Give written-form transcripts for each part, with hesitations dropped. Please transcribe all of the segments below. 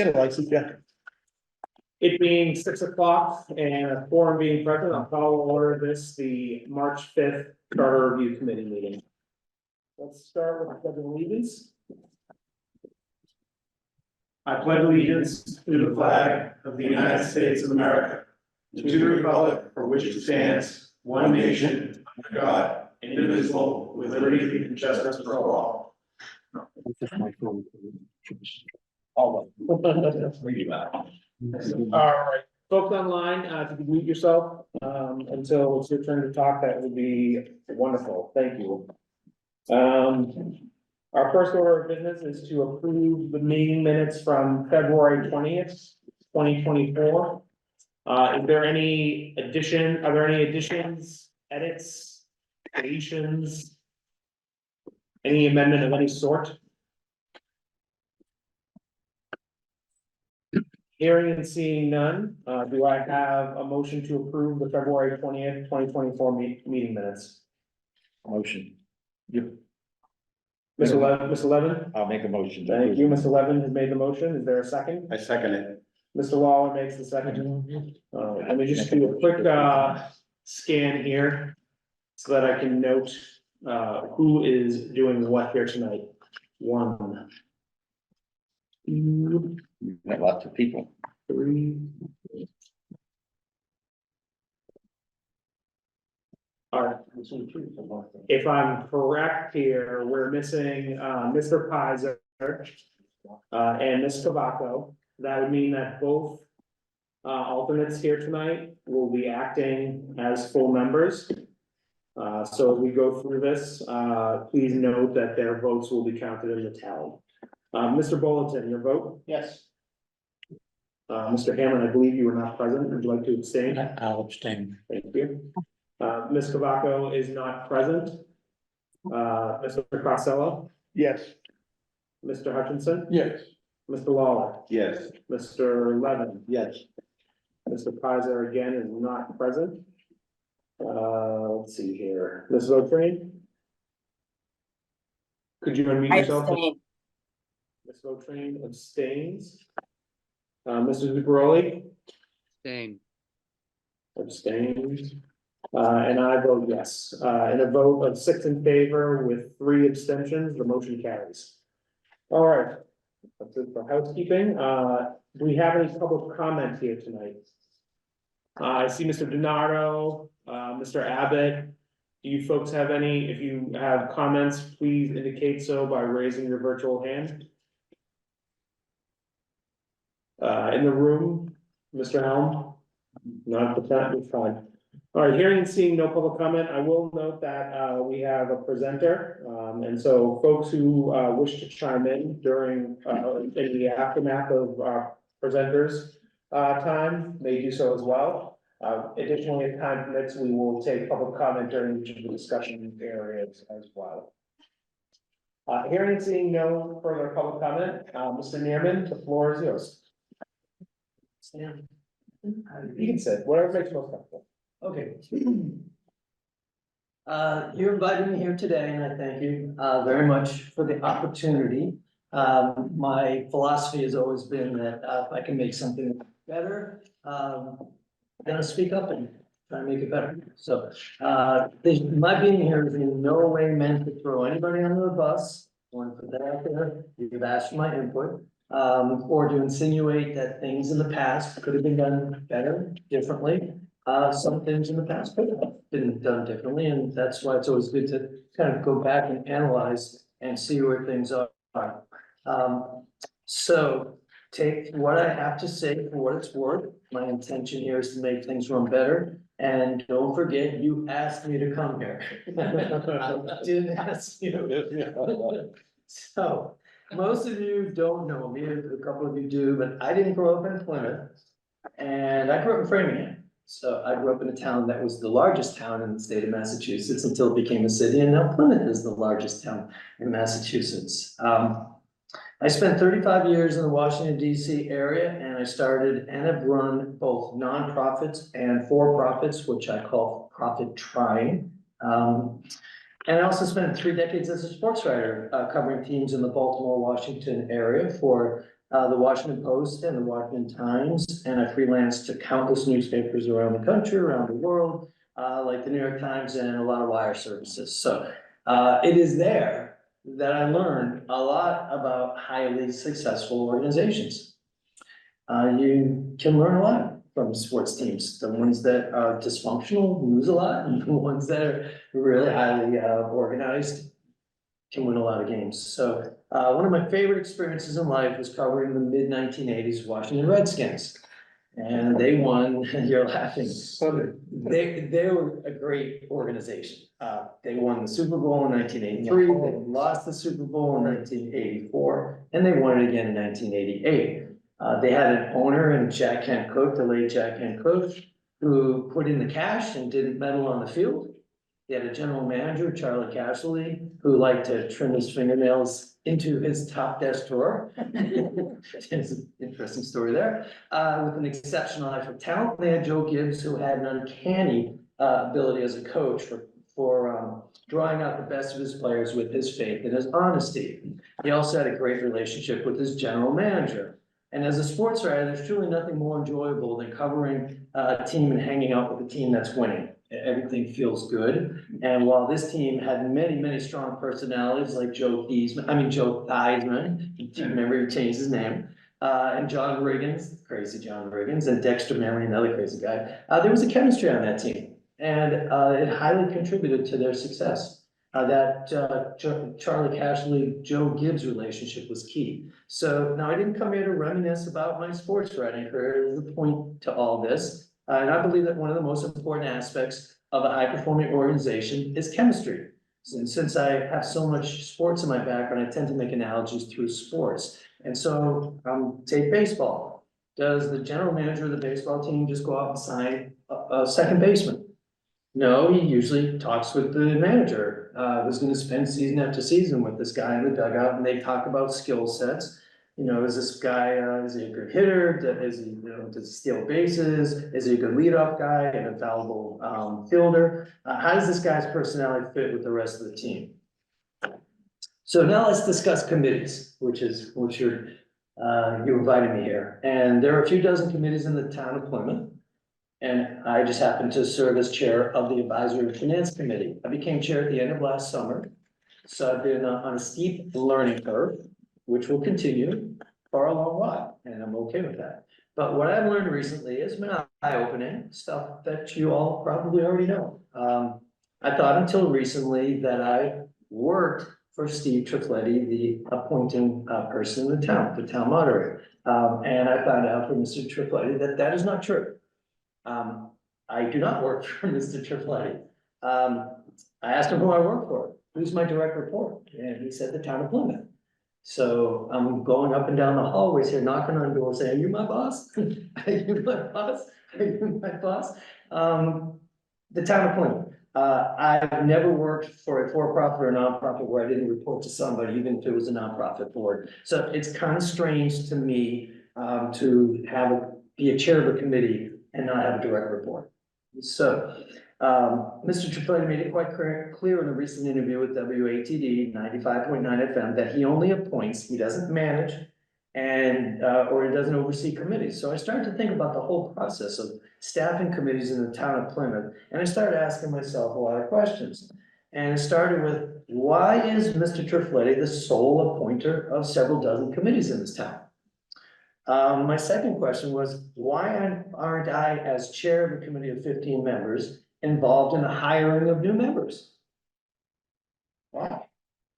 It being 6 o'clock and a quorum being present, I'll call to order this, the March 5th Charter Review Committee meeting. Let's start with the pledge of allegiance. I pledge allegiance to the flag of the United States of America, to the republic for which it stands, one nation, under God, indivisible, with liberty and justice for all. All right, folks online, if you could mute yourself until it's your turn to talk, that would be wonderful. Thank you. Our first order of business is to approve the meeting minutes from February 20th, 2024. Is there any addition? Are there any additions, edits, deletions? Any amendment of any sort? Hearing and seeing none, do I have a motion to approve the February 20th, 2024 meeting minutes? Motion. Ms. Levin? I'll make a motion. Thank you. Mr. Levin has made the motion. Is there a second? I second it. Mr. Lawler makes the second. Let me just do a quick scan here so that I can note who is doing what here tonight. 1, 2, Met lots of people. 3. All right. If I'm correct here, we're missing Mr. Pizer and Ms. Cavaco. That would mean that both alternates here tonight will be acting as full members. So as we go through this, please note that their votes will be counted in the tally. Mr. Bulletin, your vote? Yes. Mr. Hammond, I believe you were not present. Would you like to abstain? I'll abstain. Thank you. Ms. Cavaco is not present. Mr. Costello? Yes. Mr. Hutchinson? Yes. Mr. Lawler? Yes. Mr. Levin? Yes. Mr. Pizer again is not present. Let's see here. Ms. Votran? Could you unmute I yourself? abstain. Ms. Votran abstains. Mr. Zuccarelli? Abstain. Abstains. And I vote yes. In a vote of 6 in favor with 3 abstentions, the motion carries. All right. That's it for housekeeping. Do we have any public comment here tonight? I see Mr. DiNardo, Mr. Abbott. Do you folks have any? If you have comments, please indicate so by raising your virtual hand. In the room, Mr. Helm? Not the time, it's fine. All right, hearing and seeing no public comment, I will note that we have a presenter. And so folks who wish to chime in during in the aftermath of our presenters time may do so as well. Additionally, if time permits, we will take public comment during each of the discussion areas as well. Hearing and seeing no further public comment, Mr. Neerman, the floor is yours. Stand. You can sit, whatever makes you most comfortable. Okay. You invited me here today, and I thank you very much for the opportunity. My philosophy has always been that if I can make something better, I'm gonna speak up and try to make it better. So my being here is in no way meant to throw anybody under the bus. I want to put that out there. You've asked for my input. Or to insinuate that things in the past could have been done better, differently. Some things in the past could have been done differently, and that's why it's always good to kind of go back and analyze and see where things are. So take what I have to say for what it's worth. My intention here is to make things run better, and don't forget, you asked me to come here. I didn't ask you. So. Most of you don't know me, a couple of you do, but I didn't grow up in Plymouth, and I grew up in Framingham. So I grew up in a town that was the largest town in the state of Massachusetts until it became a city, and now Plymouth is the largest town in Massachusetts. I spent 35 years in the Washington DC area, and I started and have run both nonprofits and for-profits, which I call profit trying. And I also spent 3 decades as a sports writer, covering teams in the Baltimore, Washington area for the Washington Post and the Washington Times, and I freelanced to countless newspapers around the country, around the world, like the New York Times and a lot of wire services. So it is there that I learned a lot about highly successful organizations. You can learn a lot from sports teams, the ones that are dysfunctional lose a lot, and the ones that are really highly organized can win a lot of games. So one of my favorite experiences in life was covering the mid-1980s Washington Redskins. And they won, you're laughing, they were a great organization. They won the Super Bowl in 1983, they lost the Super Bowl in 1984, and they won it again in 1988. They had an owner in Jack Kent Cooke, the late Jack Kent Cooke, who put in the cash and didn't meddle on the field. He had a general manager, Charlie Casserly, who liked to trim his fingernails into his top desk drawer. There's an interesting story there. With an exceptional eye for talent, they had Joe Gibbs, who had an uncanny ability as a coach for drawing out the best of his players with his faith and his honesty. He also had a great relationship with his general manager. And as a sports writer, there's truly nothing more enjoyable than covering a team and hanging out with a team that's winning. Everything feels good. And while this team had many, many strong personalities like Joe Theismann, remember he changed his name, and John Riggins, crazy John Riggins, and Dexter Manley, another crazy guy, there was a chemistry on that team. And it highly contributed to their success. Charlie Casserly, Joe Gibbs relationship was key. So now I didn't come here to reminisce about my sports writing career. There's a point to all this. And I believe that one of the most important aspects of a high-performing organization is chemistry. And since I have so much sports in my background, I tend to make analogies through sports. And so, take baseball. Does the general manager of the baseball team just go out and sign a second baseman? No, he usually talks with the manager, who's gonna spend season after season with this guy in the dugout, and they talk about skill sets. You know, is this guy, is he a good hitter? Is he, does he steal bases? Is he a good leadoff guy, an infallible fielder? How does this guy's personality fit with the rest of the team? So now let's discuss committees, which you invited me here. And there are a few dozen committees in the town of Plymouth. And I just happened to serve as chair of the Advisory and Finance Committee. I became chair at the end of last summer. So I've been on a steep learning curve, which will continue for a long while, and I'm okay with that. But what I've learned recently has been eye-opening, stuff that you all probably already know. I thought until recently that I worked for Steve Trifletti, the appointing person in the town moderator. And I found out from Mr. Trifletti that that is not true. I do not work for Mr. Trifletti. I asked him who I work for, who's my direct report, and he said the town of Plymouth. So I'm going up and down the hallways here, knocking on doors, saying, "Are you my boss? Are you my boss? Are you my boss?" The town of Plymouth. I've never worked for a for-profit or nonprofit where I didn't report to somebody, even if it was a nonprofit board. So it's kind of strange to me to be a chair of a committee and not have a direct report. So Mr. Trifletti made it quite clear in a recent interview with WATD 95.9 FM that he only appoints, he doesn't manage, and or he doesn't oversee committees. So I started to think about the whole process of staffing committees in the town of Plymouth, and I started asking myself a lot of questions. And it started with, why is Mr. Trifletti the sole appointer of several dozen committees in this town? My second question was, why aren't I, as chair of a committee of 15 members, involved in the hiring of new members? Wow,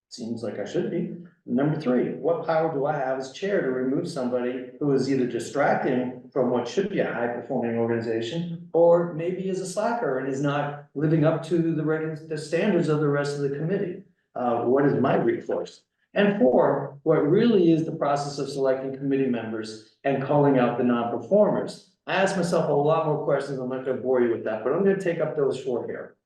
seems like I should be. Number three, what power do I have as chair to remove somebody who is either distracting from what should be a high-performing organization, or maybe is a slacker and is not living up to the standards of the rest of the committee? What is my recourse? And four, what really is the process of selecting committee members and calling out the non-performers? I asked myself a lot more questions. I'm not gonna bore you with that, but I'm gonna take up those four here.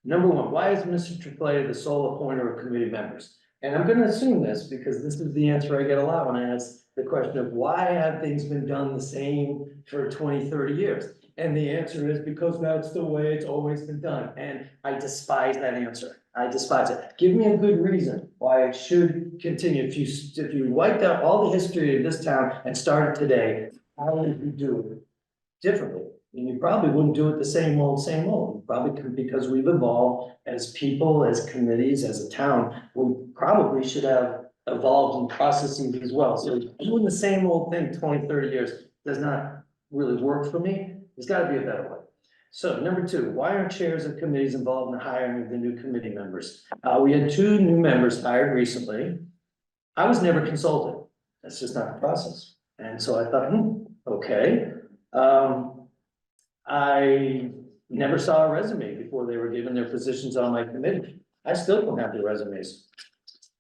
Number one, why is Mr. Trifletti the sole appointer of committee members? And I'm gonna assume this because this is the answer I get a lot when I ask the question of why have things been done the same for 20, 30 years? And the answer is because that's the way it's always been done. And I despise that answer. I despise it. Give me a good reason why it should continue. If you wiped out all the history of this town and started today, how would you do it differently? And you probably wouldn't do it the same old, probably because we've evolved as people, as committees, as a town. We probably should have evolved in processes as well. So doing the same old thing 20, 30 years does not really work for me. There's gotta be a better way. So number two, why aren't chairs of committees involved in the hiring of the new committee members? We had 2 new members hired recently. I was never consulted. That's just not the process. And so I thought, okay. I never saw a resume before they were given their positions on my committee. I still don't have their resumes.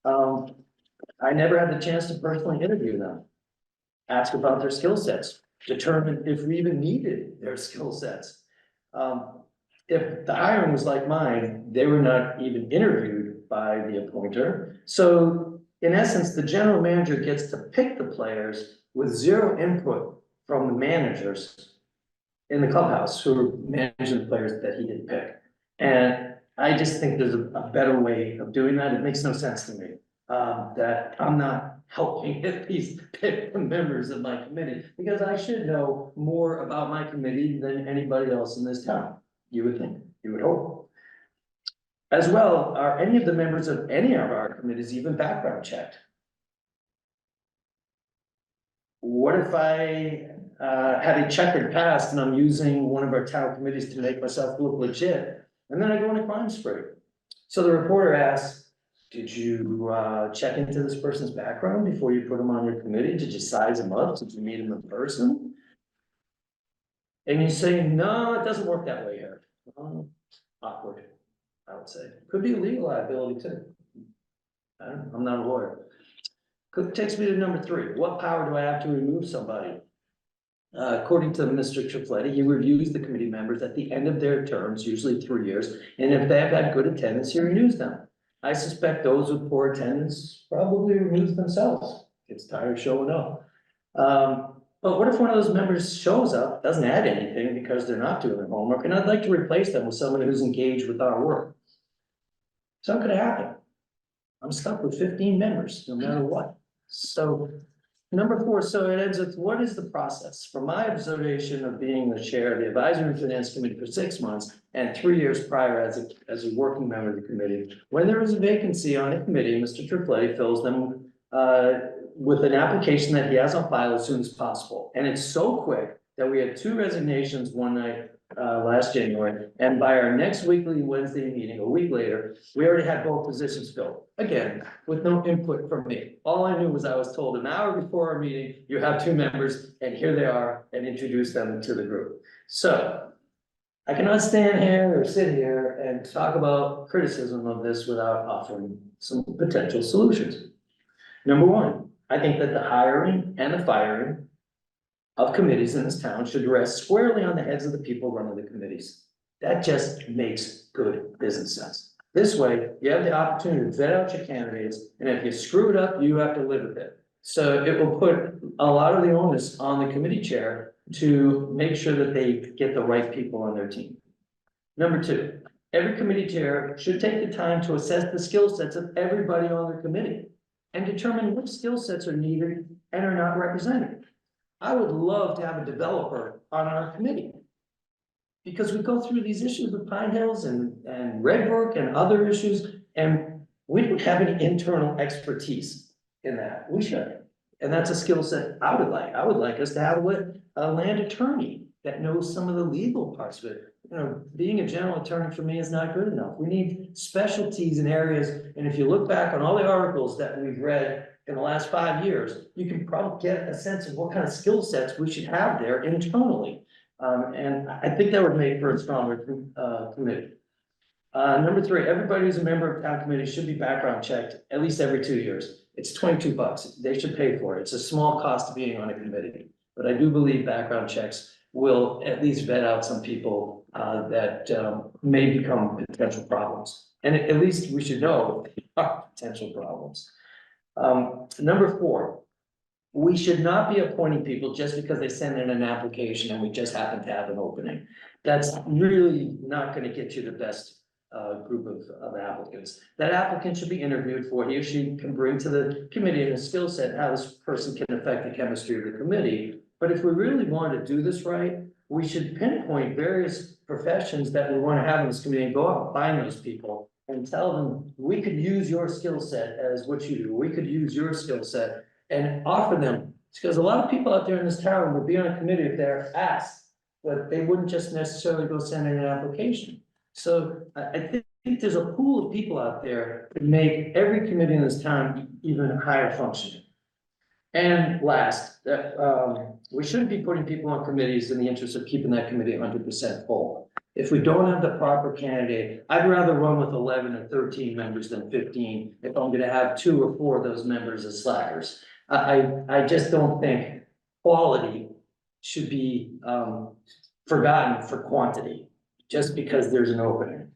I never had the chance to personally interview them, ask about their skill sets, determine if we even needed their skill sets. If the hiring was like mine, they were not even interviewed by the appointer. So in essence, the general manager gets to pick the players with 0 input from the managers in the clubhouse who are managing the players that he didn't pick. And I just think there's a better way of doing that. It makes no sense to me, that I'm not helping at least pick the members of my committee, because I should know more about my committee than anybody else in this town. You would think, you would hope. As well, are any of the members of any of our committees even background checked? What if I had a checkered past and I'm using one of our town committees to make myself look legit, and then I go on a crime spree? So the reporter asks, did you check into this person's background before you put them on your committee? Did you size them up? Did you meet them in person? And you say, no, it doesn't work that way here. Awkward, I would say. Could be a legal liability too. I'm not a lawyer. Takes me to number 3. What power do I have to remove somebody? According to Mr. Tripletti, he reviews the committee members at the end of their terms, usually 3 years, and if they have had good attendance, he renews them. I suspect those with poor attendance probably renews themselves. Gets tired of showing up. But what if one of those members shows up, doesn't add anything because they're not doing their homework, and I'd like to replace them with someone who's engaged with our work? It's not gonna happen. I'm stuck with 15 members, no matter what. So number 4, so it ends with, what is the process? From my observation of being the chair of the Advisory and Finance Committee for 6 months and 3 years prior as a working member of the committee, when there is a vacancy on a committee, Mr. Tripletti fills them with an application that he has on file as soon as possible. And it's so quick that we had 2 resignations one night last January, and by our next weekly Wednesday meeting, a week later, we already had both positions filled. Again, with no input from me. All I knew was I was told an hour before our meeting, you have 2 members, and here they are, and introduce them to the group. So I cannot stand here or sit here and talk about criticism of this without offering some potential solutions. Number 1, I think that the hiring and the firing of committees in this town should rest squarely on the heads of the people running the committees. That just makes good business sense. This way, you have the opportunity to vet out your candidates, and if you screw it up, you have to live with it. So it will put a lot of the onus on the committee chair to make sure that they get the right people on their team. Number 2, every committee chair should take the time to assess the skill sets of everybody on their committee and determine which skill sets are needed and are not represented. I would love to have a developer on our committee, because we go through these issues with Pine Hills and Redbrook and other issues, and we don't have any internal expertise in that. We should, and that's a skill set I would like. I would like us to have a land attorney that knows some of the legal parts of it. You know, being a general attorney for me is not good enough. We need specialties in areas, and if you look back on all the articles that we've read in the last 5 years, you can probably get a sense of what kind of skill sets we should have there internally. And I think that would make for a stronger committee. Number 3, everybody who's a member of town committee should be background checked at least every 2 years. It's $22. They should pay for it. It's a small cost of being on a committee. But I do believe background checks will at least vet out some people that may become potential problems. And at least we should know they are potential problems. Number 4, we should not be appointing people just because they send in an application and we just happen to have an opening. That's really not going to get you the best group of applicants. That applicant should be interviewed for, he or she can bring to the committee and a skill set, how this person can affect the chemistry of the committee. But if we really want to do this right, we should pinpoint various professions that we want to have in this committee and go out and find those people and tell them, we could use your skill set as what you do, we could use your skill set and offer them. Because a lot of people out there in this town would be on a committee if they're asked, but they wouldn't just necessarily go send in an application. So I think there's a pool of people out there that make every committee in this town even higher functioning. And last, we shouldn't be putting people on committees in the interest of keeping that committee 100% full. If we don't have the proper candidate, I'd rather run with 11 or 13 members than 15 if I'm gonna have 2 or 4 of those members as slackers. I just don't think quality should be forgotten for quantity, just because there's an opening.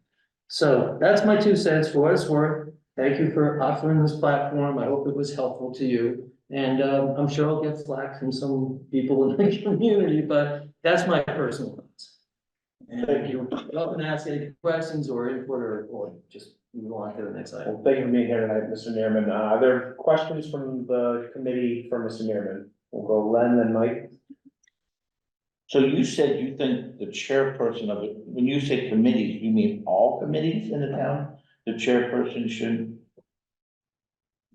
So that's my 2 cents for what it's worth. Thank you for offering this platform. I hope it was helpful to you. And I'm sure I'll get flack from some people in the community, but that's my personal thoughts. And Thank you. you're welcome to ask any questions or input or just move on to the next item. Well, thank you for being here tonight, Mr. Neerman. Are there questions from the committee for Mr. Neerman? We'll go Len and Mike. So you said you think the chairperson of it, when you say committees, you mean all committees in the town? The chairperson should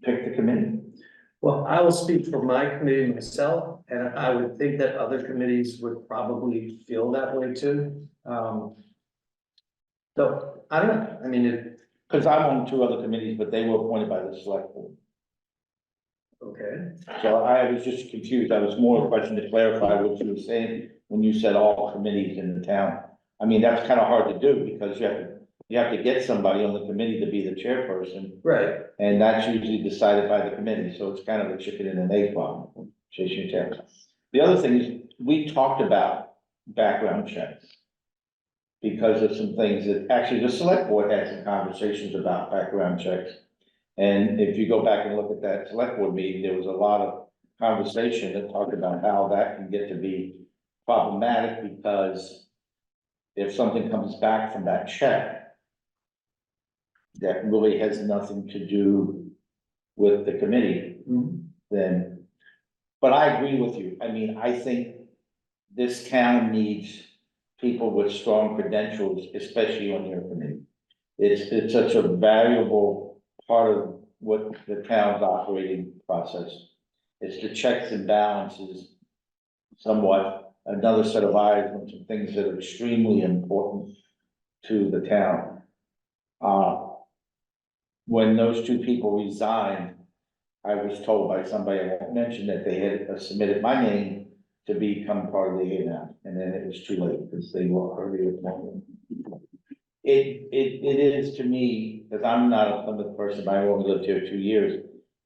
pick the committee? Well, I will speak for my committee myself, and I would think that other committees would probably feel that way too. So I don't know, I mean, Because I'm on 2 other committees, but they were appointed by the select board. okay, So I was just confused. I was more a question to clarify what you were saying when you said all committees in the town. I mean, that's kind of hard to do because you have to get somebody on the committee to be the chairperson. right, And that's usually decided by the committee, so it's kind of a chicken and an egg problem, chasing your tail. The other thing is, we talked about background checks. Because of some things that, actually, the select board had some conversations about background checks. And if you go back and look at that select board meeting, there was a lot of conversation that talked about how that can get to be problematic, because if something comes back from that check, that really has nothing to do with the committee, then, but I agree with you. I mean, I think this town needs people with strong credentials, especially on your committee. It's such a valuable part of what the town's operating process. It's the checks and balances, somewhat another set of eyes on some things that are extremely important to the town. When those 2 people resigned, I was told by somebody, I won't mention, that they had submitted my name to become part of the A&M, and then it was too late because they were already appointed. It is to me, because I'm not a Plymouth person, but I only lived here 2 years,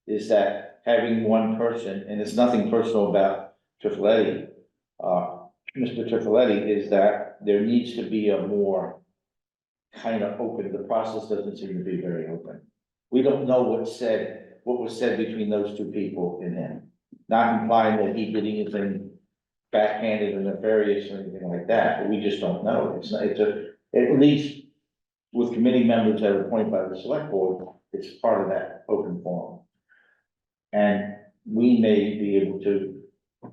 is that having one person, and it's nothing personal about Trifoletti, Mr. Trifoletti, is that there needs to be a more kind of open, the process doesn't seem to be very open. We don't know what was said between those 2 people and him. Not implying that he did anything backhanded or nefarious or anything like that, but we just don't know. At least with committee members that are appointed by the select board, it's part of that open forum. And we may be able to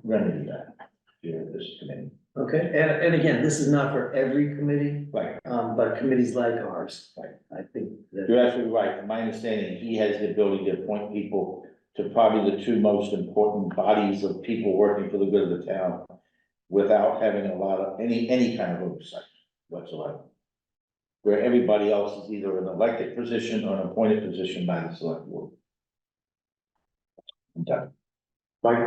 remedy that here at this committee. okay, and again, this is not for every committee, Right, but committees like ours, Right. I think that. you're absolutely right. From my understanding, he has the ability to appoint people to probably the 2 most important bodies of people working for the good of the town without having a lot of, any kind of oversight whatsoever. Where everybody else is either an elected position or an appointed position by the select board. I'm done. Mike?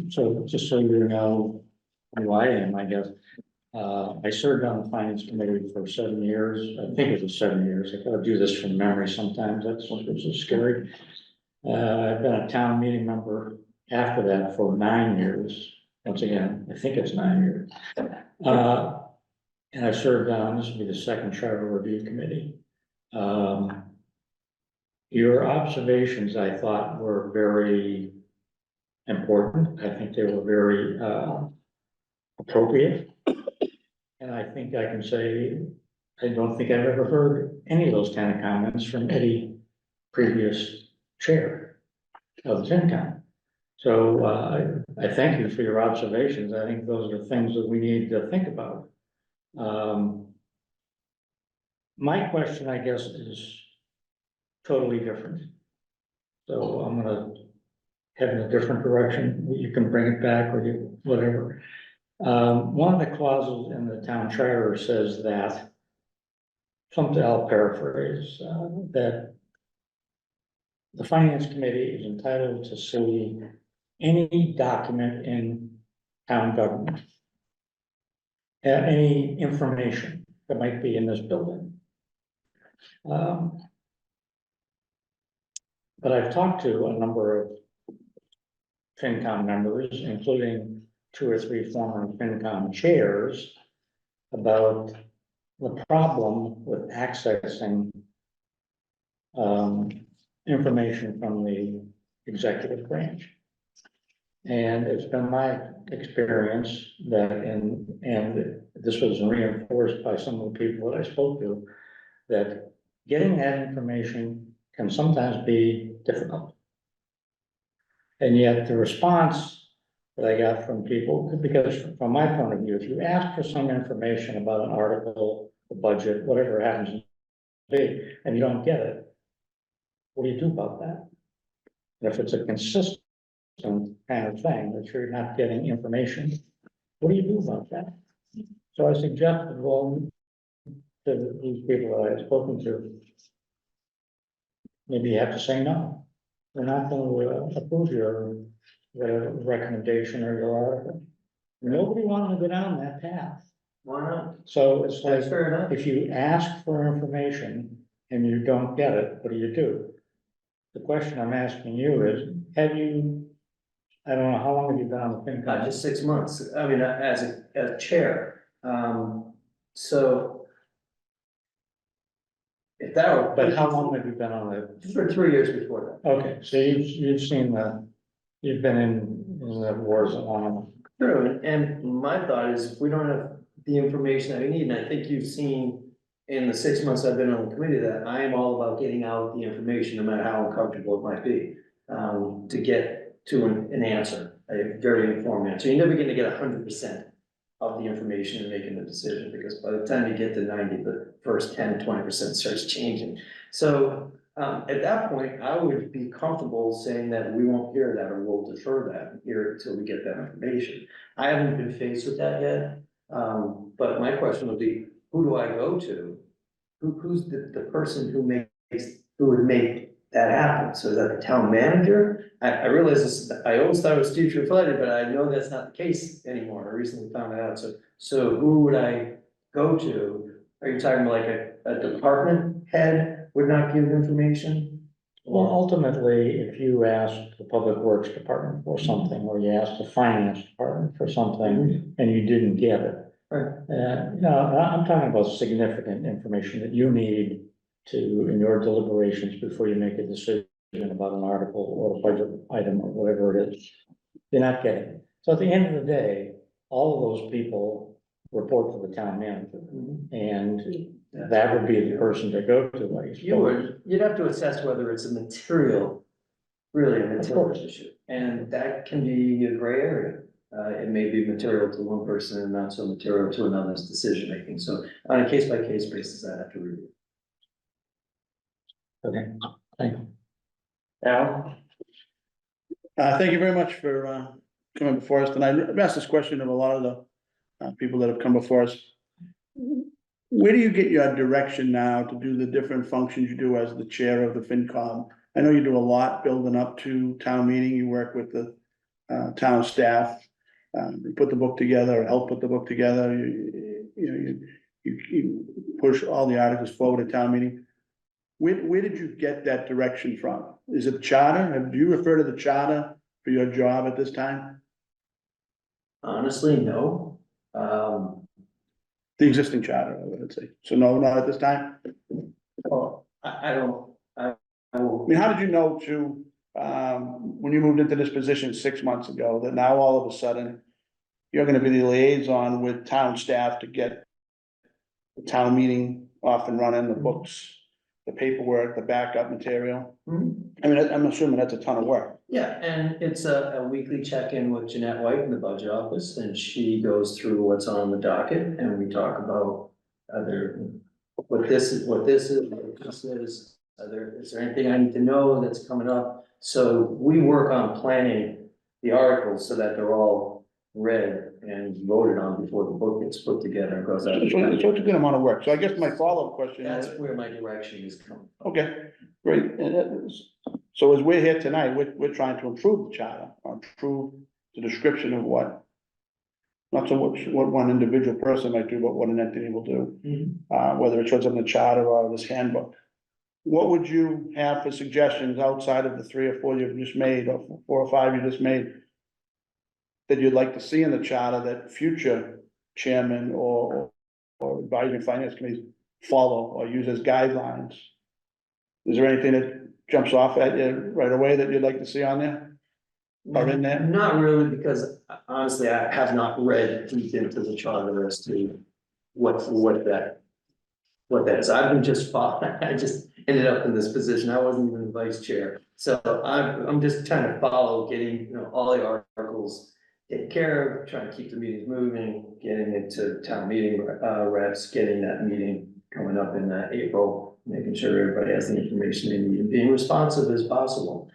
So just so you know who I am, I guess. I served on the finance committee for 7 years. I think it was 7 years. I gotta do this from memory sometimes. That's what's so scary. I've been a town meeting member after that for 9 years. Once again, I think it's 9 years. And I served on, this will be the 2nd charter review committee. Your observations, I thought, were very important. I think they were very appropriate. And I think I can say, I don't think I've ever heard any of those kind of comments from any previous chair of the FinCom. So, I thank you for your observations. I think those are things that we need to think about. My question, I guess, is totally different. So I'm gonna head in a different direction. You can bring it back or you, whatever. One of the clauses in the town charter says that, something I'll paraphrase, that the finance committee is entitled to see any document in town government, any information that might be in this building. But I've talked to a number of FinCom members, including 2 or 3 former FinCom chairs, about the problem with accessing information from the executive branch. And it's been my experience that, and this was reinforced by some of the people that I spoke to, that getting that information can sometimes be difficult. And yet the response that I got from people, because from my point of view, if you ask for some information about an article, a budget, whatever it happens to be, and you don't get it, what do you do about that? And if it's a consistent kind of thing, that you're not getting information, what do you do about that? So I suggested, well, to these people that I've spoken to, maybe you have to say no. We're not going to approve your recommendation or your article. Nobody wanted to go down that path. Why not? So it's like, That's fair enough. if you ask for information and you don't get it, what do you do? The question I'm asking you is, have you, I don't know, how long have you been on the FinCom? Just 6 months, I mean, as a chair, so. If that were. But how long have you been on the, For 3 years before that. okay, so you've seen you've been in the wars along. True, and my thought is, if we don't have the information that we need, and I think you've seen in the 6 months I've been on the committee, that I am all about getting out the information, no matter how uncomfortable it might be, to get to an answer, a very informed answer. You're never gonna get 100% of the information and making the decision, because by the time you get to 90, the first 10, 20% starts changing. So at that point, I would be comfortable saying that we won't hear that, or we'll defer that and hear it until we get that information. I haven't been faced with that yet, but my question would be, who do I go to? Who's the person who would make that happen? So is that the town manager? I realize this, I always thought it was future flooded, but I know that's not the case anymore. I recently found it out. So who would I go to? Are you talking like a department head would not give information? Well, ultimately, if you ask the Public Works Department for something, or you ask the Finance Department for something, and you didn't get it. Right. No, I'm talking about significant information that you need to, in your deliberations, before you make a decision about an article or a budget item or whatever it is. You're not getting it. So at the end of the day, all of those people report to the town manager, and that would be the person to go to, I suppose. You'd have to assess whether it's a material, really a Of material course. issue, and that can be a gray area. It may be material to one person and not so material to another's decision making, so on a case by case basis, I have to review. Okay, thank you. Al? Thank you very much for coming before us tonight. I've asked this question of a lot of the people that have come before us. Where do you get your direction now to do the different functions you do as the chair of the FinCom? I know you do a lot building up to town meeting. You work with the town staff. You put the book together, or help put the book together. You push all the articles forward at town meeting. Where did you get that direction from? Is it the charter? Do you refer to the charter for your job at this time? Honestly, no. The existing charter, I would say. So no, not at this time? Well, I don't, I I will, mean, how did you know to, when you moved into this position 6 months ago, that now all of a sudden you're gonna be the liaison with town staff to get the town meeting off and running, the books, the paperwork, the backup material. Mhm. I mean, I'm assuming that's a ton of work. Yeah, and it's a weekly check-in with Jeanette White in the budget office, and she goes through what's on the docket, and we talk about other, what this is, what this is, is there anything I need to know that's coming up? So we work on planning the articles so that they're all read and voted on before the book gets put together and goes So out. so it's a good amount of work. So I guess my follow-up question That's is, where my direction is coming from. okay, great. And that is- so as we're here tonight, we're trying to improve the charter, or improve the description of what, not so much what one individual person might do, but what an entity will do, whether it shows up in the charter or this handbook. What would you have for suggestions outside of the 3 or 4 you've just made, or 4 or 5 you just made, that you'd like to see in the charter that future chairman or advisory finance committees follow or use as guidelines? Is there anything that jumps off at you right away that you'd like to see on there? Or in there? Not really, because honestly, I have not read deep into the charter as to what that is. I've been just I just ended up in this position. I wasn't even the vice chair. So I'm just trying to follow, getting, all the articles taken care of, trying to keep the meetings moving, getting it to town meeting, reps, getting that meeting coming up in April, making sure everybody has the information they need, and being responsive as possible.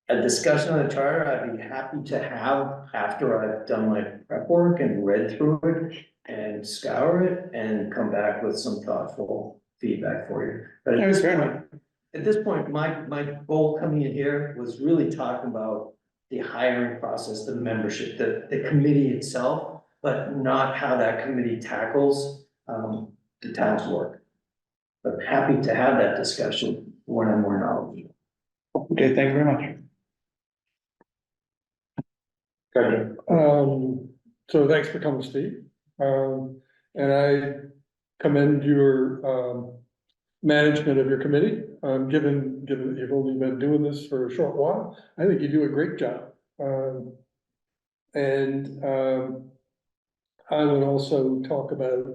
A discussion on the charter, I'd be happy to have after I've done my prep work and read through it and scour it and come back with some thoughtful feedback for you. But Yeah, fair enough. at this point, my goal coming in here was really talking about the hiring process, the membership, the committee itself, but not how that committee tackles the town's work. But happy to have that discussion when I'm more knowledgeable. Okay, thank you very much. So thanks for coming, Steve. And I commend your, management of your committee, given that you've only been doing this for a short while. I think you do a great job. And I would also talk about,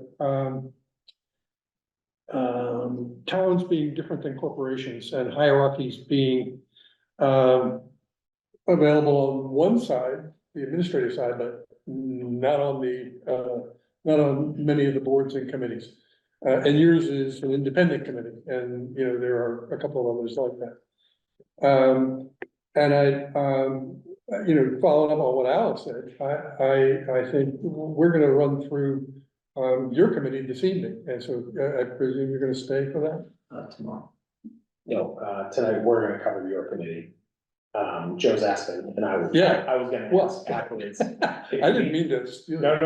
towns being different than corporations and hierarchies being, available on one side, the administrative side, but not on not on many of the boards and committees. And yours is an independent committee, and there are a couple of others like that. And following up on what Alex said, I think we're gonna run through your committee this evening, and so I presume you're gonna stay for that? Tomorrow. No, tonight we're gonna cover your committee. Joe's asking, and I was gonna Well, ask afterwards. I didn't mean to steal. No,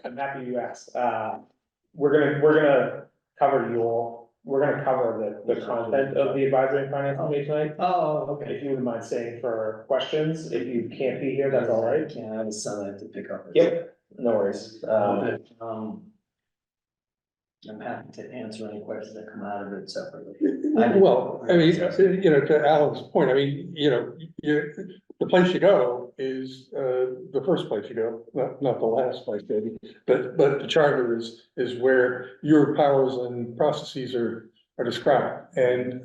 I'm happy you asked. We're gonna cover the content of the advisory and finance committee tonight. Oh, okay. If you wouldn't mind staying for questions, if you can't be here, that's all right. Can't have a son I have to pick up. Yep, no worries. I'm happy to answer any questions that come out of it separately. Well, I mean, to Alan's point, I mean, the place you go is, the first place you go, not the last place, maybe. But the charter is where your powers and processes are described. And,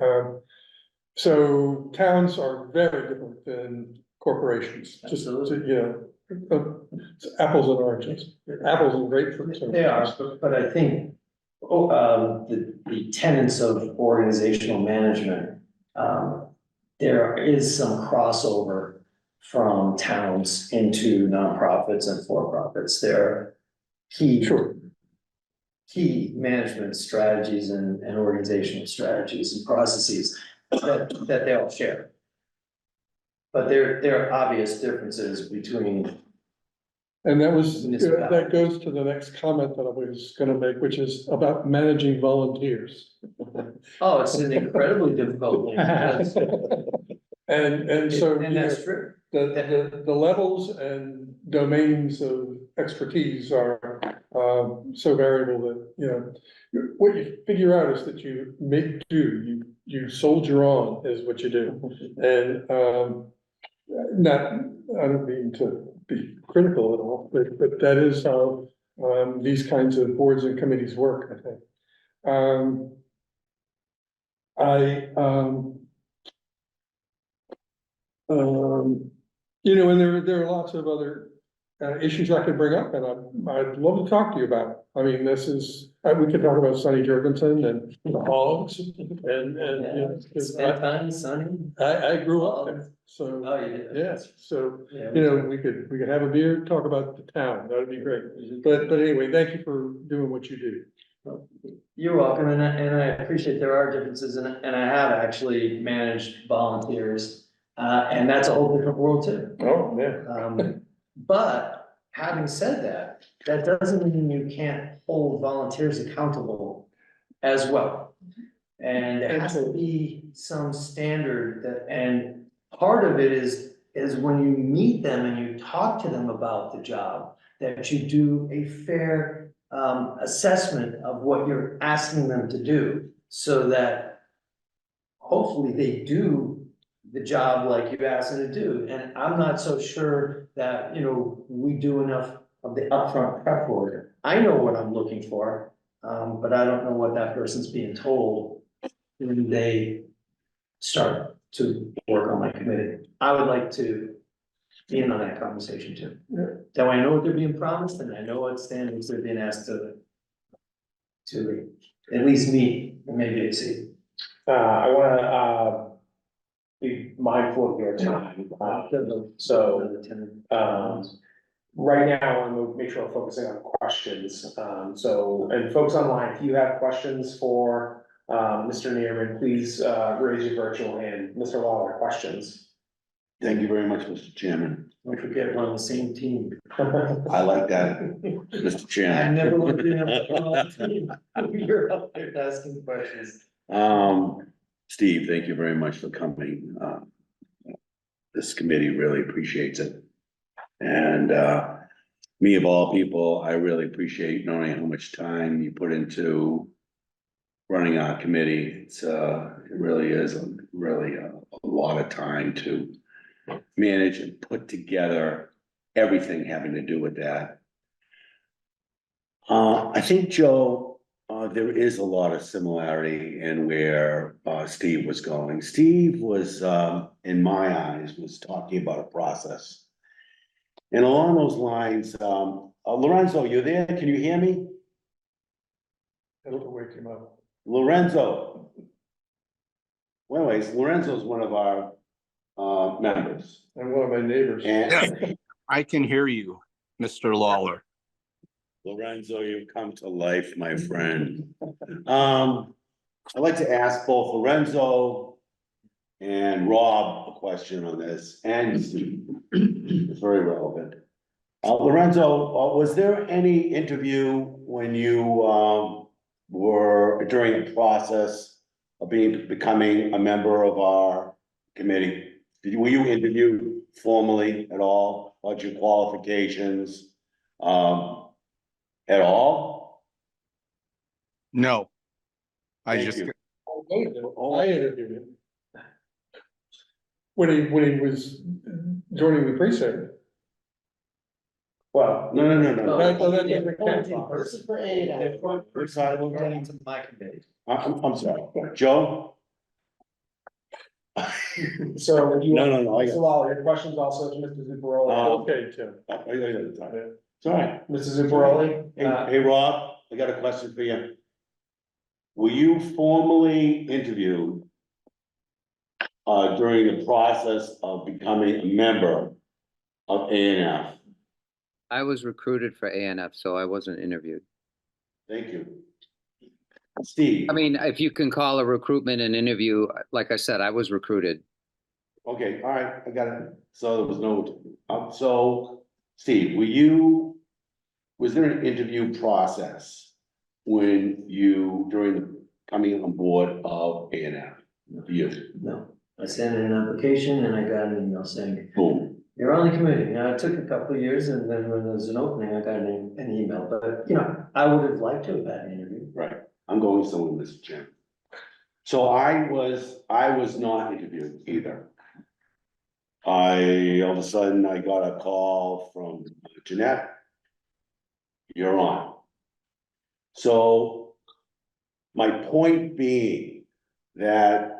so towns are very different than corporations, just, it's apples and oranges, apples and grapefruits. They are, but I think, the tenets of organizational management, there is some crossover from towns into nonprofits and for-profits. There are key management strategies and organizational strategies and processes that they all share. But there are obvious differences between. And that goes to the next comment that I was gonna make, which is about managing volunteers. Oh, it's an incredibly difficult thing. And so. And that's true. The levels and domains of expertise are, so variable that, what you figure out is that you make do, you soldier on is what you do. And, I don't mean to be critical at all, but that is how these kinds of boards and committees work, I think. I, and there are lots of other issues I could bring up, and I'd love to talk to you about. I mean, this is, we could talk about Sonny Jurgensen and the hogs, and, Spend time, Sonny. I grew up there, so, Oh, you did? yeah, so, Yeah, we could have a beer, talk about the town, that would be great. But anyway, thank you for doing what you do. You're welcome, and I appreciate there are differences, and I have actually managed volunteers, and that's a whole different world too. Oh, yeah. But having said that, that doesn't mean you can't hold volunteers accountable as well. And there has to be some standard that, and part of it is when you meet them and you talk to them about the job, that you do a fair assessment of what you're asking them to do, so that hopefully they do the job like you asked them to do. And I'm not so sure that, we do enough of the upfront prep work. I know what I'm looking for, but I don't know what that person's being told when they start to work on my committee. I would like to be in on that conversation too. That way I know what they're being promised, and I know what standards they're being asked to at least meet, and maybe exceed. I wanna, be mindful of your time, so, right now, I'm gonna make sure we're focusing on questions, and folks online, if you have questions for, Mr. Neerman, please, raise your virtual hand. Mr. Lawler, questions? Thank you very much, Mr. Chairman. Don't forget, we're on the same team. I like that, Mr. I Chairman. never would have been able to team. You're up there asking questions. Steve, thank you very much for coming. This committee really appreciates it. And, me of all people, I really appreciate knowing how much time you put into running our committee. It's, it really is a lot of time to manage and put together everything having to do with that. I think, Joe, there is a lot of similarity in where Steve was going. Steve was, in my eyes, was talking about a process. And along those lines, Lorenzo, you there? Can you hear me? It'll wake him up. Lorenzo. Well, anyways, Lorenzo's one of our members. And one of my neighbors. And I can hear you, Mr. Lawler. Lorenzo, you've come to life, my friend. I'd like to ask both Lorenzo and Rob a question on this, and Steve. It's very relevant. Lorenzo, was there any interview when you were during the process of becoming a member of our committee? Were you interviewed formally at all? About your qualifications? At all? No. I Thank just, you. I interviewed him. When he was joining the precinct. Well, No. That doesn't count. Person for eight, getting to my committee. I'm sorry, Joe? so you. No, I Mr. Lawler, your questions also to Mr. Zuccarelli. Okay, Tim. It's all right. Mr. Zuccarelli, Hey, Rob, I got a question for you. Were you formally interviewed during the process of becoming a member of ANF? I was recruited for ANF, so I wasn't interviewed. Thank you. Steve? I mean, if you can call a recruitment an interview, like I said, I was recruited. Okay, all right, I got it. So there was no, so Steve, was there an interview process when during the coming on board of ANF? You? No, I sent in an application and I got an email saying, Boom. you're on the committee. Now, it took a couple of years, and then when there was an opening, I got an email, but I would have liked to have had an interview. Right, I'm going somewhere, Mr. Chairman. So I was not interviewed either. All of a sudden, I got a call from Jeanette. you're on. So my point being that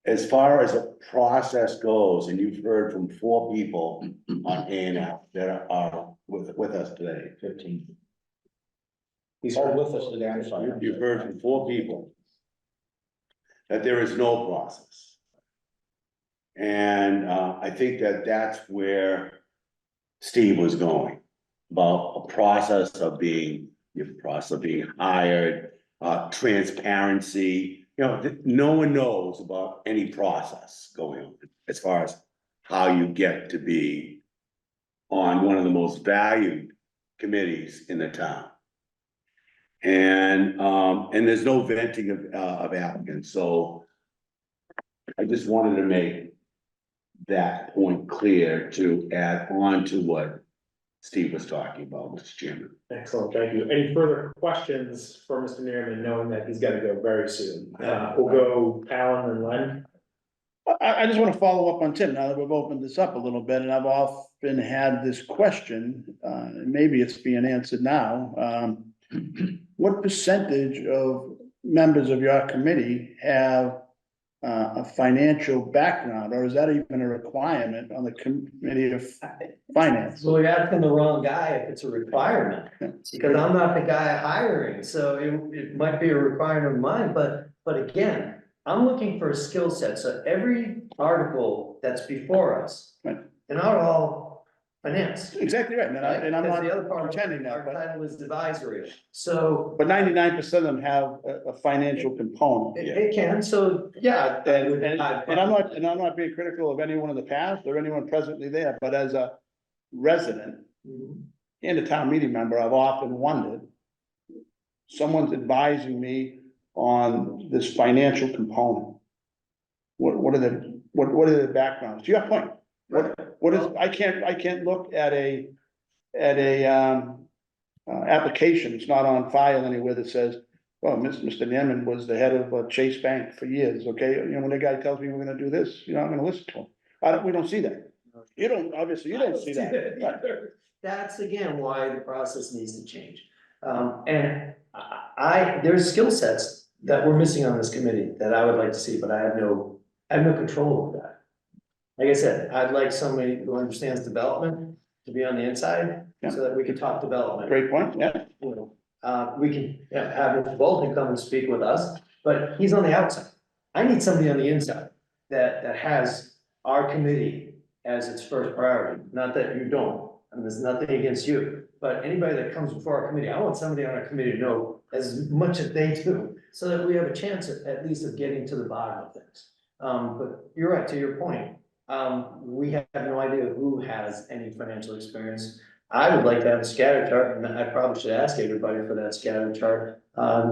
as far as a process goes, and you've heard from 4 people on A and F that are with us today. 15. He's Oh, with us today, I'm sorry. You've heard from 4 people that there is no process. And I think that that's where Steve was going, about a process of being, hired, transparency. You know, no one knows about any process going on as far as how you get to be on one of the most valued committees in the town. And there's no venting of applicants, so I just wanted to make that point clear to add on to what Steve was talking about, Mr. Chairman. Excellent, thank you. Any further questions for Mr. Neerman, knowing that he's gotta go very soon? We'll go Alan and Len. I just want to follow up on Tim, now that we've opened this up a little bit, and I've often had this question, maybe it's being answered now. What percentage of members of your committee have a financial background, or is that even a requirement on the committee of finance? So you're asking the wrong guy if it's a requirement, because I'm not the guy hiring, so it might be a requirement of mine, but again, I'm looking for a skill set, so every article that's before us, Right. they're not all finance. Exactly right, and I'm Because the other not part of pretending that, our but. title is advisory, so. But 99% of them have a financial component. It can, so, yeah. And I'm not being critical of anyone in the past or anyone presently there, but as a resident Mhm. and a town meeting member, I've often wondered. Someone's advising me on this financial component. What are the backgrounds? To your point, what is, I can't look at a application, it's not on file anywhere that says, well, Mr. Neerman was the head of Chase Bank for years, okay? You know, when the guy tells me we're gonna do this, you know, I'm gonna listen to him. We don't see that. You don't, obviously, you don't see that. Right. That's again why the process needs to change. And there's skill sets that we're missing on this committee that I would like to see, but I have no control over that. Like I said, I'd like somebody who understands development to be on the inside, so that we can talk development. Great point, yeah. You know, we can have Bolton come and speak with us, but he's on the outside. I need somebody on the inside that has our committee as its first priority, not that you don't, and there's nothing against you. But anybody that comes before our committee, I want somebody on our committee to know as much as they do, so that we have a chance at least of getting to the bottom of things. But you're right, to your point, we have no idea who has any financial experience. I would like to have a scatter chart, and I probably should ask everybody for that scatter chart,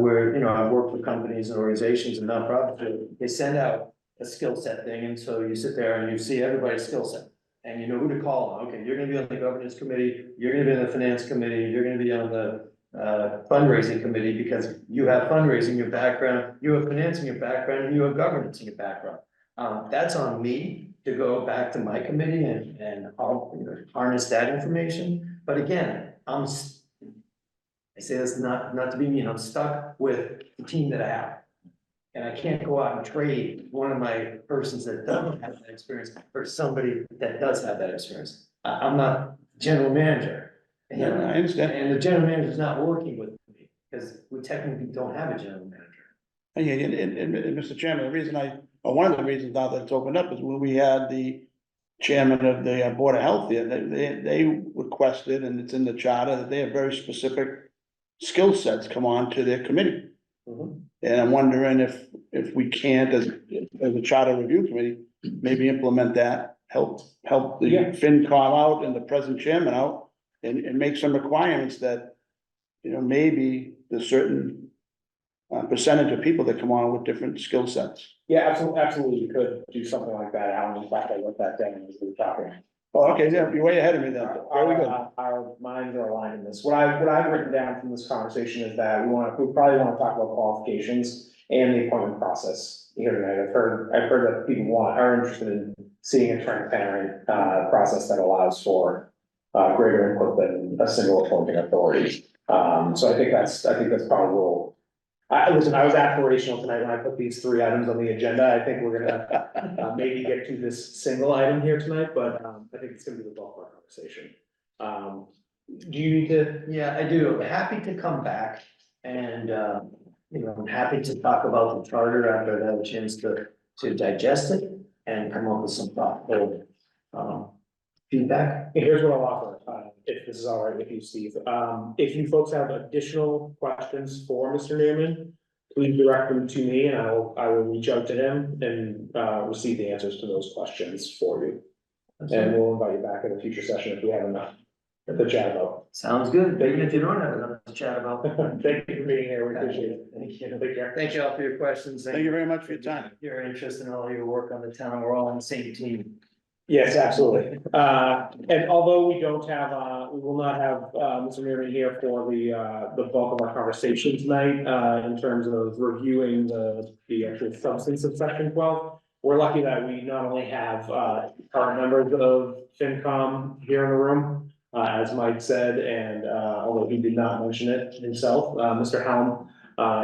where, you know, I've worked with companies and organizations and nonprofits, they send out a skill set thing, and so you sit there and you see everybody's skill set. And you know who to call on. Okay, you're gonna be on the governance committee, you're gonna be on the finance committee, you're gonna be on the fundraising committee, because you have fundraising in your background, you have financing in your background, and you have governance in your background. That's on me to go back to my committee and I'll, you know, harness that information. But again, I say this not to be mean, I'm stuck with the team that I have. And I can't go out and trade one of my persons that doesn't have that experience for somebody that does have that experience. I'm not general manager. And, Yeah, I understand. And the general manager is not working with me, because we technically don't have a general manager. And Mr. Chairman, one of the reasons now that it's opened up is when we had the chairman of the Board of Health here, they requested, and it's in the charter, that they have very specific skill sets come on to their committee. Mhm. And I'm wondering if we can't, as a charter review committee, maybe implement that, help the Yeah. FinCom out and the present chairman out, and make some requirements that, you know, maybe there's certain percentage of people that come on with different skill sets. Yeah, absolutely, you could do something like that, Alan, in fact, I wrote that down as we were talking. Oh, okay, yeah, you're way ahead of me then. Very good. Our minds are aligned in this. What I've written down from this conversation is that we probably wanna talk about qualifications and the appointment process here tonight. I've heard that people are interested in seeing a transparent, process that allows for, greater input than a single appointing authority. So I think that's probably. Listen, I was aspirational tonight when I put these 3 items on the agenda. I think we're gonna maybe get to this single item here tonight, but I think it's gonna be the bulk of our conversation. Do you need to? Yeah, I do. I'm happy to come back and, I'm happy to talk about the charter after I have a chance to digest it and come up with some thoughtful, feedback. Here's what I'll offer, if this is all right with you, Steve. If you folks have additional questions for Mr. Newman, please direct them to me and I will reach out to him and, receive the answers to those questions for you. And we'll invite you back at a future session if we have enough to chat about. Sounds good, even if you don't have enough to chat about. Thank you for being here, we appreciate it. Thank you. Take care. Thank you all for your questions. Thank you very much for your time. Your interest in all your work on the town. We're all on the same team. Yes, absolutely. And although we don't have, we will not have, Mr. Mearman here for the bulk of our conversation tonight, in terms of reviewing the actual substance of section 12. We're lucky that we not only have, current members of FinCom here in the room, as Mike said, and, although he did not mention it himself, Mr. Helm,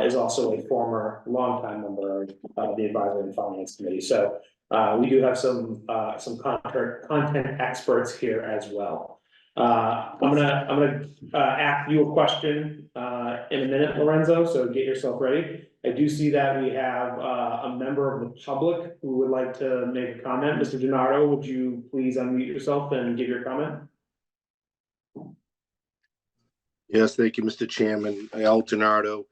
is also a former longtime member of the Advisory and Finance Committee. So, we do have some content experts here as well. I'm gonna ask you a question, in a minute, Lorenzo, so get yourself ready. I do see that we have, a member of the public who would like to make a comment. Mr. Gennaro, would you please unmute yourself and give your comment? Yes, thank you, Mr. Chairman. Al Donardo,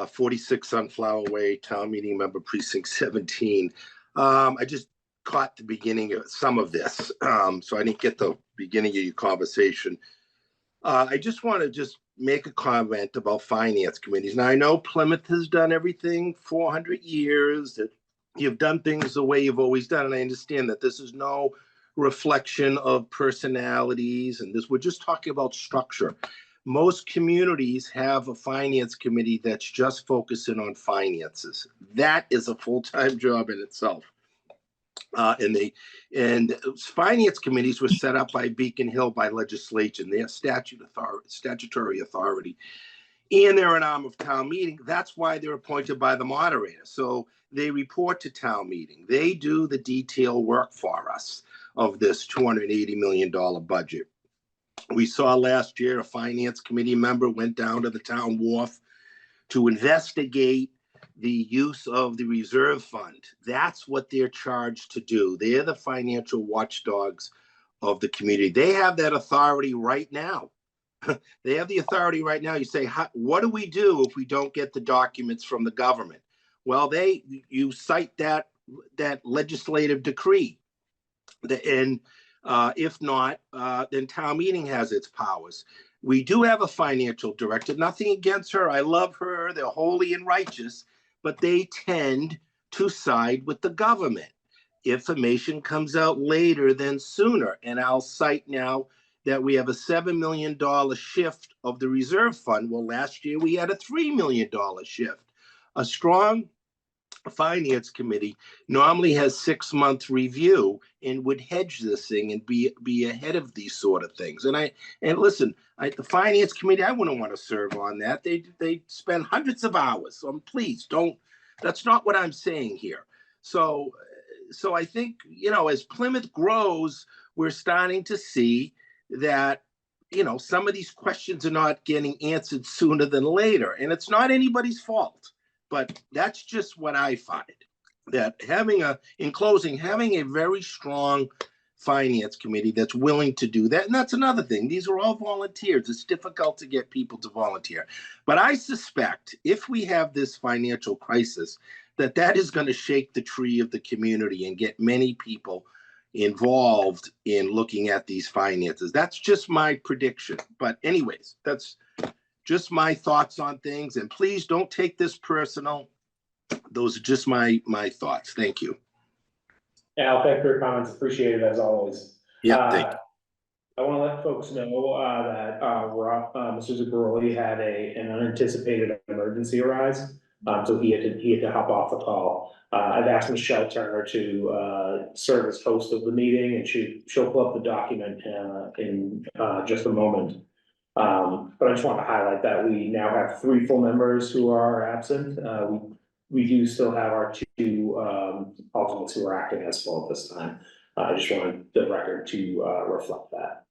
46 Sunflower Way, Town Meeting Member, Precinct 17. I just caught the beginning of some of this, so I didn't get the beginning of your conversation. I just want to make a comment about finance committees. Now, I know Plymouth has done everything 400 years, that you've done things the way you've always done, and I understand that this is no reflection of personalities, and we're just talking about structure. Most communities have a finance committee that's just focusing on finances. That is a full-time job in itself. And finance committees were set up by Beacon Hill by legislation. They have statutory authority, and they're an arm of town meeting. That's why they're appointed by the moderator. So they report to town meeting. They do the detail work for us of this $280 million budget. We saw last year a finance committee member went down to the town wharf to investigate the use of the reserve fund. That's what they're charged to do. They're the financial watchdogs of the community. They have that authority right now. They have the authority right now. You say, what do we do if we don't get the documents from the government? Well, you cite that legislative decree. And if not, then town meeting has its powers. We do have a financial director, nothing against her. I love her. They're holy and righteous, but they tend to side with the government. Information comes out later than sooner. And I'll cite now that we have a $7 million shift of the reserve fund. Well, last year we had a $3 million shift. A strong finance committee normally has 6-month review and would hedge this thing and be ahead of these sort of things. And listen, the finance committee, I wouldn't want to serve on that. They spend hundreds of hours. So please don't. That's not what I'm saying here. So I think, as Plymouth grows, we're starting to see that some of these questions are not getting answered sooner than later, and it's not anybody's fault. But that's just what I find, that in closing, having a very strong finance committee that's willing to do that. And that's another thing. These are all volunteers. It's difficult to get people to volunteer. But I suspect if we have this financial crisis, that is going to shake the tree of the community and get many people involved in looking at these finances. That's just my prediction. But anyways, that's just my thoughts on things, and please don't take this personal. Those are just my thoughts. Thank you. Al, thank you for your comments. Appreciate it as always. Yeah, thank you. I want to let folks know that Mr. Zagaroli had an unanticipated emergency arise. So he had to hop off the call. I've asked Michelle Turner to, serve as host of the meeting, and she'll pull up the document, in, just a moment. But I just want to highlight that we now have 3 full members who are absent. We do still have our 2, alternates who are acting as full at this time. I just wanted the record to, reflect that.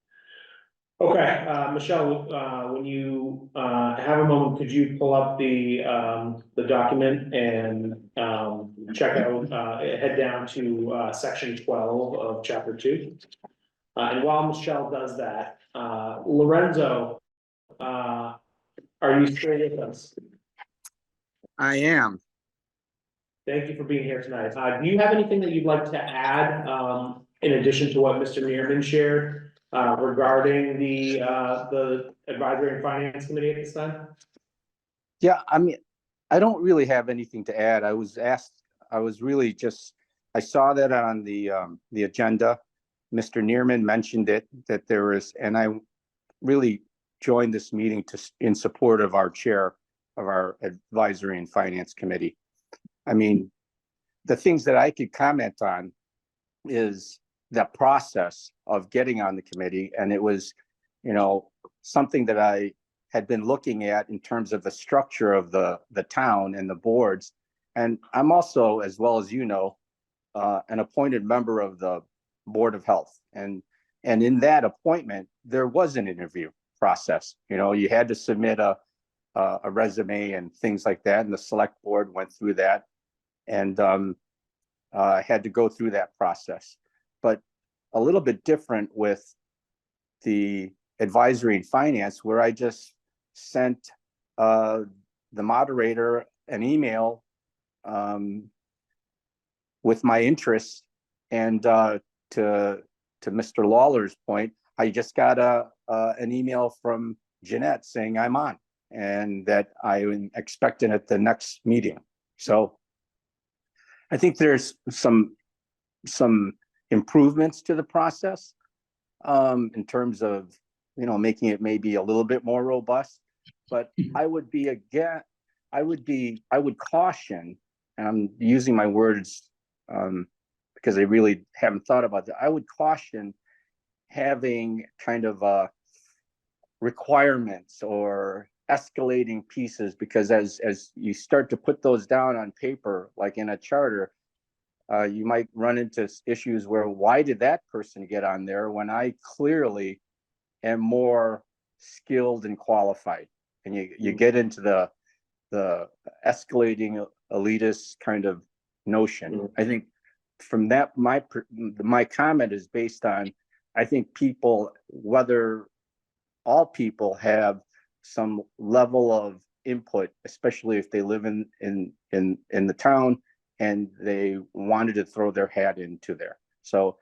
Okay, Michelle, when you, have a moment, could you pull up the document and, check out, head down to, section 12 of chapter 2? And while Michelle does that, Lorenzo, are you still with us? I am. Thank you for being here tonight. Do you have anything that you'd like to add, in addition to what Mr. Neerman shared, regarding the Advisory and Finance Committee at this time? Yeah, I mean, I don't really have anything to add. I was really just, I saw that on the agenda. Mr. Neerman mentioned it, that there was, and I really joined this meeting in support of our chair of our Advisory and Finance Committee. I mean, the things that I could comment on is the process of getting on the committee. And it was, something that I had been looking at in terms of the structure of the town and the boards. And I'm also, as well as an appointed member of the Board of Health. And in that appointment, there was an interview process. You had to submit a resume and things like that. And the select board went through that. And I had to go through that process. But a little bit different with the Advisory and Finance, where I just sent the moderator an email with my interests. And to Mr. Lawler's point, I just got an email from Jeanette saying I'm on, and that I'm expecting at the next meeting. So I think there's some improvements to the process in terms of, making it maybe a little bit more robust. But I would caution, and I'm using my words because I really haven't thought about that. I would caution having kind of requirements or escalating pieces, because as you start to put those down on paper, like in a charter, you might run into issues where, why did that person get on there when I clearly am more skilled and qualified? And you get into the escalating elitist kind of notion. I think from that, my comment is based on, I think people, whether all people have some level of input, especially if they live in the town and they wanted to throw their hat into there. So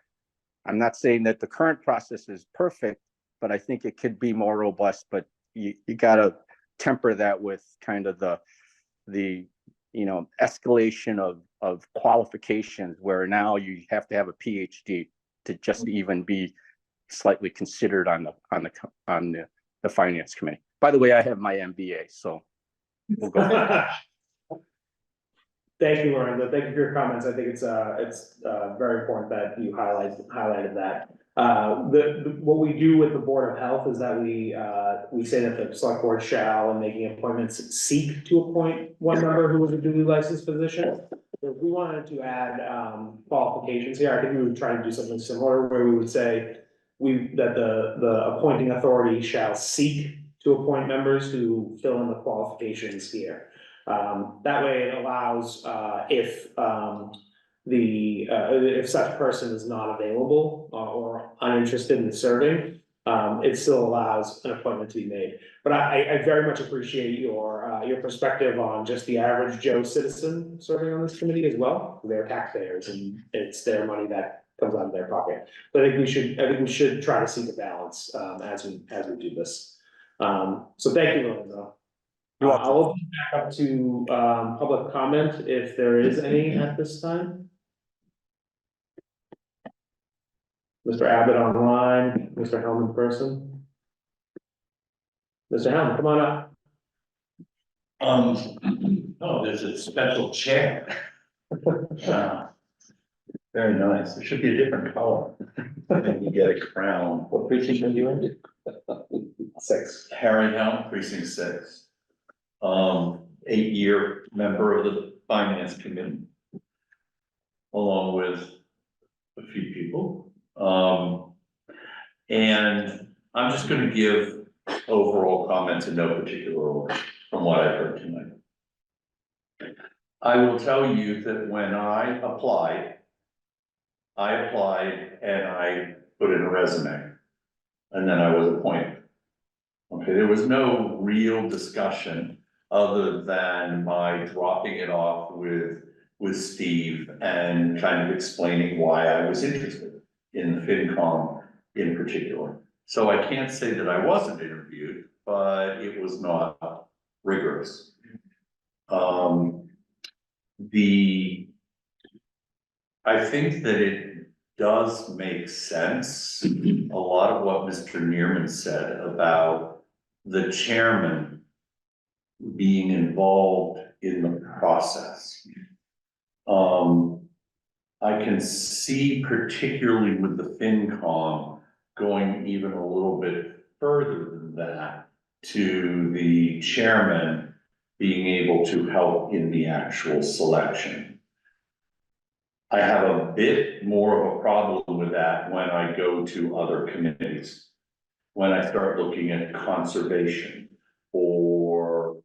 I'm not saying that the current process is perfect, but I think it could be more robust. But you got to temper that with kind of the escalation of qualifications, where now you have to have a PhD to just even be slightly considered on the finance committee. By the way, I have my MBA, so we'll go there. Thank you, Lorenzo. Thank you for your comments. I think it's very important that you highlighted that. What we do with the Board of Health is that we say that the select board shall, in making appointments, seek to appoint one member who is a duly licensed physician. If we wanted to add qualifications here, I think we would try to do something similar, where we would say that the appointing authority shall seek to appoint members who fill in the qualifications here. That way it allows, if such person is not available or uninterested in serving, it still allows an appointment to be made. But I very much appreciate your perspective on just the average Joe citizen serving on this committee as well. They're taxpayers and it's their money that comes out of their pocket. But I think we should try to seek a balance as we do this. So thank you, Lorenzo. I'll open it back up to public comment if there is any at this time. Mr. Abbott online, Mr. Helm in person. Mr. Helm, come on up. Oh, there's a special chair. Very nice. It should be a different color. And you get a crown. What precinct are you in? 6. Harry Helm, precinct 6. 8-year member of the finance committee. Along with a few people. And I'm just gonna give overall comments in no particular order from what I've heard tonight. I will tell you that when I applied and I put in a resume, and then I was appointed. Okay, there was no real discussion other than my dropping it off with Steve and kind of explaining why I was interested in the FinCom in particular. So I can't say that I wasn't interviewed, but it was not rigorous. I think that it does make sense, a lot of what Mr. Neerman said about the chairman being involved in the process. I can see particularly with the FinCom going even a little bit further than that to the chairman being able to help in the actual selection. I have a bit more of a problem with that when I go to other committees. When I start looking at conservation or,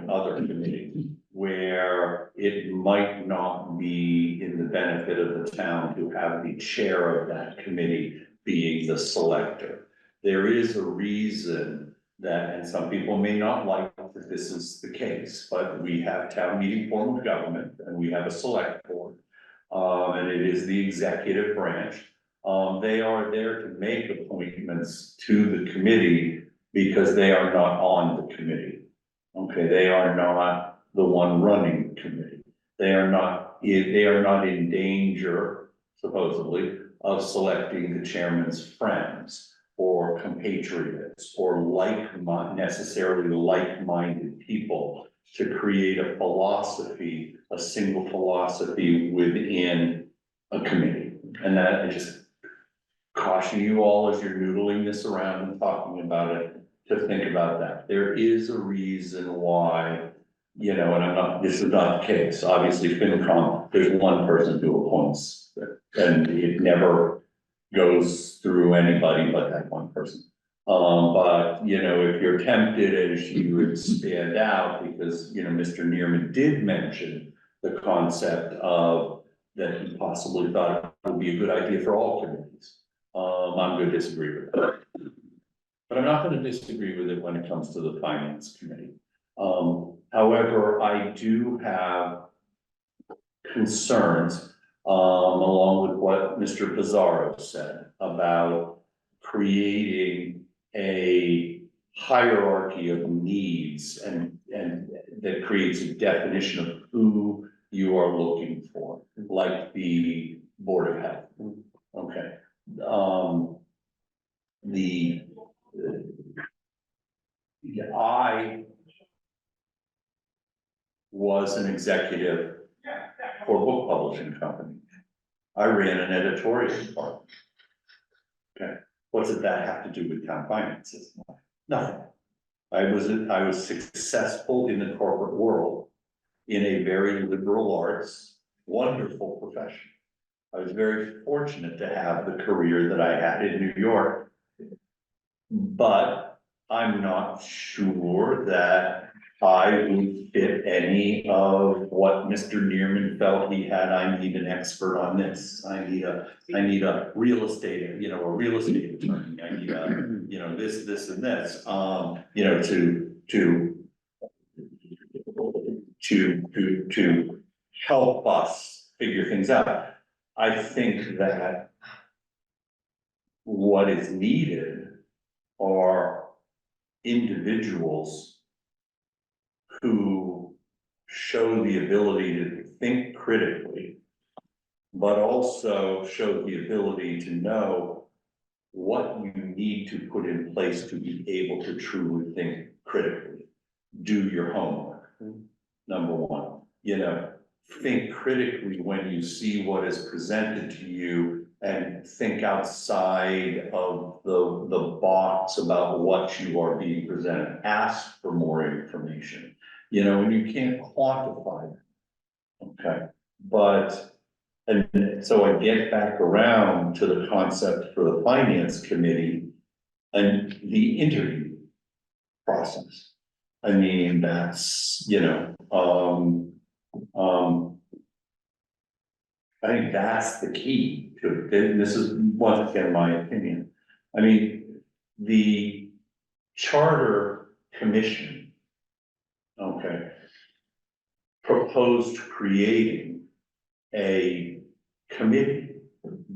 other committees where it might not be in the benefit of the town to have the chair of that committee being the selector. There is a reason that, and some people may not like that this is the case, but we have town meeting form of government and we have a select board. And it is the executive branch. They are there to make appointments to the committee because they are not on the committee. Okay, they are not the one running the committee. They are not in danger, supposedly, of selecting the chairman's friends or compatriots or necessarily like-minded people to create a philosophy, a single philosophy within a committee. And that I just caution you all as you're noodling this around and talking about it, to think about that. There is a reason why, and this is not the case. Obviously, FinCom, there's one person who appoints, and it never goes through anybody but that one person. But, if you're tempted as you expand out, because, Mr. Neerman did mention the concept of that he possibly thought it would be a good idea for all committees. I'm going to disagree with that. But I'm not going to disagree with it when it comes to the finance committee. However, I do have concerns, along with what Mr. Pizarro said about creating a hierarchy of needs and that creates a definition of who you are looking for, like the Board of Health. Okay. I was an executive for a book publishing company. I ran an editorial department. Okay, what does that have to do with town finances? Nothing. I was successful in the corporate world in a very liberal arts, wonderful profession. I was very fortunate to have the career that I had in New York. But I'm not sure that I would fit any of what Mr. Neerman felt he had. I need an expert on this. I need a real estate, a real estate attorney. I need a, this and this, to help us figure things out. I think that what is needed are individuals who show the ability to think critically, but also show the ability to know what you need to put in place to be able to truly think critically. Do your homework. Number one, think critically when you see what is presented to you and think outside of the box about what you are being presented. Ask for more information, and you can't quantify it. Okay, but, and so I get back around to the concept for the finance committee and the interview process. I mean, that's, I think that's the key to it, and this is once again my opinion. I mean, the charter commission, okay, proposed creating a committee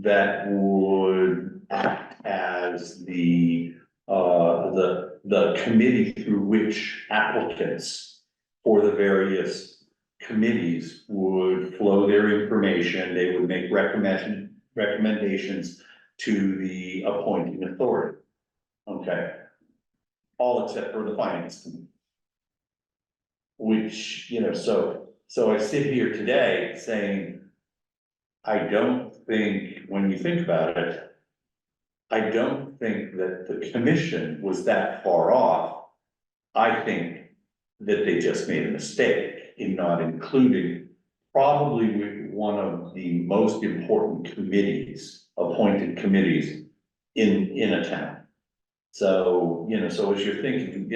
that would act as the committee through which applicants for the various committees would flow their information, they would make recommendations to the appointing authority. Okay. All except for the finance committee. Which, so I sit here today saying, I don't think, when you think about it, I don't think that the commission was that far off. I think that they just made a mistake in not including probably one of the most important committees, appointed committees in a town. So, so as you're thinking,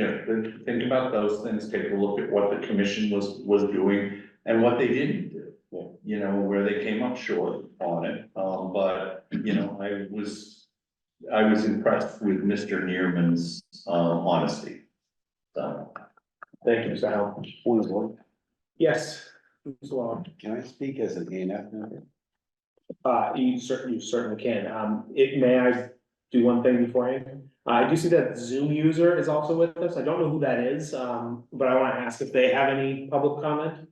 think about those things, take a look at what the commission was doing and what they didn't do. Where they came up short on it, but, I was impressed with Mr. Neerman's, honesty. So. Thank you, Mr. Helm. Point of order. Yes, Mr. Long. Can I speak as an ANF member? You certainly can. May I do one thing beforehand? I do see that Zoom user is also with us. I don't know who that is, but I want to ask if they have any public comment.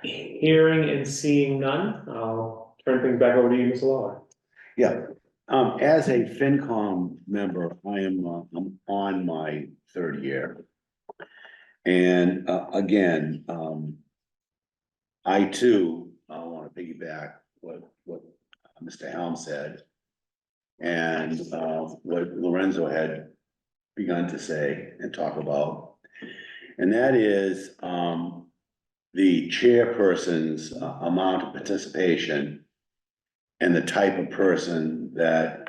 Hearing and seeing none, I'll turn things back over to you, Mr. Lawler. Yeah, as a FinCom member, I'm on my third year. And, again, I too, want to piggyback what Mr. Helm said. And, what Lorenzo had begun to say and talk about. And that is, the chairperson's amount of participation and the type of person that,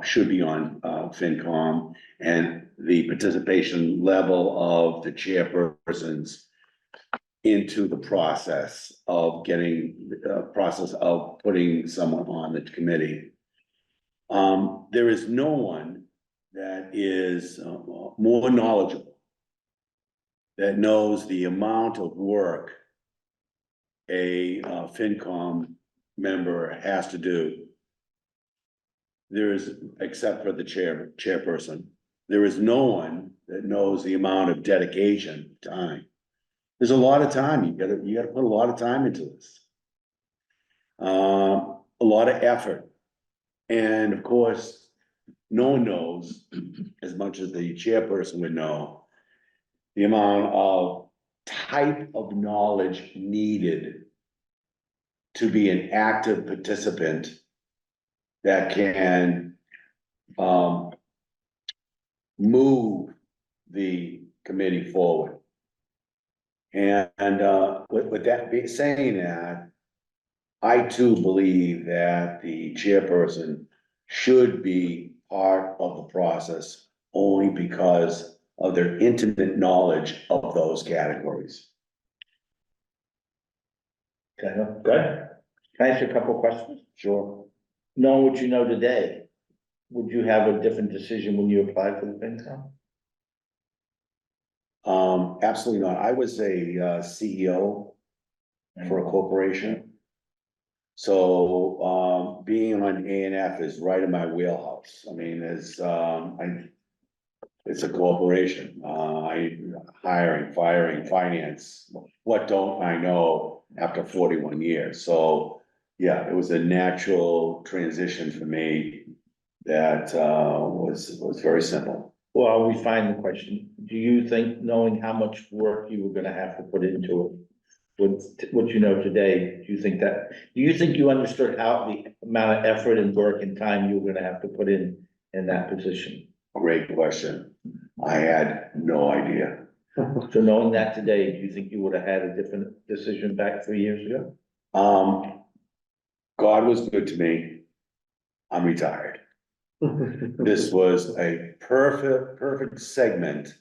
should be on, FinCom, and the participation level of the chairpersons into the process of putting someone on the committee. There is no one that is more knowledgeable, that knows the amount of work a FinCom member has to do. Except for the chairperson, there is no one that knows the amount of dedication, time. There's a lot of time, you gotta put a lot of time into this. A lot of effort. And of course, no one knows as much as the chairperson would know the amount of type of knowledge needed to be an active participant that can move the committee forward. And with that saying that, I too believe that the chairperson should be part of the process only because of their intimate knowledge of those categories. Good. Good. Can I ask you a couple of questions? Sure. Knowing what you know today, would you have a different decision when you applied for the FinCom? Absolutely not. I was a CEO for a corporation. So, being on ANF is right in my wheelhouse. I mean, it's a corporation, hiring, firing, finance. What don't I know after 41 years? So, yeah, it was a natural transition for me that, was very simple. Well, I'll refine the question. Do you think, knowing how much work you were gonna have to put into it, with what you know today, do you think you understood how the amount of effort and work and time you were gonna have to put in that position? Great question. I had no idea. So knowing that today, do you think you would have had a different decision back 3 years ago? God was good to me. I'm retired. This was a perfect segment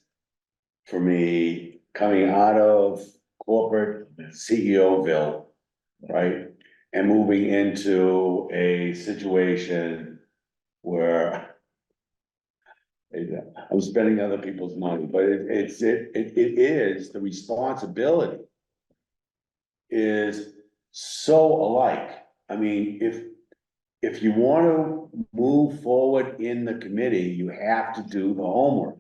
for me coming out of corporate CEOville, right? And moving into a situation where I'm spending other people's money, but it is, the responsibility is so alike. I mean, if you want to move forward in the committee, you have to do the homework.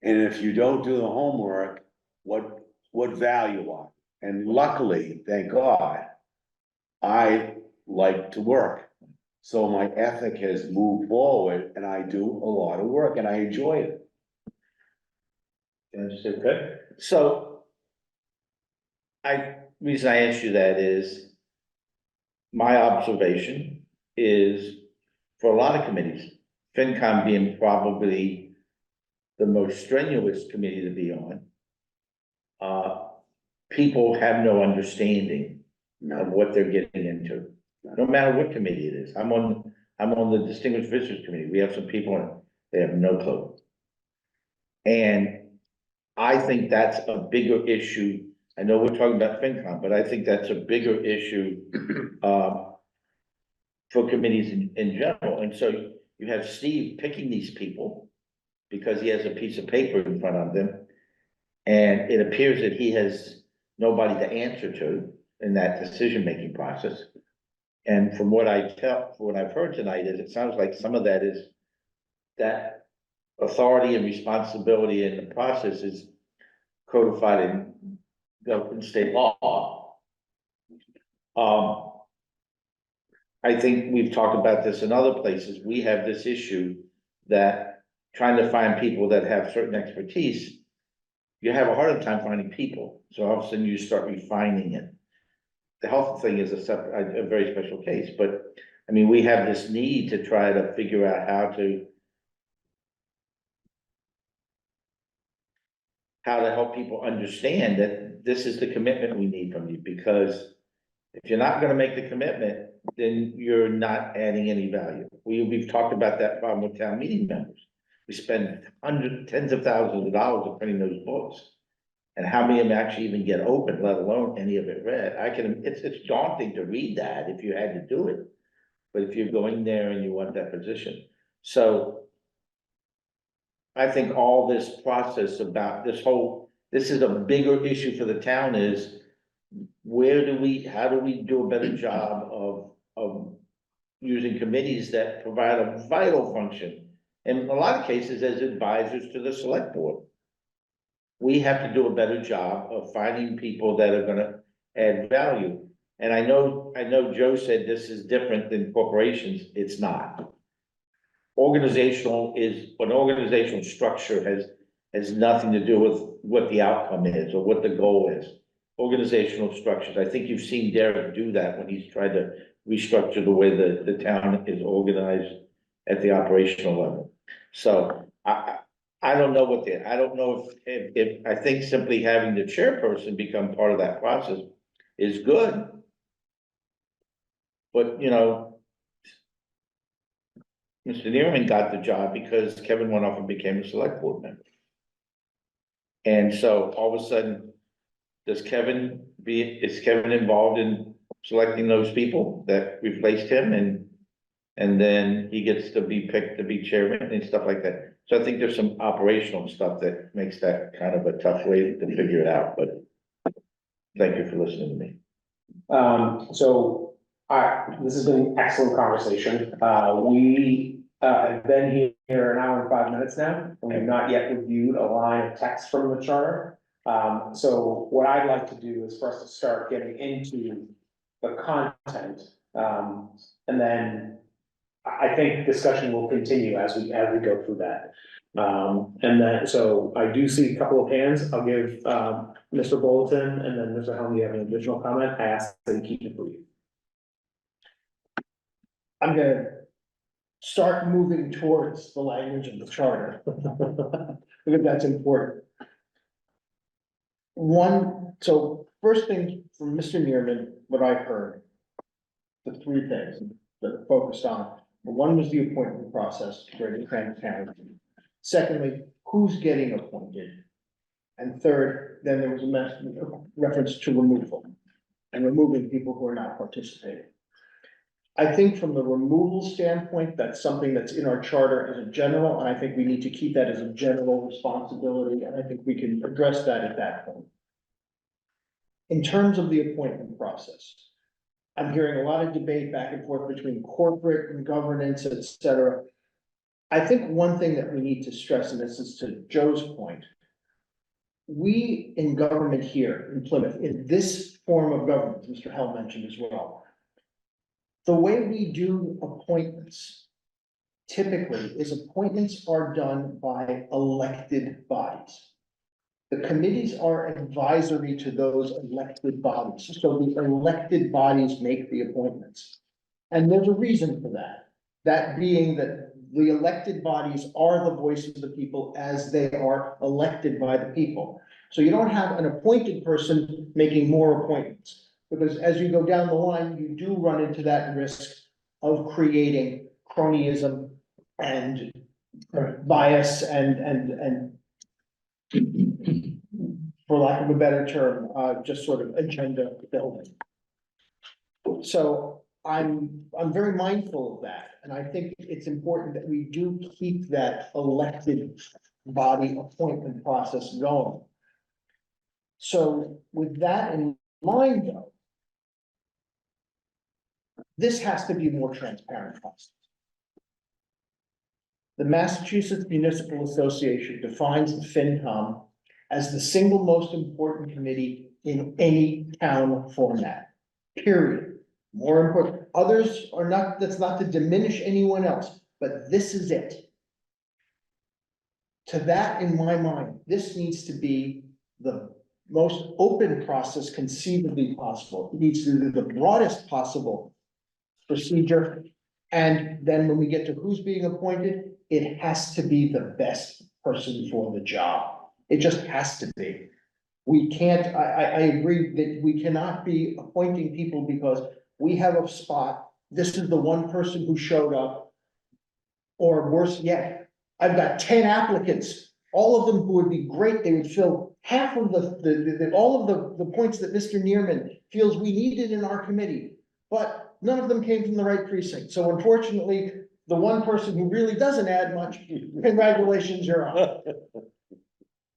And if you don't do the homework, what value are? And luckily, thank God, I like to work. So my ethic has moved forward and I do a lot of work and I enjoy it. Can I just say, okay? So reason I asked you that is my observation is for a lot of committees, FinCom being probably the most strenuous committee to be on. People have no understanding of what they're getting into, no matter what committee it is. I'm on the Distinguished Visitors Committee. We have some people on it, they have no clue. And I think that's a bigger issue. I know we're talking about FinCom, but I think that's a bigger issue, for committees in general. And so you have Steve picking these people because he has a piece of paper in front of him. And it appears that he has nobody to answer to in that decision-making process. And from what I've heard tonight is it sounds like some of that is that authority and responsibility in the process is codified in state law. I think we've talked about this in other places. We have this issue that trying to find people that have certain expertise, you have a harder time finding people. So all of a sudden you start refining it. The health thing is a very special case, but I mean, we have this need to try to figure out how to help people understand that this is the commitment we need from you, because if you're not gonna make the commitment, then you're not adding any value. We've talked about that problem with town meeting members. We spend tens of thousands of dollars of printing those books. And how many of them actually even get open, let alone any of it read? It's daunting to read that if you had to do it. But if you're going there and you want that position. So I think all this process about this is a bigger issue for the town is how do we do a better job of using committees that provide a vital function? In a lot of cases as advisors to the select board. We have to do a better job of finding people that are gonna add value. And I know Joe said this is different than corporations, it's not. An organizational structure has nothing to do with what the outcome is or what the goal is. Organizational structures, I think you've seen Derek do that when he's tried to restructure the way the town is organized at the operational level. So I don't know I don't know if I think simply having the chairperson become part of that process is good. But, Mr. Neerman got the job because Kevin went off and became a select board member. And so all of a sudden, is Kevin involved in selecting those people that replaced him and then he gets to be picked to be chairman and stuff like that. So I think there's some operational stuff that makes that kind of a tough way to figure it out, but thank you for listening to me. This has been an excellent conversation. We have been here an hour and 5 minutes now, and we have not yet reviewed a line of text from the charter. So what I'd like to do is for us to start getting into the content, and then I think discussion will continue as we go through that. And then, so I do see a couple of hands. I'll give, Mr. Bolton and then Mr. Helm, you have an additional comment? I asked them to keep it brief. I'm gonna start moving towards the language of the charter. Because that's important. So first thing from Mr. Neerman, what I've heard, the three things that are focused on, one was the appointment process, greater transparency. Secondly, who's getting appointed? And third, then there was a reference to removal and removing people who are not participating. I think from the removal standpoint, that's something that's in our charter as a general, and I think we need to keep that as a general responsibility, and I think we can address that at that point. In terms of the appointment process, I'm hearing a lot of debate back and forth between corporate and governance, et cetera. I think one thing that we need to stress, and this is to Joe's point, we in government here in Plymouth, in this form of government, Mr. Hell mentioned as well, the way we do appointments typically is appointments are done by elected bodies. The committees are advisory to those elected bodies, so the elected bodies make the appointments. And there's a reason for that, that being that the elected bodies are the voice of the people as they are elected by the people. So you don't have an appointed person making more appointments, because as you go down the line, you do run into that risk of creating cronyism and bias and for lack of a better term, just sort of agenda building. So I'm very mindful of that, and I think it's important that we do keep that elected body appointment process going. So with that in mind, though, this has to be a more transparent process. The Massachusetts Municipal Association defines the FinCom as the single most important committee in any town format, period. More important, others are not, that's not to diminish anyone else, but this is it. To that, in my mind, this needs to be the most open process conceivably possible. It needs to be the broadest possible procedure. And then when we get to who's being appointed, it has to be the best person for the job. It just has to be. We can't, I agree that we cannot be appointing people because we have a spot. This is the one person who showed up. Or worse yet, I've got 10 applicants, all of them who would be great. They would fill half of all of the points that Mr. Neerman feels we needed in our committee, but none of them came from the right precinct. So unfortunately, the one person who really doesn't add much, congratulations, you're on.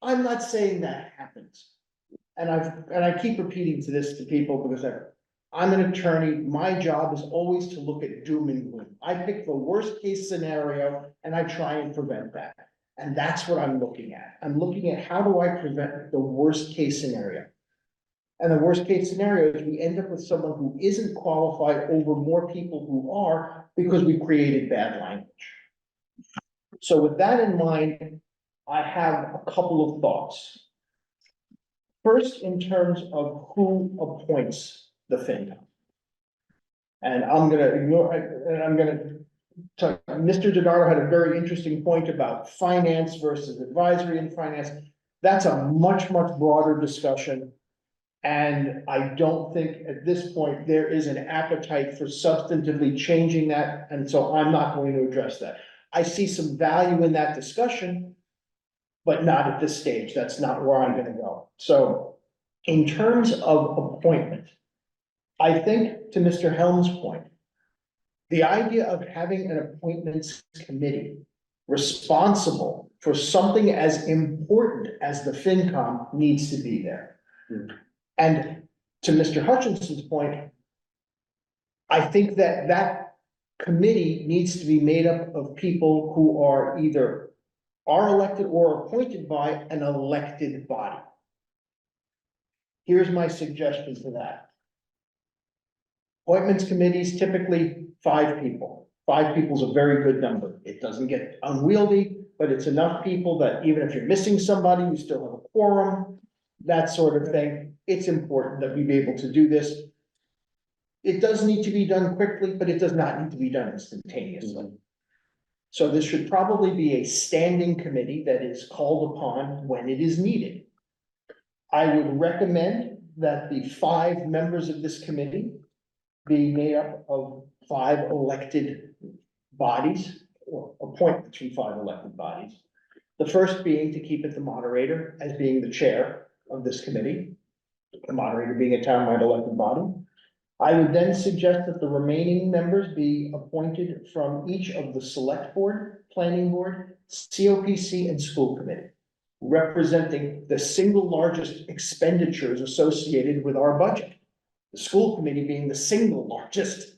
I'm not saying that happens. And I keep repeating this to people because I'm an attorney. My job is always to look at doom and gloom. I pick the worst case scenario and I try and prevent that. And that's what I'm looking at. I'm looking at how do I prevent the worst case scenario? And the worst case scenario is we end up with someone who isn't qualified over more people who are because we created bad language. So with that in mind, I have a couple of thoughts. First, in terms of who appoints the FinCom. And I'm gonna ignore, and I'm gonna talk, Mr. DiNardo had a very interesting point about finance versus advisory and finance. That's a much, much broader discussion. And I don't think at this point there is an appetite for substantively changing that. And so I'm not going to address that. I see some value in that discussion, but not at this stage. That's not where I'm gonna go. So in terms of appointment, I think to Mr. Helm's point, the idea of having an appointments committee responsible for something as important as the FinCom needs to be there. And to Mr. Hutchinson's point, I think that that committee needs to be made up of people who are either elected or appointed by an elected body. Here's my suggestion for that. Appointments committees, typically 5 people, 5 people is a very good number. It doesn't get unwieldy, but it's enough people that even if you're missing somebody, you still have a quorum, that sort of thing. It's important that we be able to do this. It does need to be done quickly, but it does not need to be done instantaneously. So this should probably be a standing committee that is called upon when it is needed. I would recommend that the 5 members of this committee be made up of 5 elected bodies, or appointments from 5 elected bodies. The first being to keep it the moderator as being the chair of this committee, the moderator being a townwide elected body. I would then suggest that the remaining members be appointed from each of the select board, planning board, COPC, and school committee, representing the single largest expenditures associated with our budget. The school committee being the single largest.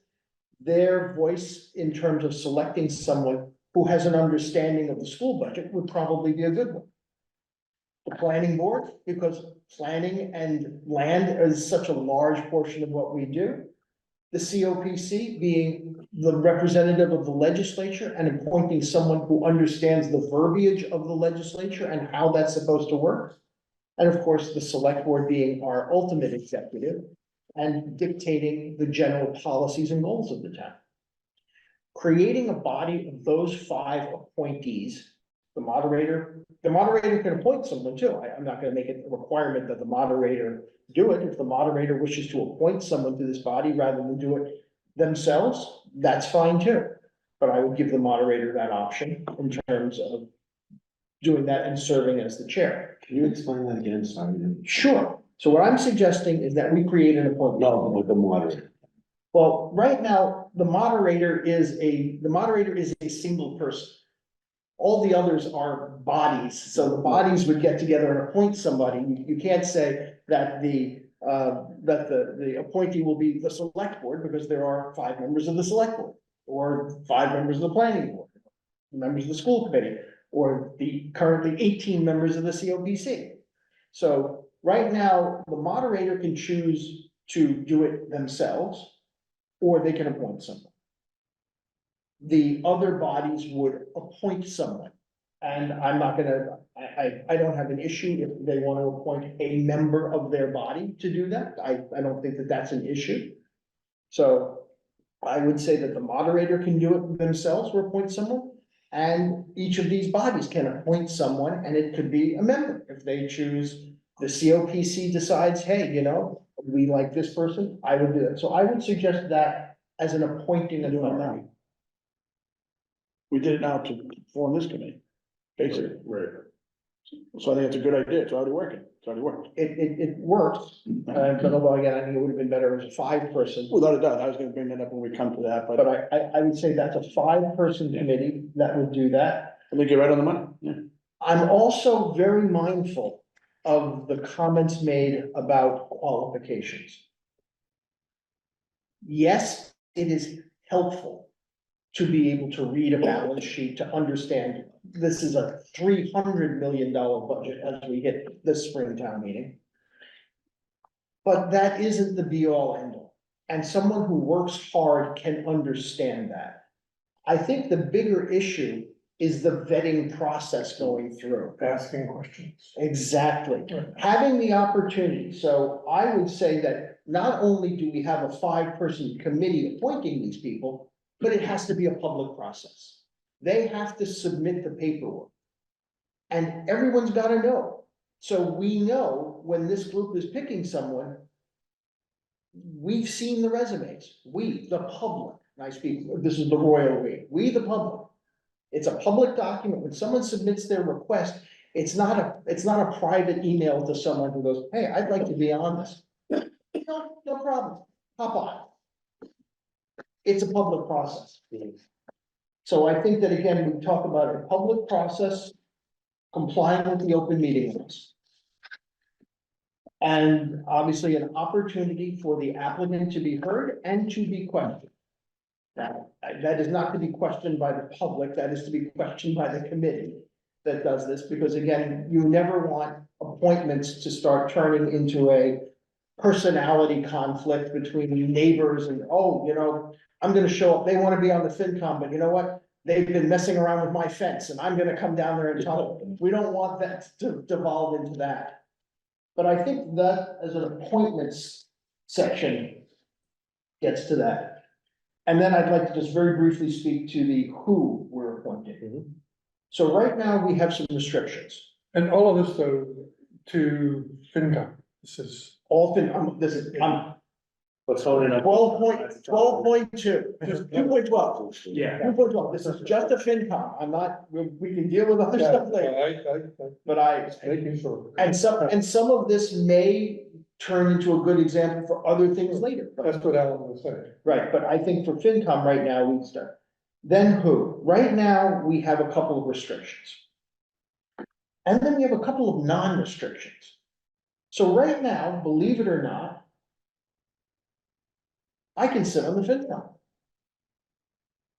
Their voice in terms of selecting someone who has an understanding of the school budget would probably be a good one. The planning board, because planning and land is such a large portion of what we do. The COPC being the representative of the legislature and appointing someone who understands the verbiage of the legislature and how that's supposed to work. And of course, the select board being our ultimate executive and dictating the general policies and goals of the town. Creating a body of those 5 appointees, the moderator can appoint someone too. I'm not gonna make it a requirement that the moderator do it. If the moderator wishes to appoint someone to this body rather than do it themselves, that's fine too. But I would give the moderator that option in terms of doing that and serving as the chair. Can you explain that again? Sorry. Sure. So what I'm suggesting is that we create an appointment. No, with the moderator. Well, right now, the moderator is a single person. All the others are bodies, so the bodies would get together and appoint somebody. You can't say that the appointee will be the select board, because there are 5 members of the select board, or 5 members of the planning board, members of the school committee, or the currently 18 members of the COPC. So right now, the moderator can choose to do it themselves, or they can appoint someone. The other bodies would appoint someone. And I'm not gonna, I don't have an issue if they want to appoint a member of their body to do that. I don't think that that's an issue. So I would say that the moderator can do it themselves or appoint someone. And each of these bodies can appoint someone, and it could be a member. If they choose, the COPC decides, hey, you know, we like this person, I would do that. So I would suggest that as an appointing authority. We did it now to form this committee, basically. Right. So I think it's a good idea. It's already working. It's already worked. It works, but although again, I think it would have been better as a 5-person. Without a doubt, I was gonna bring that up when we come to that, but But I would say that's a 5-person committee that would do that. I think you're right on the money. Yeah. I'm also very mindful of the comments made about qualifications. Yes, it is helpful to be able to read a balance sheet, to understand this is a $300 million budget as we hit the spring town meeting. But that isn't the be all end all. And someone who works hard can understand that. I think the bigger issue is the vetting process going through. Asking questions. Exactly. Having the opportunity. So I would say that not only do we have a 5-person committee appointing these people, but it has to be a public process. They have to submit the paperwork. And everyone's got to know. So we know when this group is picking someone, we've seen the resumes. We, the public, and I speak, this is the royal we the public. It's a public document. When someone submits their request, it's not a private email to someone who goes, hey, I'd like to be on this. No problem. Hop on. It's a public process. So I think that again, we talk about a public process, complying with the open meeting laws. And obviously an opportunity for the applicant to be heard and to be questioned. Now, that is not to be questioned by the public, that is to be questioned by the committee that does this, because again, you never want appointments to start turning into a personality conflict between neighbors and, oh, you know, I'm gonna show up, they wanna be on the FinCom, but you know what? They've been messing around with my fence and I'm gonna come down there and tell them. We don't want that to devolve into that. But I think that as an appointments section gets to that. And then I'd like to just very briefly speak to the who we're appointing. So right now, we have some restrictions. And all of this though, to FinCom, this is. All this is, I'm Let's hone in on. 12.2, just 2.12. Yeah. 2.12, this is just a FinCom, I'm not, we can deal with other stuff later, but Making sure. and some of this may turn into a good example for other things later. That's what Alan was saying. Right, but I think for FinCom right now, we start. Then who? Right now, we have a couple of restrictions. And then we have a couple of non-restrictions. So right now, believe it or not, I can sit on the FinCom.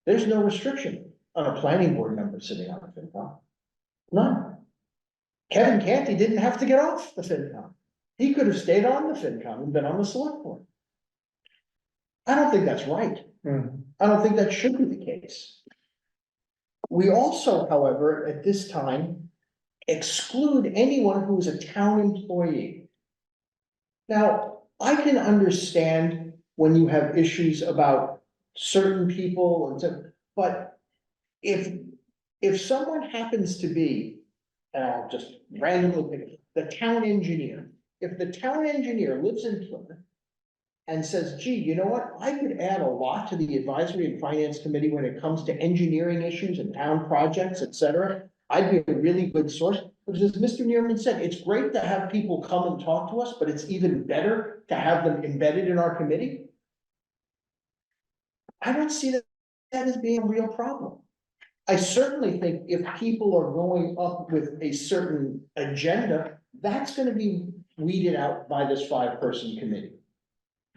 There's no restriction on a planning board member sitting on the FinCom. None. Kevin Canty didn't have to get off the FinCom. He could have stayed on the FinCom and been on the select board. I don't think that's right. I don't think that should be the case. We also, however, at this time, exclude anyone who is a town employee. Now, I can understand when you have issues about certain people and so, but if someone happens to be, and I'll just randomly pick it, the town engineer, if the town engineer lives in Plymouth and says, gee, you know what, I could add a lot to the advisory and finance committee when it comes to engineering issues and town projects, et cetera. I'd be a really good source, because as Mr. Neerman said, it's great to have people come and talk to us, but it's even better to have them embedded in our committee. I don't see that as being a real problem. I certainly think if people are going up with a certain agenda, that's gonna be weeded out by this 5-person committee.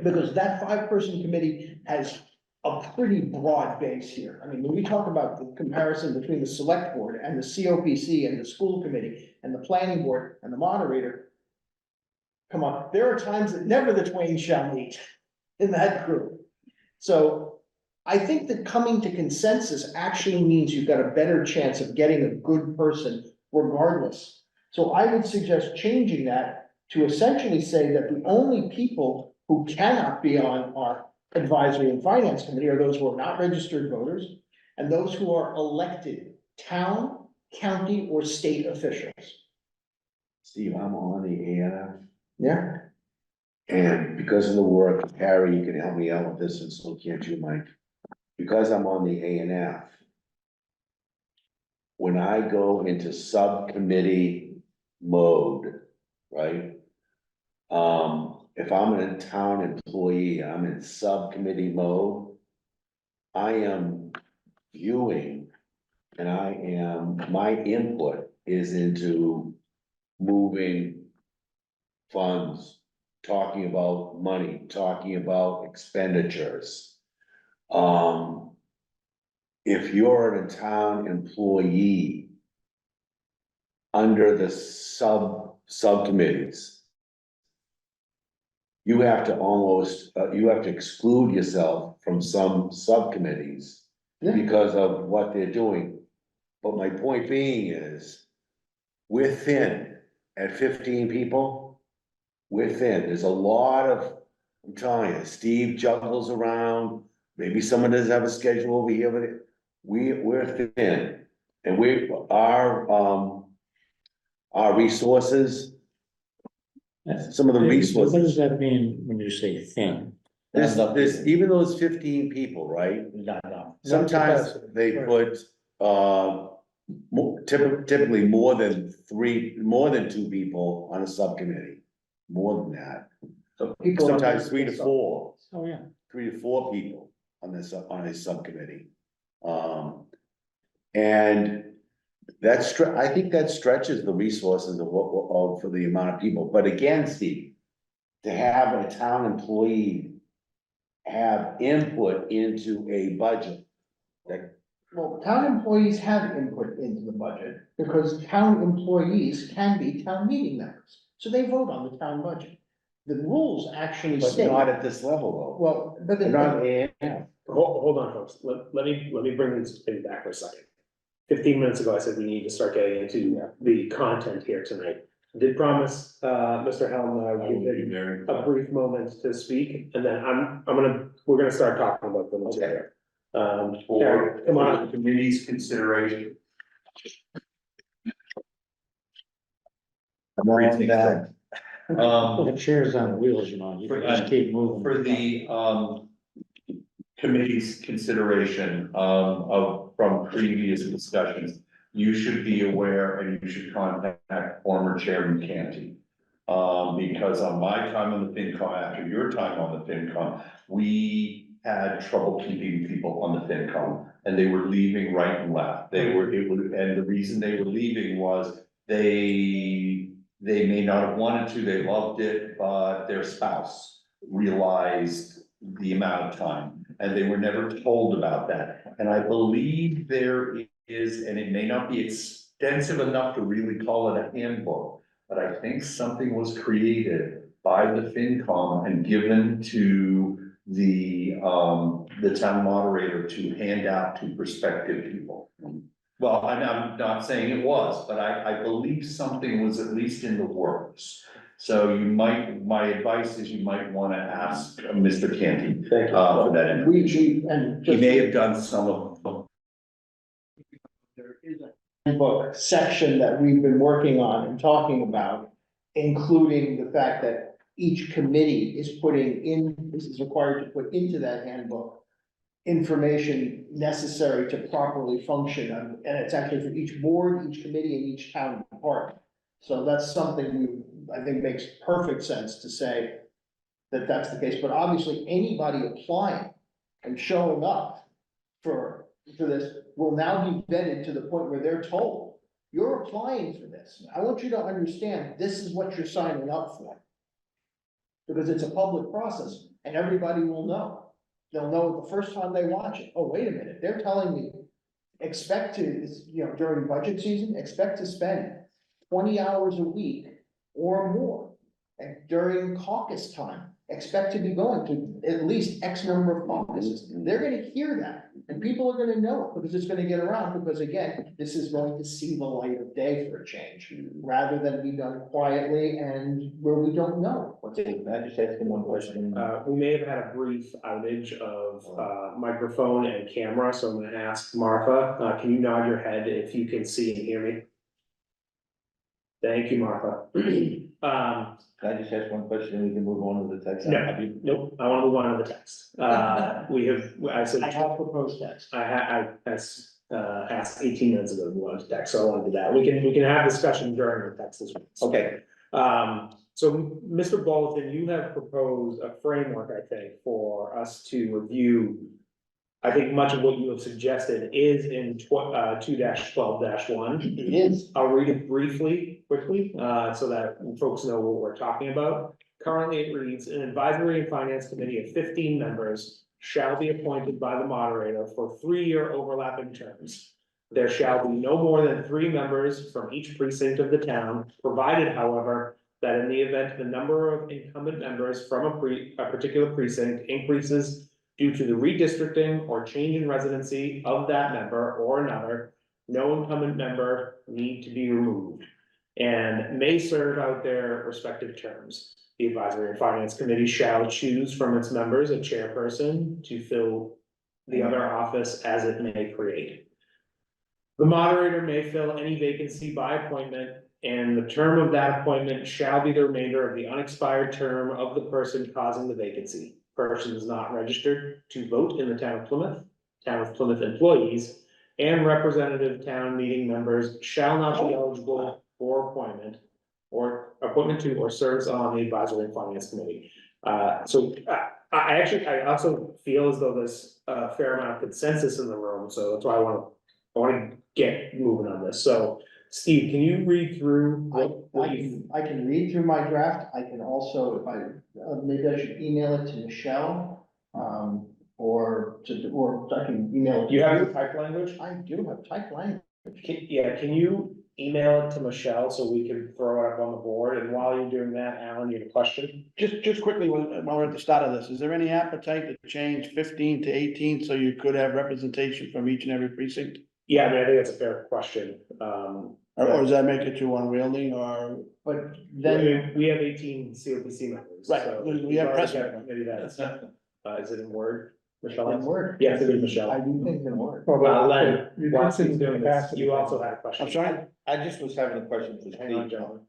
Because that 5-person committee has a pretty broad base here. I mean, when we talk about the comparison between the select board and the COPC and the school committee and the planning board and the moderator, come on, there are times that never the twain shall meet in that group. So I think that coming to consensus actually means you've got a better chance of getting a good person regardless. So I would suggest changing that to essentially say that the only people who cannot be on our advisory and finance committee are those who are not registered voters and those who are elected town, county, or state officials. Steve, I'm on the ANF, Yeah, and because of the work, Harry, you can help me out with this, and so can't you, Mike? Because I'm on the ANF, when I go into subcommittee mode, right? If I'm a town employee, I'm in subcommittee mode. I am viewing and my input is into moving funds, talking about money, talking about expenditures. If you're a town employee under the subcommittees, you have to almost, you have to exclude yourself from some subcommittees because of what they're doing. But my point being is, we're thin at 15 people. We're thin. There's a lot of, I'm telling you, Steve juggles around. Maybe someone doesn't have a schedule over here, but we're thin. And our resources, some of the What resources. does that mean when you say thin? There's even those 15 people, right? Sometimes they put, typically more than 2 people on a subcommittee, more than that. so people. Sometimes 3 to 4, Oh, yeah. 3 to 4 people on a subcommittee. And I think that stretches the resources for the amount of people, but again, Steve, to have a town employee have input into a budget. Well, town employees have input into the budget because town employees can be town meeting members. So they vote on the town budget. The rules actually But state. not at this level, Well, but though. They're not ANF. hold on, folks, let me bring this thing back for a second. 15 minutes ago, I said we need to start getting into the content here tonight. I did promise, Mr. Helm, that I would give him a brief moment to speak, and then we're gonna start talking about the material. For Come the on, committee's consideration. I'm on that. The chair's on wheels, you know, you can just keep moving. For the, committee's consideration, from previous discussions, you should be aware and you should contact former Chairman Canty. Because on my time on the FinCom, after your time on the FinCom, we had trouble keeping people on the FinCom. And they were leaving right and left. And the reason they were leaving was they may not have wanted to, they loved it, but their spouse realized the amount of time. And they were never told about that. And I believe there is, and it may not be extensive enough to really call it a handbook, but I think something was created by the FinCom and given to the town moderator to hand out to prospective people. Well, I'm not saying it was, but I believe something was at least in the works. So my advice is you might want to ask Mr. Canty for that information. He may have done some of them. There is a handbook section that we've been working on and talking about, including the fact that each committee is required to put into that handbook information necessary to properly function, and it's actually for each board, each committee, and each town department. So that's something I think makes perfect sense to say that that's the case, but obviously anybody applying and showing up for this will now be vetted to the point where they're told, you're applying for this. I want you to understand, this is what you're signing up for. Because it's a public process and everybody will know. They'll know the first time they watch it. Oh, wait a minute, they're telling me, expect to, during budget season, expect to spend 20 hours a week or more. And during caucus time, expect to be going to at least X number of caucuses. They're gonna hear that, and people are gonna know it, because it's gonna get around, because again, this is going to see the light of day for a change, rather than be done quietly and where we don't know. Can I just ask him one question? we may have had a brief outage of microphone and camera, so I'm gonna ask Martha, can you nod your head if you can see and hear me? Thank you, Martha. Can I just ask one question, and we can move on to the text? No, nope, I wanna move on to the text. I said. I have proposed text. I asked 18 minutes ago to move on to text, so I wanna do that. We can have discussion during the text as well. Okay, So, Mr. Bolton, you have proposed a framework, I think, for us to review. I think much of what you have suggested is in 2-12-1. It is. I'll read it quickly, so that folks know what we're talking about. Currently, it reads, an advisory and finance committee of 15 members shall be appointed by the moderator for 3-year overlapping terms. There shall be no more than 3 members from each precinct of the town, provided, however, that in the event the number of incumbent members from a particular precinct increases due to the redistricting or change in residency of that member or another, no incumbent member need to be removed and may serve out their respective terms. The Advisory and Finance Committee shall choose from its members a chairperson to fill the other office as it may create. The moderator may fill any vacancy by appointment, and the term of that appointment shall be the remainder of the unexpired term of the person causing the vacancy. Person is not registered to vote in the town of Plymouth employees and representative town meeting members shall not be eligible for appointment to or serves on the Advisory and Finance Committee. I also feel as though there's a fair amount of consensus in the room, so that's why I wanna get moving on this. So Steve, can you read through I can read through my draft. I can also, maybe I should email it to Michelle, or I can email it. You have your type language? I do have type language. Can you email it to Michelle so we can throw it up on the board, and while you're doing that, Alan, you have a question? Just quickly, while we're at the start of this, is there any appetite to change 15 to 18 so you could have representation from each and every precinct? Yeah, I mean, I think that's a fair question, Or does that make it too unwieldy, or? But then, we have 18 COPC members. Right, so we have we've already precedent. got- Maybe that's, is it in Word, Michelle? in Word. Yes, it is Michelle. I do think in Word. Len, You while did he's the doing this, capacity you thing. also had a question. I'm sorry? I just was having a question for Hang on, Steve. gentlemen.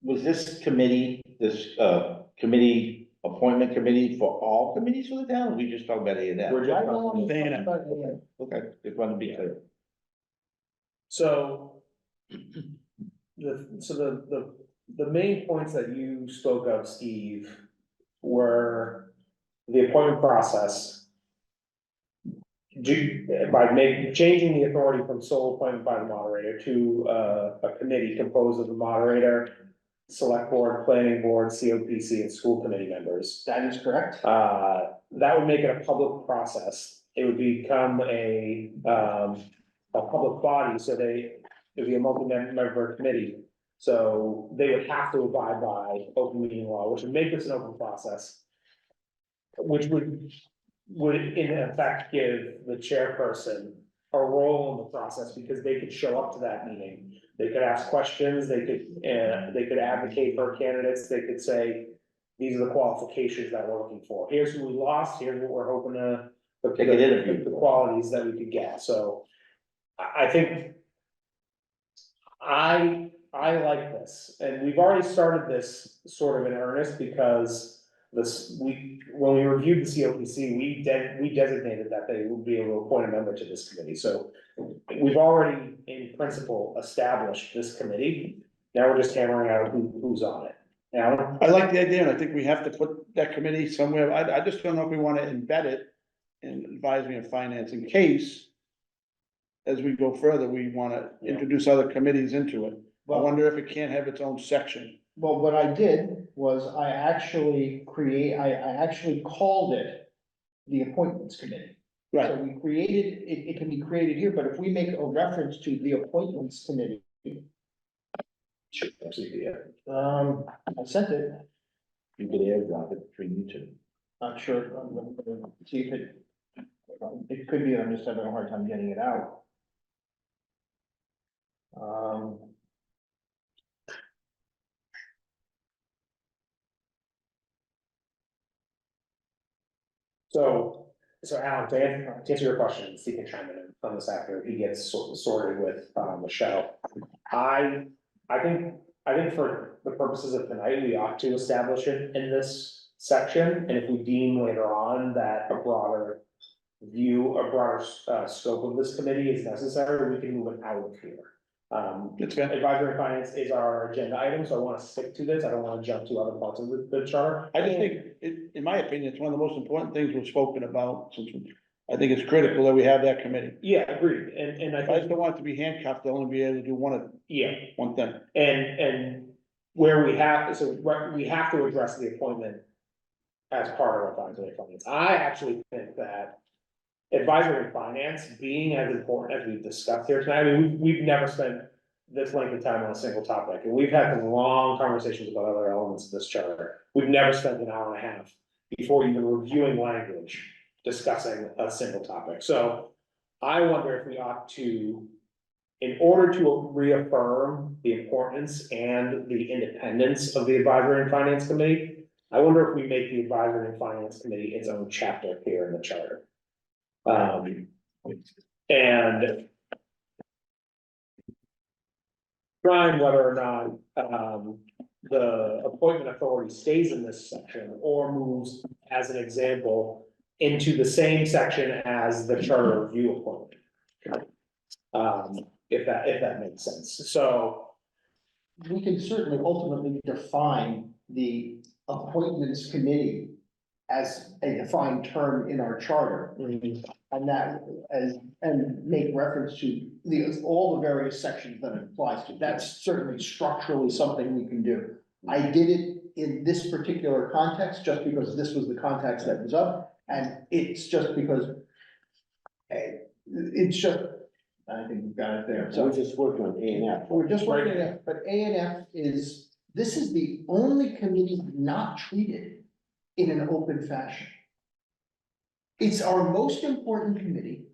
Was this committee, committee, appointment committee for all committees for the town? Or we just talking about A and M? We're just Right now, I'm talking- talking about A&M. Okay, just want to be clear. So. The main points that you spoke of, Steve, were the appointment process. Changing the authority from sole appointment by the moderator to a committee composed of the moderator, select board, planning board, COPC, and school committee members. That is correct. That would make it a public process. It would become a public body, so it'd be a multi-member committee. So they would have to abide by open meeting law, which would make this an open process. Which would in effect give the chairperson a role in the process, because they could show up to that meeting. They could ask questions, they could advocate for candidates, they could say, these are the qualifications that we're looking for. Here's who we lost, here's what we're hoping to. They could interview. The qualities that we could get, so I think. I like this, and we've already started this sort of in earnest, because when we reviewed the COPC, we designated that they would be able to appoint a member to this committee, so. We've already, in principle, established this committee, now we're just hammering out who's on it. Alan? I like the idea, and I think we have to put that committee somewhere. I just don't know if we want to embed it in advisory and finance in case, as we go further, we want to introduce other committees into it. I wonder if it can't have its own section. Well, what I did was I actually called it the appointments committee. Right. So we created, it can be created here, but if we make a reference to the appointments committee. Sure, absolutely, yeah. I sent it, You could airdrop it between you two. not sure, I'm gonna see if it could be, I'm just having a hard time getting it out. So Alan, to answer your question, Steve can chime in on this after he gets sorted with Michelle. I think for the purposes of tonight, we ought to establish it in this section, and if we deem later on that a broader scope of this committee is necessary, we can move it out of here. That's fair. Advisory and finance is our agenda item, so I wanna stick to this, I don't wanna jump to other parts of the chart. I just think, in my opinion, it's one of the most important things we've spoken about, since I think it's critical that we have that committee. Yeah, agreed, and I I just think, don't want it to be handcuffed to only be able to do yeah, one thing. and where we have to address the appointment as part of our advisory and finance. I actually think that advisory and finance being as important as we've discussed here tonight, I mean, we've never spent this length of time on a single topic, and we've had some long conversations about other elements of this charter. We've never spent an hour and a half before even reviewing language, discussing a single topic. So I wonder if we ought to, in order to reaffirm the importance and the independence of the advisory and finance committee, I wonder if we make the advisory and finance committee its own chapter here in the charter. And trying whether or not, the appointment authority stays in this section or moves, as an example, into the same section as the charter review appointment. If that makes sense, so. we can certainly ultimately define the appointments committee as a defined term in our charter. And that, and make reference to all the various sections that it applies to. That's certainly structurally something we can do. I did it in this particular context, just because this was the context that was up, and it's just because it's just I think we've got it there, So we're so just working on A and F. we're just working it out, but A and F this is the only committee not treated in an open fashion. It's our most important committee.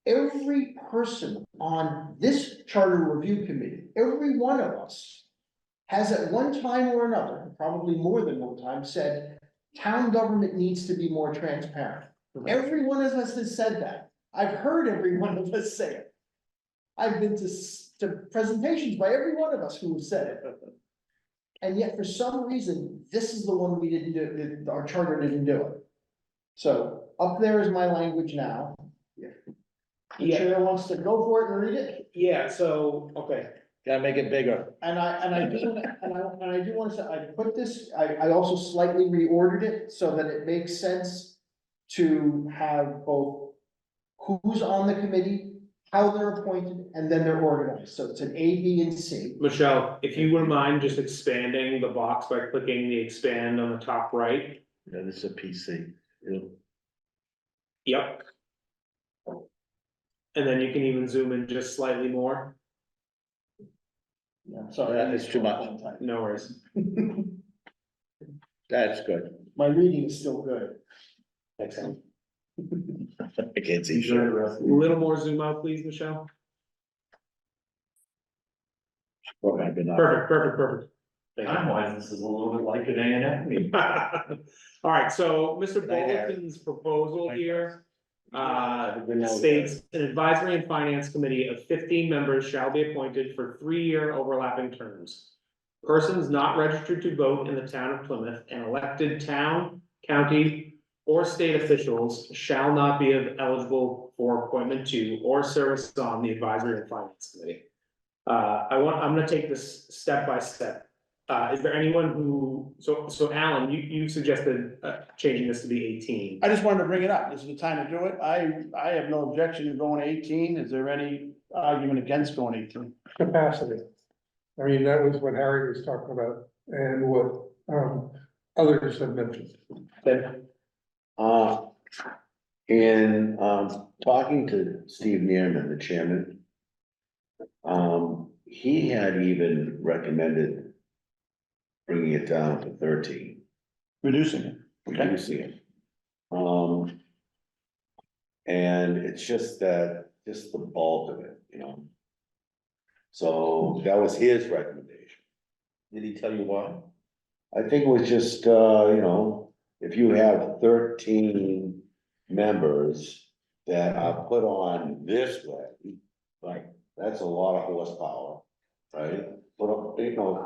Every person on this charter review committee, every one of us has at one time or another, probably more than one time, said town government needs to be more transparent. Every one of us has said that. I've heard every one of us say it. I've been to presentations by every one of us who have said it. And yet, for some reason, this is the one we didn't do, our charter didn't do it. So up there is my language now. If the chair wants to go for it and read it, Yeah, so, okay, Gotta make it bigger. and I do want to say, I put this, I also slightly reordered it so that it makes sense to have both who's on the committee, how they're appointed, and then they're organized. So it's an A, B, and C. Michelle, if you wouldn't mind just expanding the box by clicking the expand on the top right. Yeah, this is a PC. Yep. And then you can even zoom in just slightly more. Yeah, sorry. That is too much. No worries. That's good. My reading is still good. Excellent. I can't see sure. A little more zoom out, please, Michelle. Perfect. Thank you. Time-wise, this is a little bit like an A and F meeting. All right, so Mr. Good night, Harry. Bolton's proposal here. States an advisory and finance committee of 15 members shall be appointed for 3-year overlapping terms. Persons not registered to vote in the town of Plymouth and elected town, county, or state officials shall not be eligible for appointment to or service on the advisory and finance committee. I'm gonna take this step by step. Is there anyone who, so Alan, you suggested changing this to be 18. I just wanted to bring it up. This is the time to do it. I have no objection to going 18. Is there any argument against going 18? Capacity. I mean, that was what Harry was talking about and what, others have mentioned. In talking to Steve Neerman, the chairman. He had even recommended bringing it down to 13. Reducing it. Okay. Reducing it. And it's just the bulk of it, you know. So that was his recommendation. Did he tell you why? I think it was just, if you have 13 members that are put on this way, like, that's a lot of horsepower, right? But,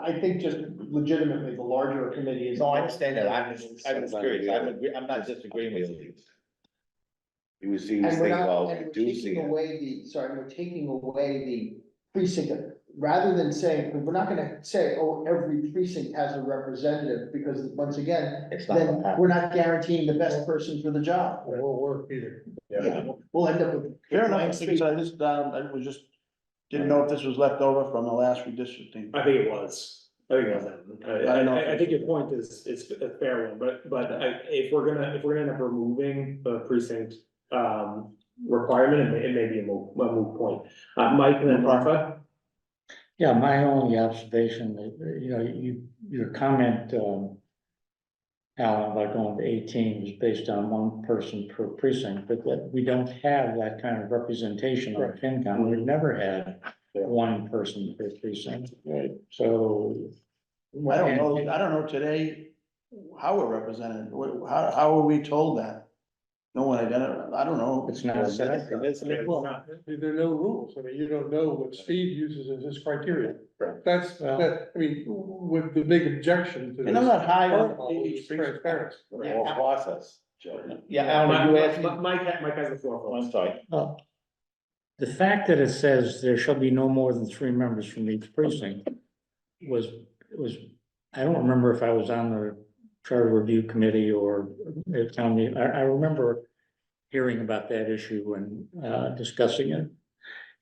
I think just legitimately, the larger a committee is. No, I understand that. I'm just curious. I'm not disagreeing with you. he was And thinking we're not, about and we're reducing taking it. away we're taking away the precinct, rather than saying, we're not gonna say, oh, every precinct has a representative, because once again, It's not gonna then happen. we're not guaranteeing the best person for the job. It won't work either. Yeah. We'll end up with. Fair enough. Like I said, I was just, didn't know if this was left over from the last redistricting. I think it was. I think your point is a fair one, but if we're gonna end up removing the precinct requirement, it may be a moot point. Mike and then Martha. Yeah, my only observation, your comment, Alan, about going to 18 was based on one person per precinct, but that we don't have that kind of representation on FinCom. We've never had one person per precinct. Right. So. I don't know today how we're represented. How are we told that? No one identified. I don't know. It's not set up. There are no rules. I mean, you don't know what Steve uses as his criteria. That's, I mean, with the big objection to this. And I'm not high on protocol is each precinct. transparency. Or process, Joe. Yeah, Alan, you asked me. Mike has the floor. I'm sorry. The fact that it says there shall be no more than 3 members from each precinct was, I don't remember if I was on the charter review committee or town meeting. I remember hearing about that issue and discussing it.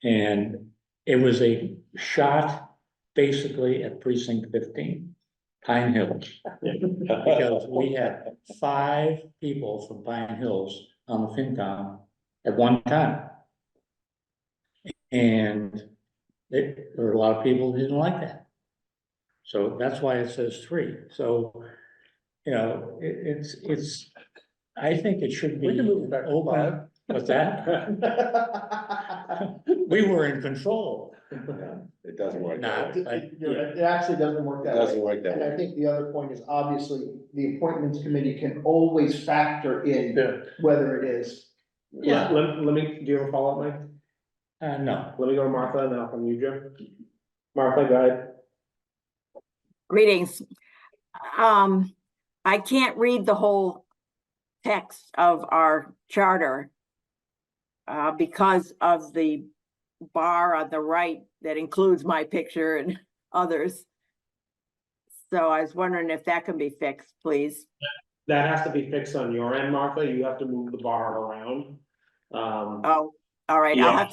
And it was a shot basically at precinct 15, Pine Hills. Because we had 5 people from Pine Hills on the FinCom at one time. And there were a lot of people who didn't like that. So that's why it says 3. So, you know, it's, I think it should be We can move it back to open. 5. What's that? We were in control. It doesn't work that Not, way. It actually doesn't work It that way. doesn't work that And I way. think the other point is obviously the appointments committee can always factor in Yeah. whether it is. Let me, do you have a follow-up, Mike? no. Let me go to Martha and then I'll come to you, Jim. Martha, go ahead. Greetings. I can't read the whole text of our charter because of the bar on the right that includes my picture and others. So I was wondering if that can be fixed, please. That has to be fixed on your end, Martha. You have to move the bar around. Oh, all right. Yeah.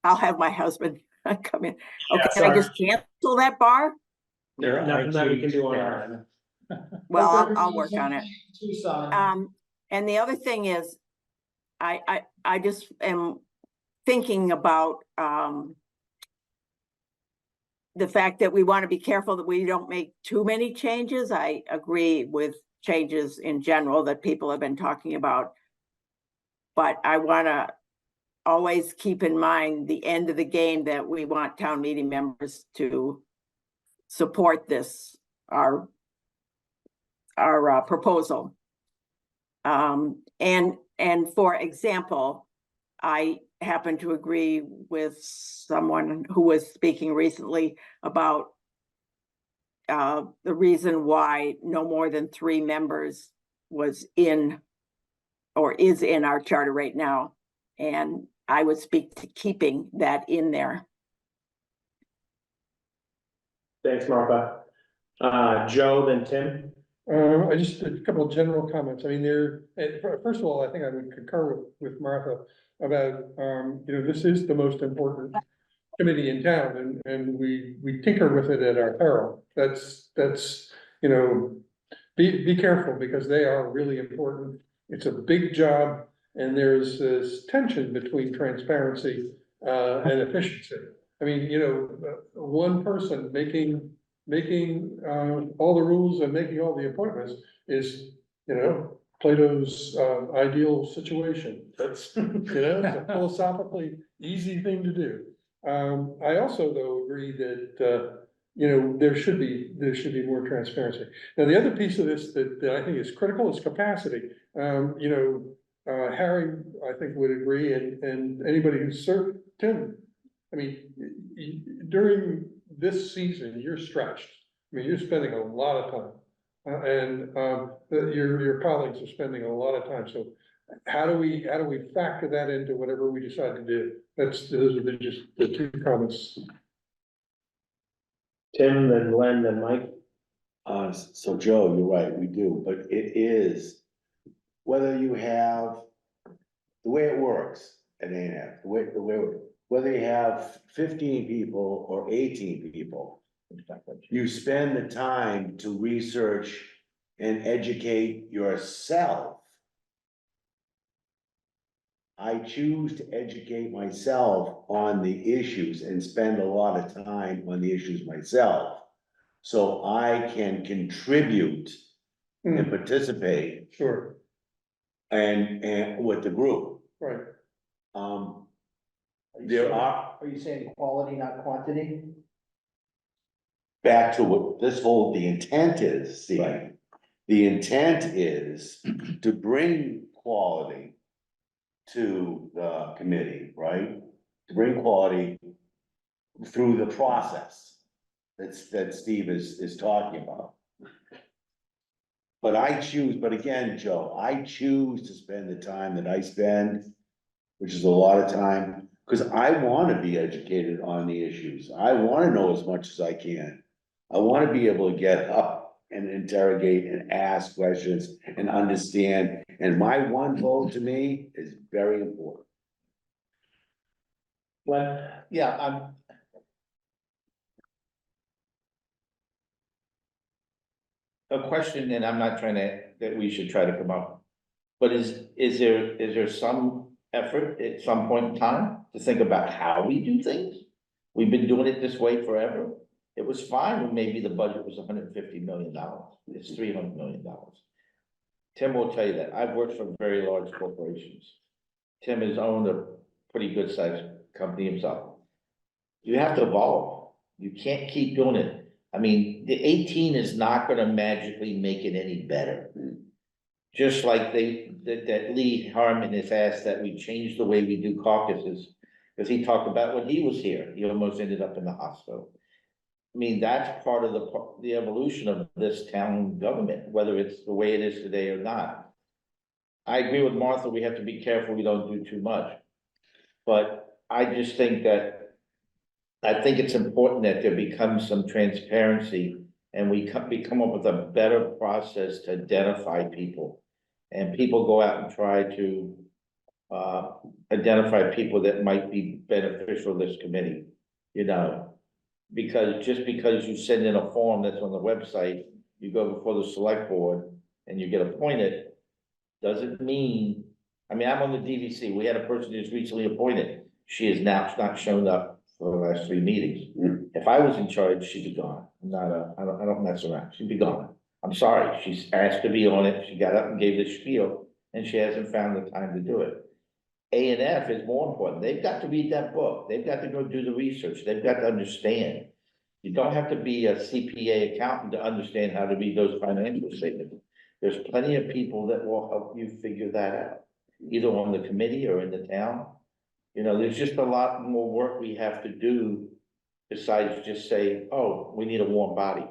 I'll have my husband come in. Okay, can I sorry. just cancel that bar? Nothing that we can do on our end. Well, I'll work on it. Tucson. And the other thing is, I just am thinking about the fact that we want to be careful that we don't make too many changes. I agree with changes in general that people have been talking about. But I want to always keep in mind the end of the game, that we want town meeting members to support this, our proposal. And for example, I happen to agree with someone who was speaking recently about the reason why no more than 3 members was in or is in our charter right now. And I would speak to keeping that in there. Thanks, Martha. Joe, then Tim. I just, a couple of general comments. I mean, first of all, I think I would concur with Martha about, you know, this is the most important committee in town, and we tinker with it at our peril. That's, you know, be careful, because they are really important. It's a big job, and there's this tension between transparency and efficiency. I mean, you know, one person making all the rules and making all the appointments is, you know, Plato's ideal situation. That's, you know, it's a philosophically easy thing to do. I also, though, agree that you know, there should be more transparency. Now, the other piece of this that I think is critical is capacity. You know, Harry, I think, would agree, and anybody who's served, Tim, I mean, during this season, you're stretched. I mean, you're spending a lot of time. Your colleagues are spending a lot of time. So how do we factor that into whatever we decide to do? Those are just the 2 comments. Tim, then Glenn, then Mike. So Joe, you're right, we do, but it is, whether you have, the way it works at A&F, whether you have 15 people or 18 people, you spend the time to research and educate yourself. I choose to educate myself on the issues and spend a lot of time on the issues myself, so I can contribute and participate Sure, and with the group. right. Are you saying quality, not quantity? Back to what the intent is, Steve. Right. The intent is to bring quality to the committee, right? To bring quality through the process that Steve is talking about. But again, Joe, I choose to spend the time that I spend, which is a lot of time, because I want to be educated on the issues. I want to know as much as I can. I want to be able to get up and interrogate and ask questions and understand. And my one vote to me is very important. Glenn. Yeah, A question, and I'm not trying to, that we should try to come up, but is there some effort at some point in time to think about how we do things. We've been doing it this way forever. It was fine when maybe the budget was $150 million. It's $300 million. Tim will tell you that. I've worked for very large corporations. Tim has owned a pretty good sized company himself. You have to evolve. You can't keep doing it. I mean, the 18 is not gonna magically make it any better. Just like that Lee Harmon has asked that we change the way we do caucuses, because he talked about when he was here, he almost ended up in the hospital. I mean, that's part of the evolution of this town government, whether it's the way it is today or not. I agree with Martha, we have to be careful we don't do too much. But I just think that, I think it's important that there becomes some transparency and we come up with a better process to identify people. And people go out and try to identify people that might be beneficial to this committee, you know. Because just because you send in a form that's on the website, you go before the select board and you get appointed, doesn't mean, I mean, I'm on the DVC, we had a person who's recently appointed, she is now not shown up for the last 3 meetings. If I was in charge, she'd be gone. I don't mess around, she'd be gone. I'm sorry, she's asked to be on it, she got up and gave the spiel, and she hasn't found the time to do it. A and F is more important, they've got to read that book, they've got to go do the research, they've got to understand. You don't have to be a CPA accountant to understand how to read those financial statements. There's plenty of people that will help you figure that out, either on the committee or in the town. You know, there's just a lot more work we have to do besides just say, oh, we need a warm body.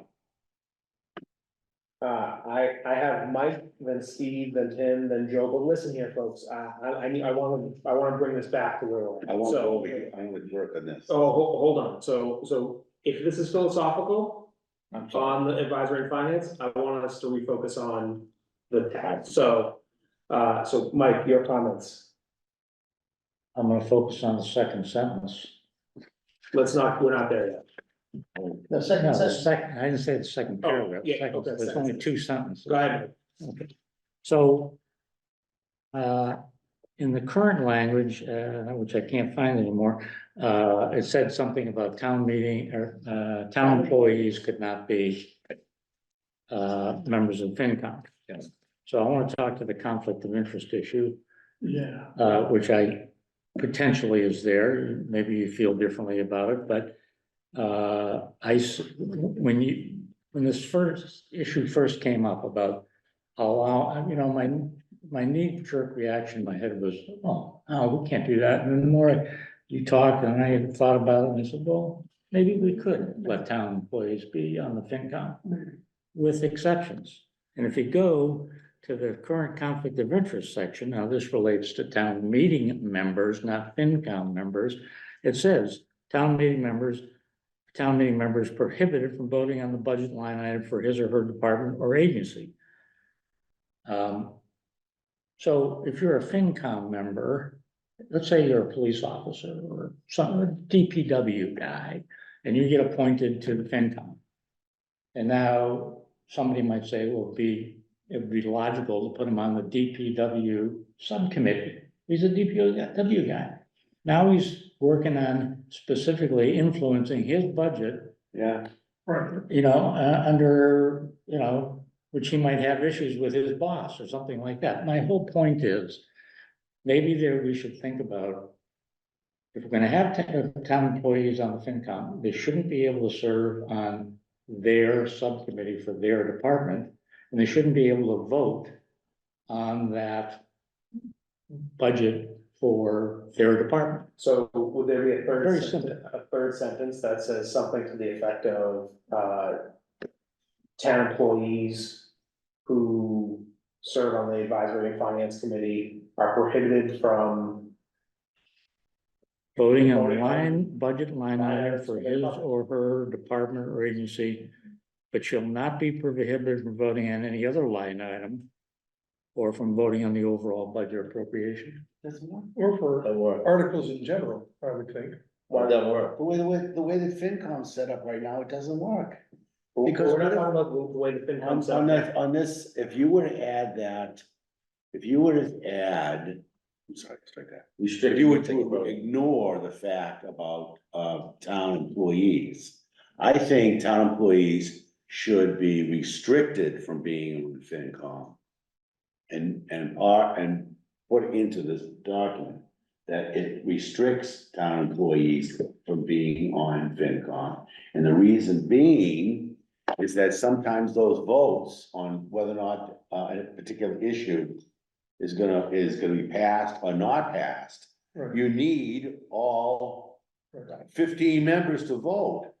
I have Mike, then Steve, then Tim, then Joe, but listen here, folks, I wanna bring this back to where we're at. I won't So- go over here, I'm gonna work on this. Oh, hold on, so if this is philosophical I'm sorry. on the advisory and finance, I want us to refocus on the tax, so Mike, your comments. I'm gonna focus on the second sentence. We're not there yet. The second No, the sentence. second, I didn't say the second Oh, paragraph, yeah, second, okay, there's only sentence. 2 sentences. Go ahead. Okay. So, in the current language, which I can't find anymore, it said something about town meeting or, town employees could not be members of FinCom. So I want to talk to the conflict of interest issue, which I potentially is there. Maybe you feel differently about it, but when this first issue first came up about how, you know, my knee-jerk reaction in my head was, oh, no, we can't do that. And then the more you talk and I thought about it, and I said, well, maybe we could let town employees be on the FinCom with exceptions. And if you go to the current conflict of interest section, now this relates to town meeting members, not FinCom members. It says town meeting members prohibited from voting on the budget line item for his or her department or agency. So if you're a FinCom member, let's say you're a police officer or some DPW guy, and you get appointed to the FinCom. And now somebody might say, well, it would be logical to put him on the DPW subcommittee. He's a DPW guy. Now he's working on specifically influencing his budget. Yeah. You know, under, you know, which he might have issues with his boss or something like that. My whole point is, maybe we should think about, if we're gonna have town employees on the FinCom, they shouldn't be able to serve on their subcommittee for their department, and they shouldn't be able to vote on that budget for their department. So would there be a Very third sentence that says something to the effect of, town employees who serve on the advisory and finance committee are prohibited from Voting on Voting budget line item for his or her department or agency, but shall not be prohibited from voting on any other line item or from voting on the overall budget appropriation. Or for That work. articles in general, I would think. Why that work? The way the FinCom's set up right now, it doesn't work. Because we're not talking about the way the FinCom set up. On this, if you were to add that, if you were to add I'm sorry, strike that. Restrict. If you were to ignore the fact about, town employees, I think town employees should be restricted from being on FinCom. And put into this document that it restricts town employees from being on FinCom. And the reason being is that sometimes those votes on whether or not, a particular issue is gonna be passed or not passed, Right. you need all 15 members to vote.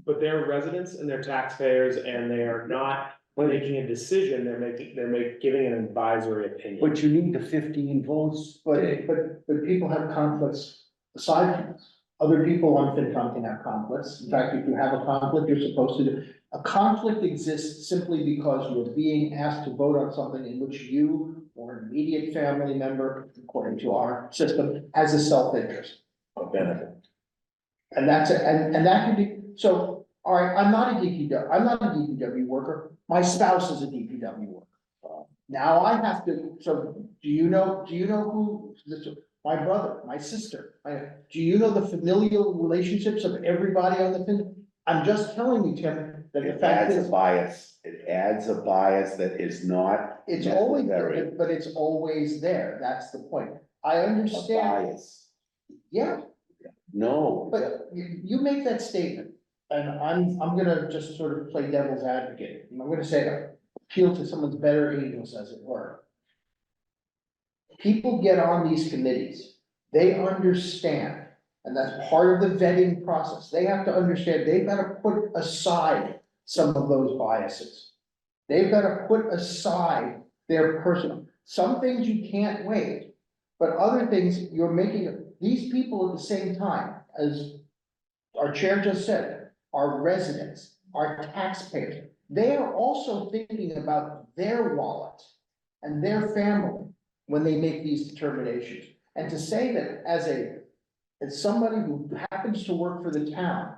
But they're residents and they're taxpayers and they are not making a decision, they're giving an advisory opinion. But you need the 15 votes. But people have conflicts aside from this. Other people on FinCom can have conflicts. In fact, if you have a conflict, you're supposed to do. A conflict exists simply because you're being asked to vote on something in which you or an immediate family member, according to our system, has a self-interest or benefit. And that's it, and that can be, so, all right, I'm not a DPW worker, my spouse is a DPW worker. Now I have to, so do you know who, my brother, my sister, do you know the familial relationships of everybody on the thing? I'm just telling you, Tim, that the It fact adds is. a bias. It adds a bias that is not It's always, necessary. but it's always there, that's the point. I A understand, bias. yeah, No. but you make that statement, and I'm gonna just sort of play devil's advocate, and I'm gonna say, appeal to someone's better angels, as it were. People get on these committees, they understand, and that's part of the vetting process, they have to understand, they've gotta put aside some of those biases. They've gotta put aside their personal, some things you can't waive, but other things you're making, these people at the same time, as our chair just said, are residents, are taxpayers. They are also thinking about their wallet and their family when they make these determinations. And to say that as somebody who happens to work for the town,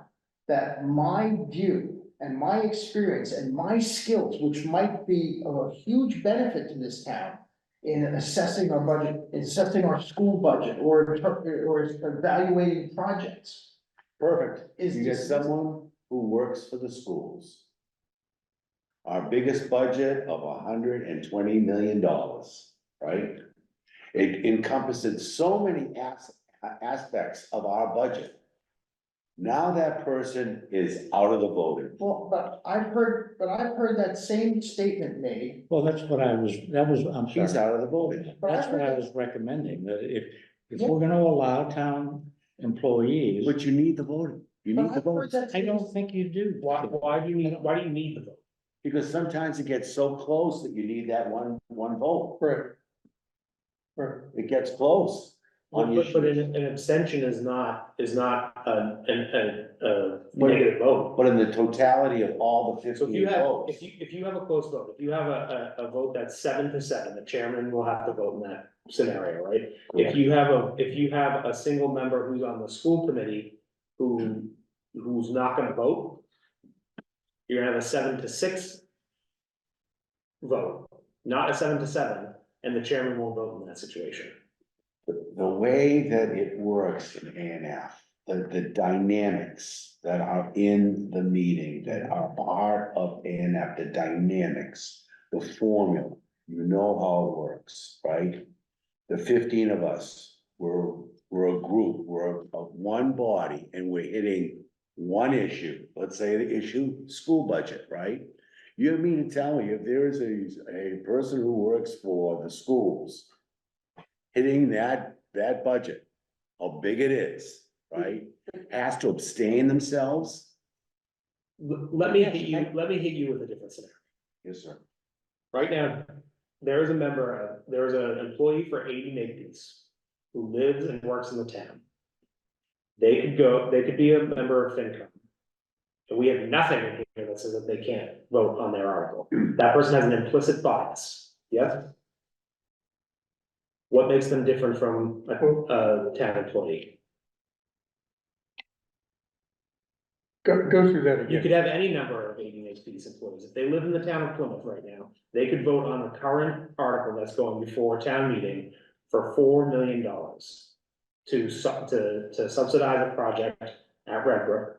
that my view and my experience and my skills, which might be of a huge benefit to this town in assessing our budget, assessing our school budget, or evaluating projects. Perfect. Is You get just- someone who works for the schools. Our biggest budget of $120 million, right? It encompasses so many aspects of our budget. Now that person is out of the voting. Well, but I've heard that same statement made. Well, I'm He's sorry. out of the voting. That's what I was recommending, that if we're gonna allow town employees, But you need the voting. You But need the I've heard votes. that I don't think you do. Why do you need the vote? Because sometimes it gets so close that you need that one vote. Right. Right. It gets close. On But issues. an abstention is not a negative vote. But in the totality of all the So 15 votes. if you have a close vote, if you have a vote that's 7-7, the chairman will have to vote in that scenario, right? If you have a single member who's on the school committee who's not gonna vote, you're gonna have a 7-6 vote, not a 7-7, and the chairman won't vote in that situation. The way that it works in ANF, the dynamics that are in the meeting, that are part of ANF, the dynamics, the formula, you know how it works, right? The 15 of us, we're a group, we're one body, and we're hitting one issue, let's say the issue, school budget, right? You mean to tell me if there is a person who works for the schools hitting that budget, how big it is, right? Has to abstain themselves? Let me hit you with a different scenario. Yes, sir. Right now, there is an employee for 80 Makepeace who lives and works in the town. They could be a member of FinCom. And we have nothing in here that says that they can't vote on their article. That person has an implicit bias, yes? What makes them different from a town employee? Go through that You again. could have any number of 80 Makepeace employees. If they live in the town of Plymouth right now, they could vote on the current article that's going before town meeting for $4 million to subsidize a project at Redbrook.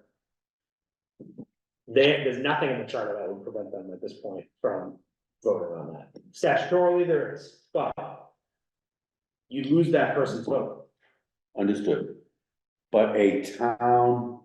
There's nothing in the charter that would prevent them at this point from voting on that. Statutorily, there is, but you lose that person's vote. Understood. But a town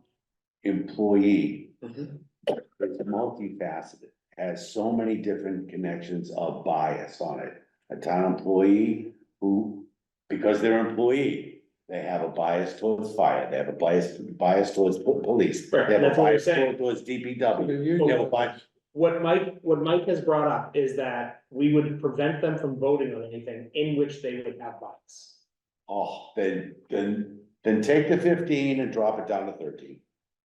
employee is multifaceted, has so many different connections of bias on it. A town employee who, because they're an employee, they have a bias towards fire, they have a bias towards police, they Right, have a that's what we're bias saying. towards DPW, they have a bias. What Mike has brought up is that we would prevent them from voting on anything in which they would have bias. Oh, then take the 15 and drop it down to 13.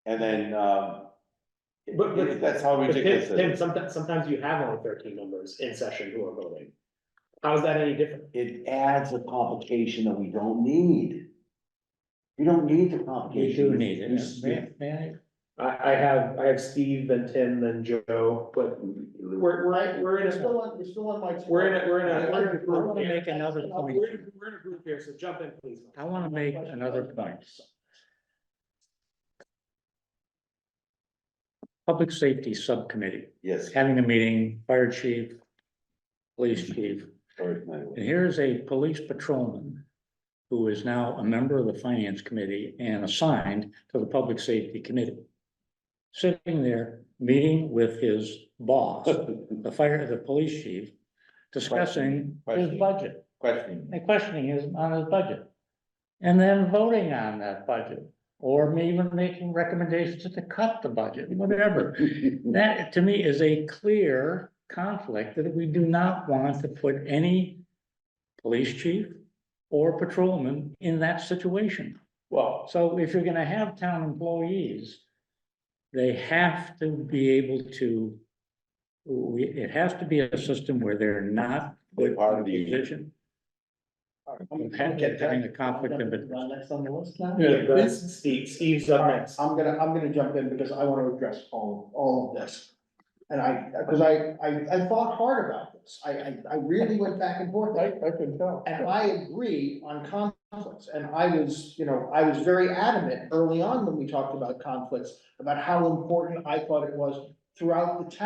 And then, But that's how ridiculous it Tim, is. sometimes you have only 13 members in session who are voting. How is that any different? It adds a complication that we don't need. We don't need the We complication. do need it. May I? I have Steve, then Tim, then Joe, but we're in a, We're still on Mike's. we're in a I group want to here. make another point. We're in a group here, so jump in, please. I want to make another point. Public Safety Subcommittee, Yes. having a meeting, fire chief, police chief, Sorry, and here's a police patrolman who is now a member of the Finance Committee and assigned to the Public Safety Committee. Sitting there, meeting with his boss, the police chief, discussing his budget. Questioning. And questioning his, on his budget. And then voting on that budget, or even making recommendations to cut the budget, whatever. That, to me, is a clear conflict that we do not want to put any police chief or patrolman in that situation. Well, So if you're gonna have town employees, they have to be able to, it has to be a system where they're not put Part in of a the- position of having a conflict of interest. Next on the list now? yeah, that's Steve's up next. I'm gonna jump in because I want to address all of this. And because I thought hard about this. I really went back and forth. I can tell. And I agree on conflicts, and I was very adamant early on when we talked about conflicts, about how important I thought it was throughout the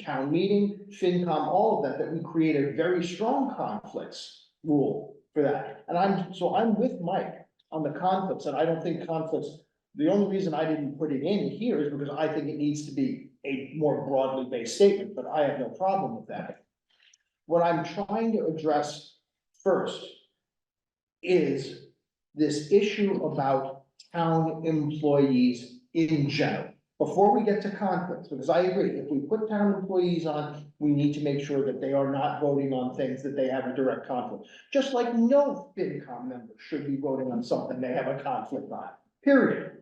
town meeting, FinCom, all of that we create a very strong conflicts rule for that. And I'm with Mike on the conflicts, and I don't think conflicts, the only reason I didn't put it in here is because I think it needs to be a more broadly based statement, but I have no problem with that. What I'm trying to address first is this issue about town employees in general. Before we get to conflicts, because I agree, if we put town employees on, we need to make sure that they are not voting on things that they have a direct conflict. Just like no FinCom member should be voting on something they have a conflict on, period.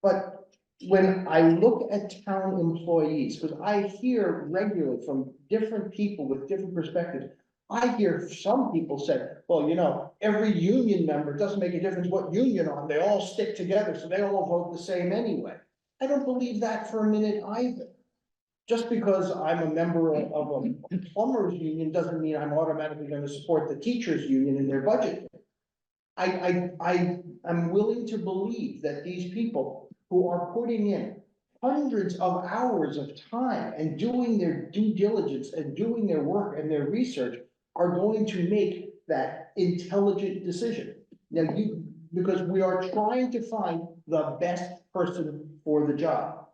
But when I look at town employees, because I hear regularly from different people with different perspectives, I hear some people say, well, every union member, it doesn't make a difference what union on, they all stick together, so they all vote the same anyway. I don't believe that for a minute either. Just because I'm a member of a plumbers union doesn't mean I'm automatically going to support the teachers union in their budget. I'm willing to believe that these people who are putting in hundreds of hours of time and doing their due diligence and doing their work and their research are going to make that intelligent decision. Now because we are trying to find the best person for the job.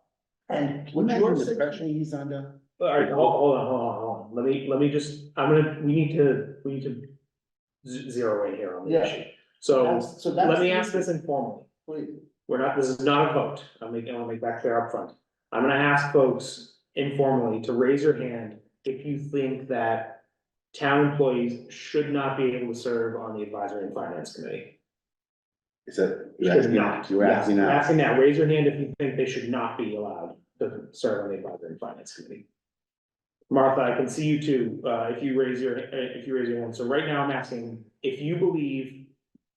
And what you're saying, he's under. All right, hold on. Let me just, we need to zero in here on the Yeah. issue. So that's let me the ask issue. this informally. please. This is not a vote. I want to make that clear up front. I'm gonna ask folks informally to raise your hand if you think that town employees should not be able to serve on the advisory and finance committee. Is that, Should not. you're asking Yes, I'm now? asking now, raise your hand if you think they should not be allowed to serve on the advisory and finance committee. Martha, I can see you too, if you raise your hand. So right now I'm asking if you believe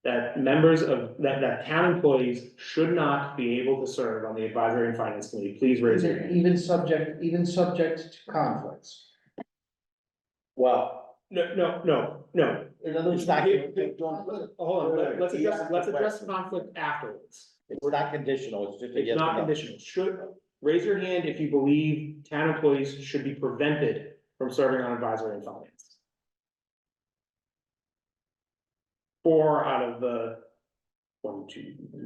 that members of, that town employees should not be able to serve on the advisory and finance committee, please raise your hand. Even subject to conflicts. Well, No. In other words, not. Hold on, let's address conflict afterwards. It's not conditional, it's just a It's yes or not no. conditional. Raise your hand if you believe town employees should be prevented from serving on advisory and finance. 4 out of the 1, 2, 3.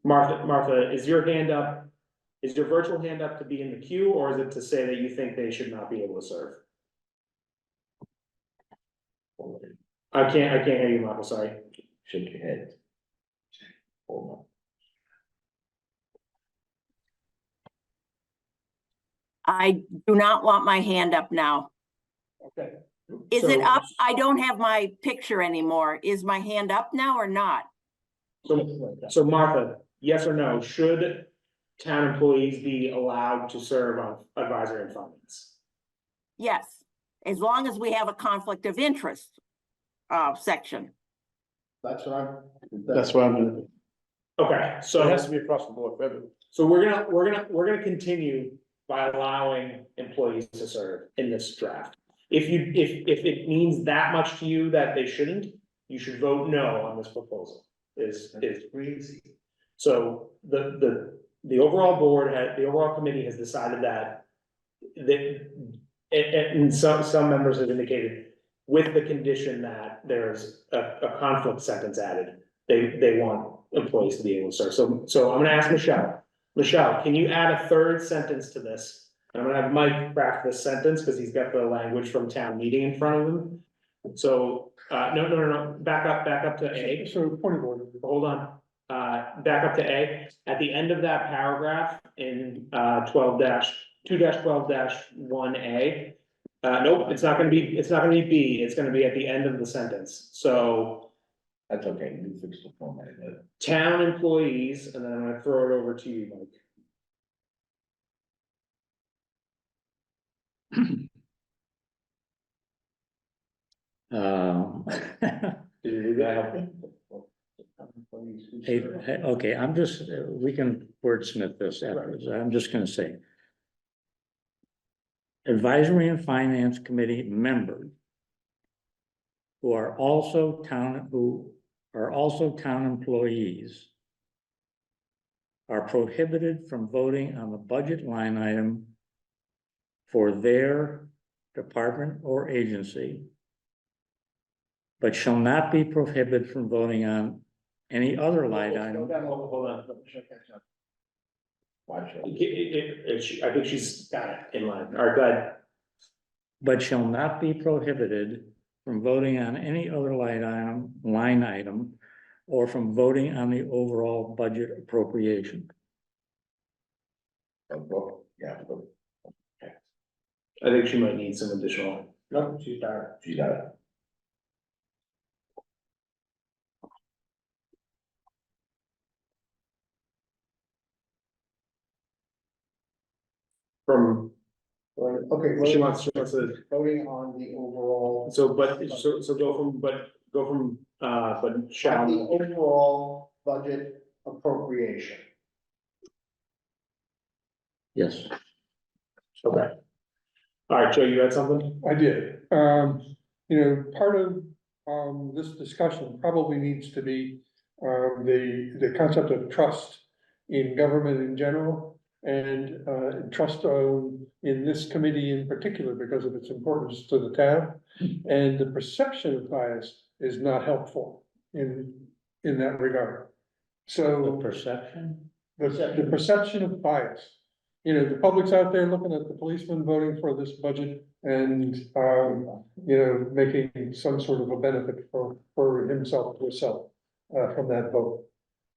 Martha, is your hand up? Is your virtual hand up to be in the queue, or is it to say that you think they should not be able to serve? I can't hear you, Martha, sorry. Shake your head. Hold on. I do not want my hand up now. Okay. Is it up? I don't have my picture anymore. Is my hand up now or not? So Martha, yes or no, should town employees be allowed to serve on advisory and finance? Yes, as long as we have a conflict of interest section. That's what I'm doing. Okay, So it so, has to be across the board for everyone. so we're gonna continue by allowing employees to serve in this draft. If it means that much to you that they shouldn't, you should vote no on this proposal, is crazy. So the overall board the overall committee has decided that and some members have indicated with the condition that there's a conflict sentence added, they want employees to be able to serve. So I'm gonna ask Michelle. Michelle, can you add a third sentence to this? And I'm gonna have Mike craft this sentence because he's got the language from town meeting in front of him. So, no, back up to A. So point of order. Hold on, back up to A. At the end of that paragraph in 2-12-1A. Nope, it's not gonna be B, it's gonna be at the end of the sentence. So That's okay, you fix the format. town employees, and then I'm gonna throw it over to you, Mike. Okay, I'm just, we can wordsmith this afterwards. I'm just gonna say. Advisory and Finance Committee members who are also town employees are prohibited from voting on the budget line item for their department or agency, but shall not be prohibited from voting on any other line item. Hold on. Watch it. I think she's got it in line. All right, go ahead. But shall not be prohibited from voting on any other line item, or from voting on the overall budget appropriation. Yeah. I think she might need some additional. No, she's got She got it. From, Okay. she wants to, Voting on the overall. so go from, but On shall. the overall budget appropriation. Yes. Okay. All right, Joe, you had something? I did. Part of, this discussion probably needs to be, the concept of trust in government in general. And, trust in this committee in particular because of its importance to the town. And the perception of bias is not helpful in that regard. The So perception? the perception of bias. The public's out there looking at the policeman voting for this budget and, making some sort of a benefit for himself or herself, from that vote.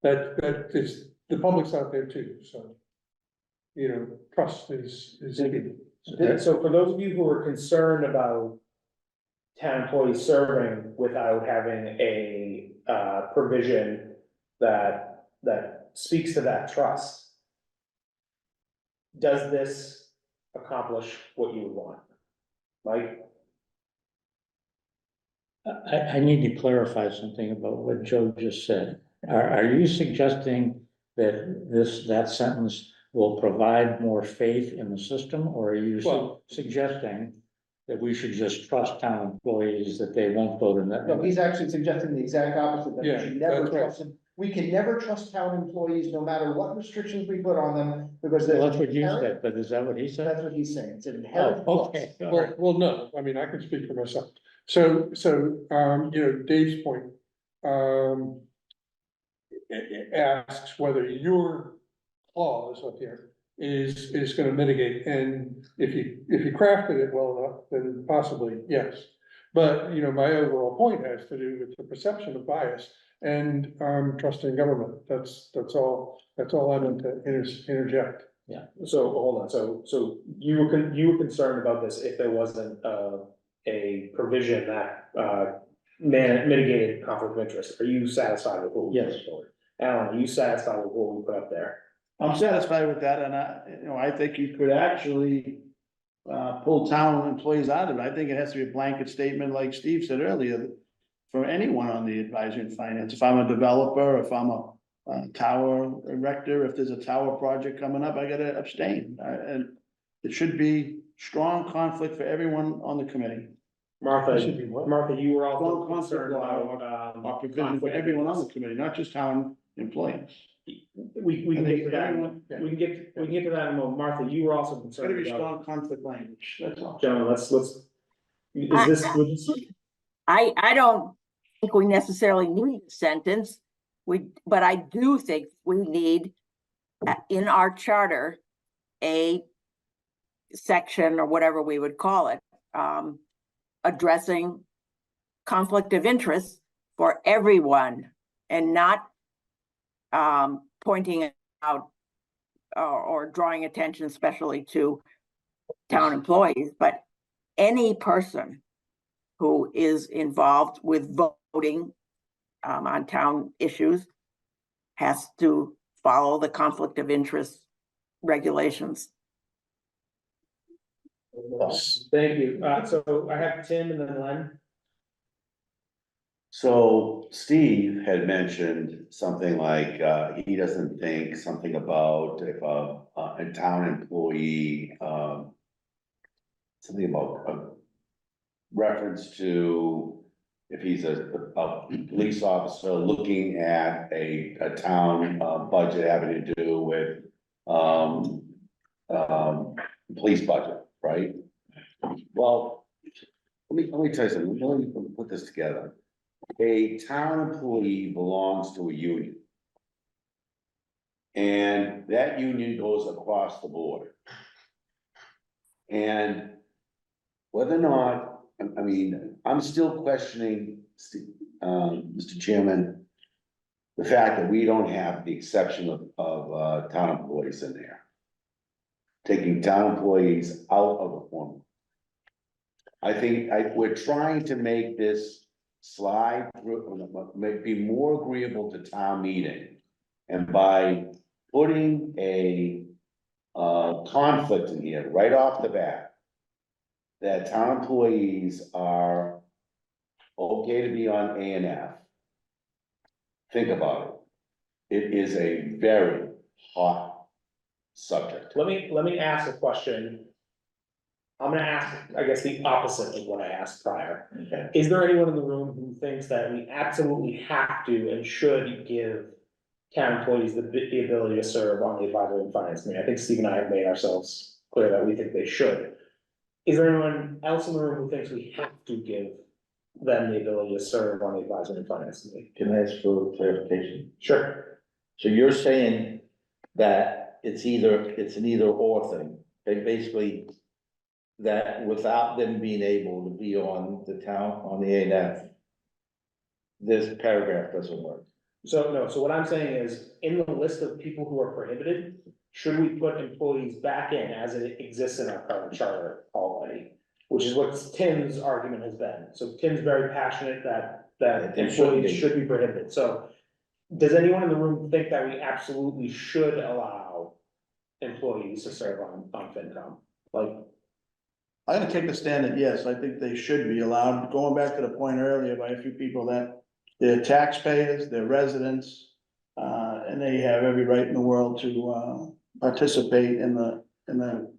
That is, the public's out there too, so. Trust is key. So for those of you who are concerned about town employees serving without having a provision that speaks to that trust, does this accomplish what you would want? Mike? I need to clarify something about what Joe just said. Are you suggesting that that sentence will provide more faith in the system, or are you Well- suggesting that we should just trust town employees that they won't vote in that. No, he's actually suggesting the exact opposite, that we Yeah, should never that's right. trust them. We can never trust town employees, no matter what restrictions we put on them, because Well, there's. that's what you inherent- said, but is that what he said? That's what he's saying, it's an inherent. Oh, flaw. okay. all Well, right. well, no, I mean, I can speak for myself. So, you know, Dave's point, asks whether your clause up here is gonna mitigate, and if you crafted it well enough, then possibly, yes. But, you know, my overall point has to do with the perception of bias and, trusting government. That's all I meant to interject. So, hold on, so you were concerned about this if there wasn't, a provision that, mitigated conflict of interest. Are you satisfied with what we put Yes. forward? Alan, are you satisfied with what we put up there? I'm satisfied with that, and I think you could actually pull town employees out of it. I think it has to be a blanket statement, like Steve said earlier, for anyone on the advisory and finance. If I'm a developer, if I'm a tower erector, if there's a tower project coming up, I gotta abstain. And it should be strong conflict for everyone on the committee. Martha, should be what? Martha, you were also Strong concerned conflict about, Or provision for conflict of everyone on the interest. committee, not just town employees. We can I get think to that, everyone- we can get to that in a moment. Martha, you were also It's gotta concerned be about, strong conflict language, that's all. gentlemen, let's, is this, would this, I don't think we necessarily need a sentence. But I do think we need in our charter, a section or whatever we would call it, addressing conflict of interest for everyone and not pointing out or drawing attention especially to town employees, but any person who is involved with voting on town issues has to follow the conflict of interest regulations. thank you. So I have Tim and then Len. So Steve had mentioned something like, he doesn't think something about if a town employee, something about a reference to if he's a police officer looking at a town, budget having to do with, police budget, right? Well, let me tell you something, let me put this together. A town employee belongs to a union. And that union goes across the board. And whether or not, I mean, I'm still questioning, Mr. Chairman, the fact that we don't have the exception of town employees in there. Taking town employees out of the formula. I think we're trying to make this slide, be more agreeable to town meeting. And by putting a conflict in here right off the bat, that town employees are okay to be on A and F. Think about it. It is a very hot subject. Let me ask a question. I'm gonna ask, I guess, the opposite of what I asked prior. Okay. Is there anyone in the room who thinks that we absolutely have to and should give town employees the ability to serve on the advisory and finance committee? I think Steve and I have made ourselves clear that we think they should. Is there anyone else in the room who thinks we have to give them the ability to serve on the advisory and finance committee? Can I ask for clarification? Sure. So you're saying that it's an either or thing, basically. That without them being able to be on the town, on the A&F. This paragraph doesn't work. So no, so what I'm saying is, in the list of people who are prohibited, should we put employees back in as it exists in our current charter already? Which is what Tim's argument has been. So Tim's very passionate that They shouldn't employees be. should be prohibited, so. Does anyone in the room think that we absolutely should allow employees to serve on FinCom? Like, I'm gonna take the stand that yes, I think they should be allowed, going back to the point earlier by a few people that they're taxpayers, they're residents. And they have every right in the world to participate in the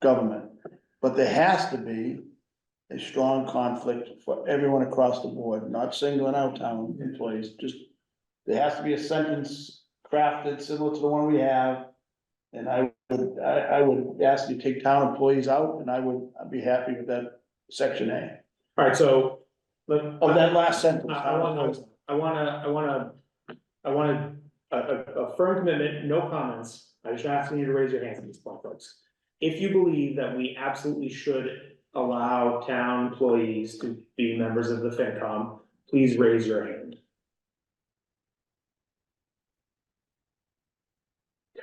government. But there has to be a strong conflict for everyone across the board, not singling out town employees, just, there has to be a sentence crafted similar to the one we have. And I would ask you to take town employees out, and I'd be happy with that section A. All right, so. Of that last sentence. I want a firm commitment, no comments. I just asking you to raise your hands at this point, folks. If you believe that we absolutely should allow town employees to be members of the FinCom, please raise your hand.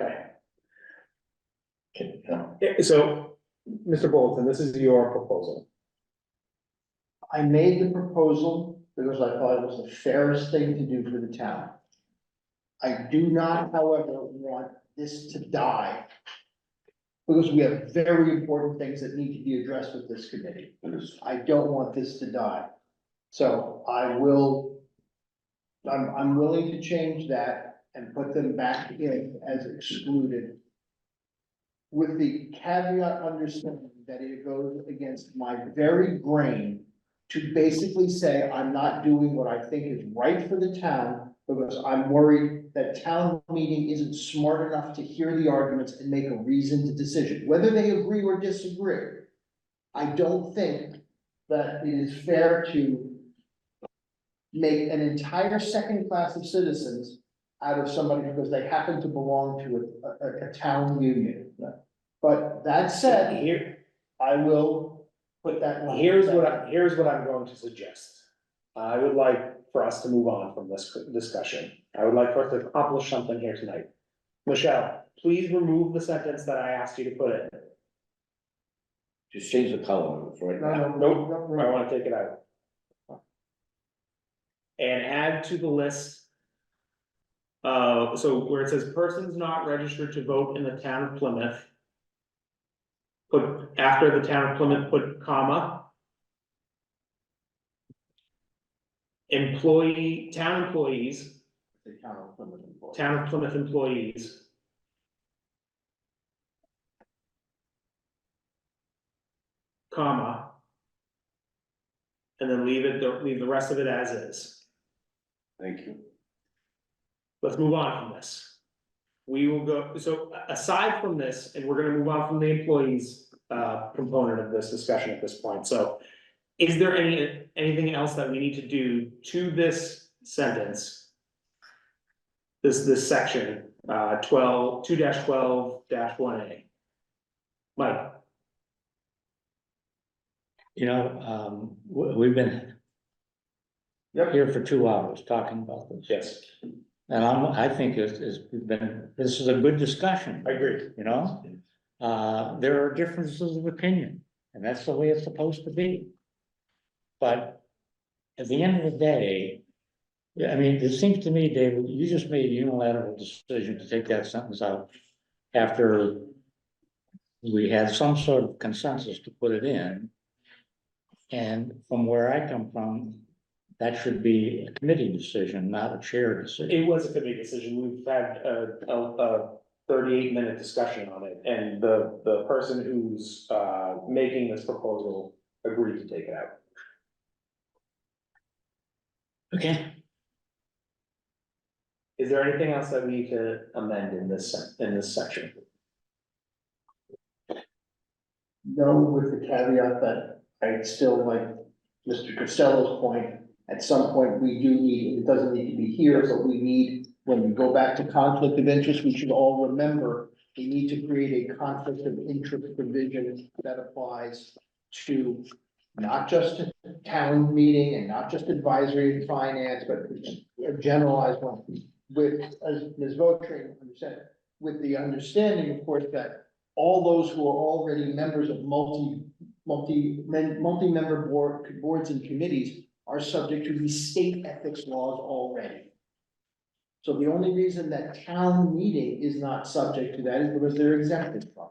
Okay. So, Mr. Bolton, this is your proposal. I made the proposal because I thought it was the fairest thing to do for the town. I do not, however, want this to die, because we have very important things that need to be addressed with this committee. I don't want this to die. So I'm willing to change that and put them back in as excluded, with the caveat understanding that it goes against my very grain to basically say I'm not doing what I think is right for the town, because I'm worried that town meeting isn't smart enough to hear the arguments and make a reasoned decision, whether they agree or disagree. I don't think that it is fair to make an entire second class of citizens out of somebody because they happen to belong to a town union. But that said, Here, I will put that. here's what I'm going to suggest. I would like for us to move on from this discussion. I would like for us to accomplish something here tonight. Michelle, please remove the sentence that I asked you to put in. Just change the color of it right now. Nope, I wanna take it out. And add to the list. So where it says persons not registered to vote in the town of Plymouth. Put, after the town of Plymouth, put comma. Town employees, The town of Plymouth employees. town of Plymouth employees. Comma. And then leave the rest of it as is. Thank you. Let's move on from this. We will go, so aside from this, and we're gonna move on from the employees component of this discussion at this point, so. Is there anything else that we need to do to this sentence? This section, 2-12-1A. Mike, You know, we've been here for 2 hours talking about this. yes, And I think this is a good discussion, I agree. you know? There are differences of opinion, and that's the way it's supposed to be. But at the end of the day, I mean, it seems to me, David, you just made a unilateral decision to take that sentence out after we had some sort of consensus to put it in. And from where I come from, that should be a committee decision, not a chair decision. It was a committee decision. We've had a 38-minute discussion on it, and the person who's making this proposal agreed to take it out. Okay. Is there anything else that we need to amend in this section? No, with the caveat that I'd still like Mr. Costello's point, at some point, we do need, it doesn't need to be here, but we need, when we go back to conflict of interest, we should all remember, we need to create a conflict of interest provision that applies to not just a town meeting and not just advisory and finance, but a generalized one. With, as Ms. Votrin understand, with the understanding, of course, that all those who are already members of multi-member boards and committees are subject to the state ethics laws already. So the only reason that town meeting is not subject to that is because they're exempted from it.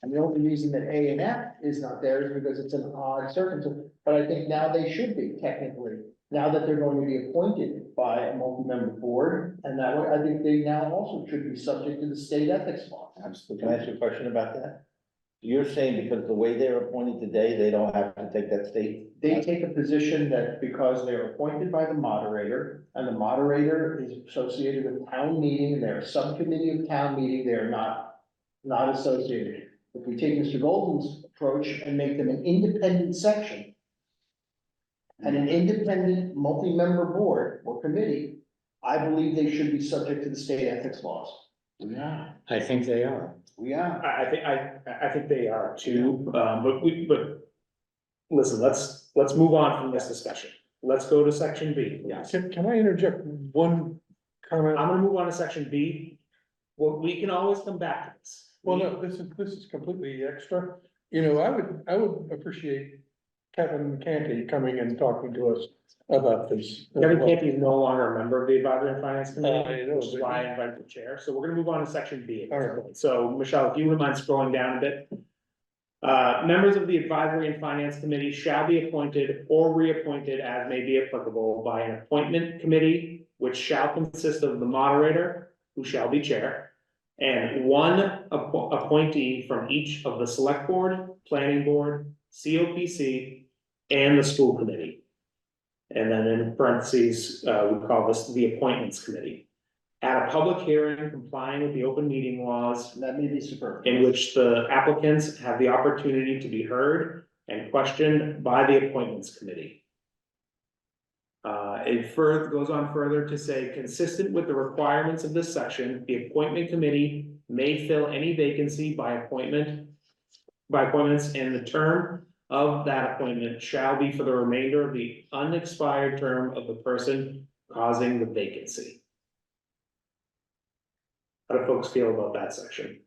And the only reason that A and F is not there is because it's an odd circumstance, but I think now they should be technically, now that they're going to be appointed by a multi-member board, and that way, I think they now also should be subject to the state ethics law. Can I ask you a question about that? You're saying because the way they're appointed today, they don't have to take that state? They take a position that because they're appointed by the moderator, and the moderator is associated with town meeting, and they're a subcommittee of town meeting, they're not associated. If we take Mr. Golden's approach and make them an independent section and an independent multi-member board or committee, I believe they should be subject to the state ethics laws. Yeah, I think they are. yeah. I think they are too, but listen, let's move on from this discussion. Let's go to section B. Yes. Can I interject one comment? I'm gonna move on to section B. Well, we can always come back to this. Well, no, this is completely extra. You know, I would appreciate Kevin Canty coming and talking to us about this. Kevin Canty is no longer a member of the Advisory and Finance I Committee, know, which is but why I invited the chair. So we're gonna move on to section B. All right. So Michelle, if you wouldn't mind scrolling down a bit. Members of the Advisory and Finance Committee shall be appointed or reappointed as may be applicable by an appointment committee, which shall consist of the moderator, who shall be chair, and one appointee from each of the select board, planning board, COPC, and the school committee. And then in parentheses, we call this the appointments committee. At a public hearing complying with the open meeting laws, That may be superfluous. in which the applicants have the opportunity to be heard and questioned by the appointments committee. It further goes on further to say, consistent with the requirements of this section, the appointment committee may fill any vacancy by appointments, and the term of that appointment shall be for the remainder of the unexpired term of the person causing the vacancy. How do folks feel about that section?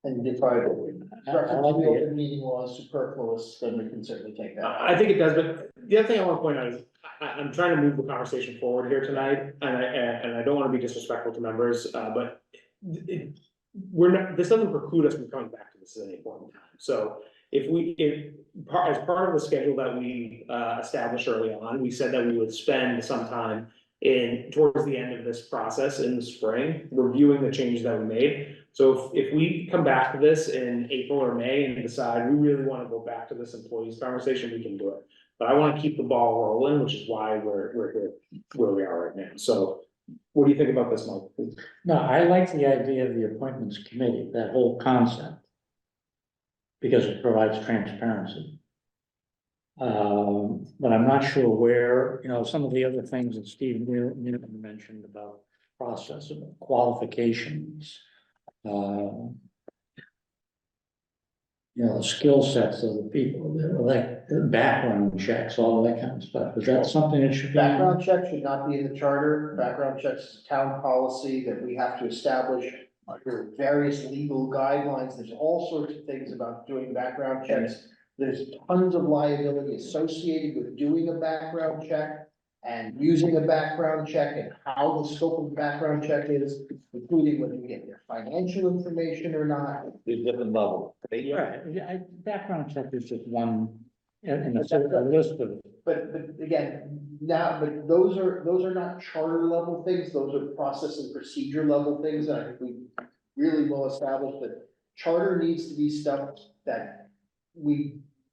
And if I reference the like it. open meeting law is superfluous, then we can certainly take that. I think it does, but the other thing I want to point out is, I'm trying to move the conversation forward here tonight, and I don't want to be disrespectful to members, but this doesn't preclude us from coming back to this at any point in time. So as part of the schedule that we established early on, we said that we would spend some time towards the end of this process in the spring, reviewing the changes that we made. So if we come back to this in April or May and decide we really want to go back to this employees conversation, we can do it. But I want to keep the ball rolling, which is why we're here where we are right now. So what do you think about this, Mike? No, I like the idea of the appointments committee, that whole concept. Because it provides transparency. But I'm not sure where, some of the other things that Steve mentioned about process of qualifications. Skill sets of the people, like background checks, all of that kind of stuff. Is that something that should be? Background check should not be in the charter. Background checks is a town policy that we have to establish under various legal guidelines. There's all sorts of things about doing background checks. There's tons of liability associated with doing a background check and using a background check and how the scope of the background check is, including whether you get their financial information or not. There's different levels. Right, background check is just one in a list of. But again, but those are not charter level things, those are process and procedure level things, and I think we really well established that charter needs to be stuff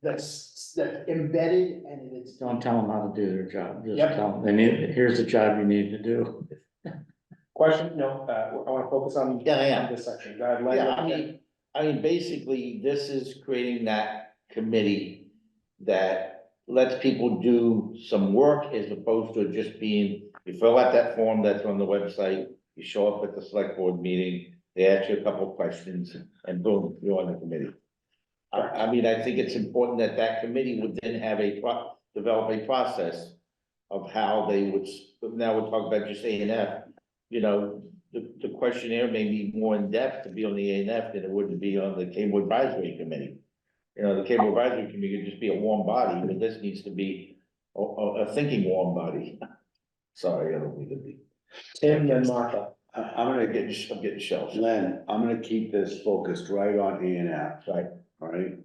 that's embedded and it's. Don't tell them how to do their job, just Yep. tell them, here's the job you need to do. Question? No, I want to focus on this section. Go ahead, Len. Yeah, I mean, basically, this is creating that committee that lets people do some work as opposed to it just being, you fill out that form that's on the website, you show up at the select board meeting, they ask you a couple of questions, and boom, you're on the committee. I mean, I think it's important that that committee would then have develop a process of how they would, now we're talking about just A and F. The questionnaire may be more in depth to be on the A and F than it would to be on the cable advisory committee. The cable advisory committee could just be a warm body, but this needs to be a thinking warm body. Sorry, I don't mean to be. Tim and Martha. I'm getting shells. Len, I'm gonna keep this focused right on A and F, Right. all right?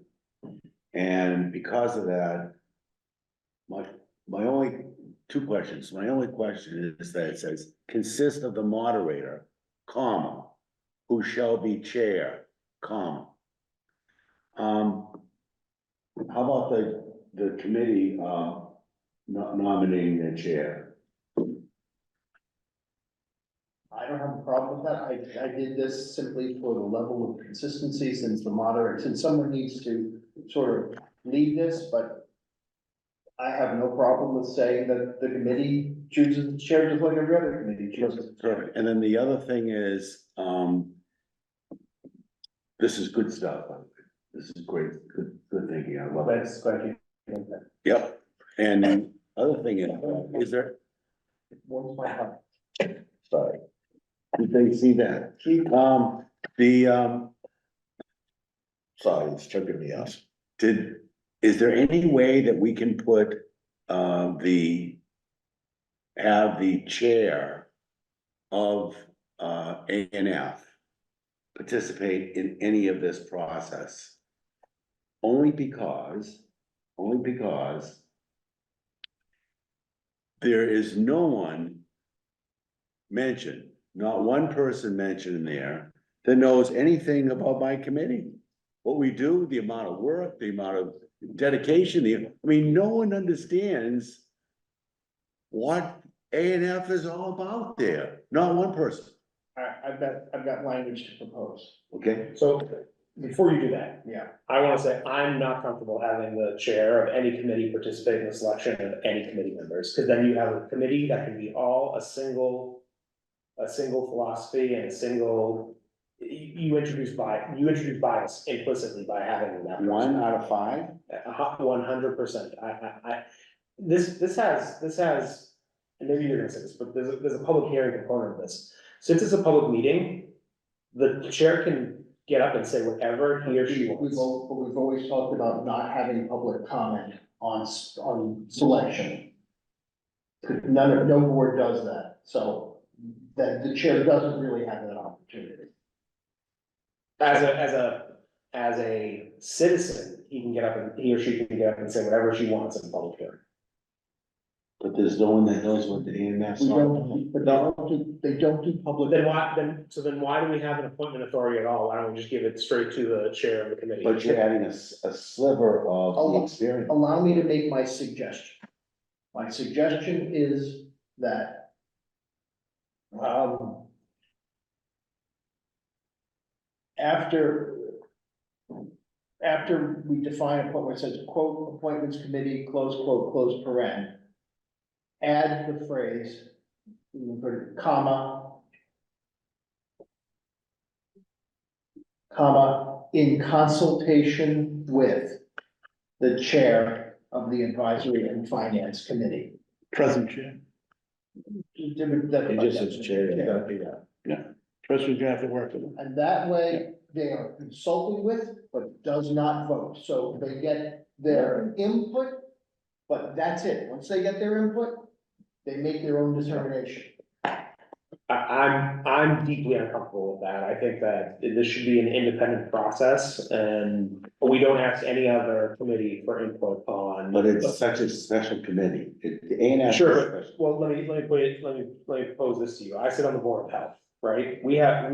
And because of that, my only two questions. My only question is that it says consist of the moderator, comma, who shall be chair, comma. How about the committee, nominating the chair? I don't have a problem with that. I did this simply for the level of consistency since the moderator, since someone needs to sort of lead this, but I have no problem with saying that the committee chooses the chair just like every other committee chooses. Perfect. And then the other thing is, this is good stuff. This is great, good thinking. I love it. That's quite a few. Yep. And then other thing is there, Warms my heart. sorry. Did they see that? Sorry, it's choking me up. Is there any way that we can put, have the chair of, A&F participate in any of this process? Only because there is no one mentioned, not one person mentioned in there that knows anything about my committee. What we do, the amount of work, the amount of dedication, no one understands what A&F is all about there, not one person, I've got language to propose. okay? So before you do that, Yeah. I wanna say, I'm not comfortable having the chair of any committee participate in the selection of any committee members, because then you have a committee that can be all a single philosophy and a single, you introduce bias implicitly by having that. 1 out of 5? 100%. This has, and maybe you're gonna say this, but there's a public hearing component of this. Since it's a public meeting, the chair can get up and say whatever he or she wants. We've always talked about not having public comment on selection. No board does that, so that the chair doesn't really have that opportunity. As a citizen, he or she can get up and say whatever she wants in a public hearing. But there's no one that knows what the A&F is all about. But they don't do public. Then why do we have an appointment authority at all? Why don't we just give it straight to the chair of the committee? But you're adding a sliver of the experience. Allow me to make my suggestion. My suggestion is that after we define appointment, it says quote, appointments committee, close quote, close paren. Add the phrase, comma, in consultation with the chair of the advisory and finance committee. Present chair. It just says chair. Yeah, president's gonna have to work with them. And that way, they are consulting with, but does not vote, so they get their input, but that's it, once they get their input, they make their own determination. I'm deeply uncomfortable with that. I think that this should be an independent process and we don't ask any other committee for input on. But it's such a special committee. The A&F. Sure, well, let me pose this to you. I sit on the board of health, right? We have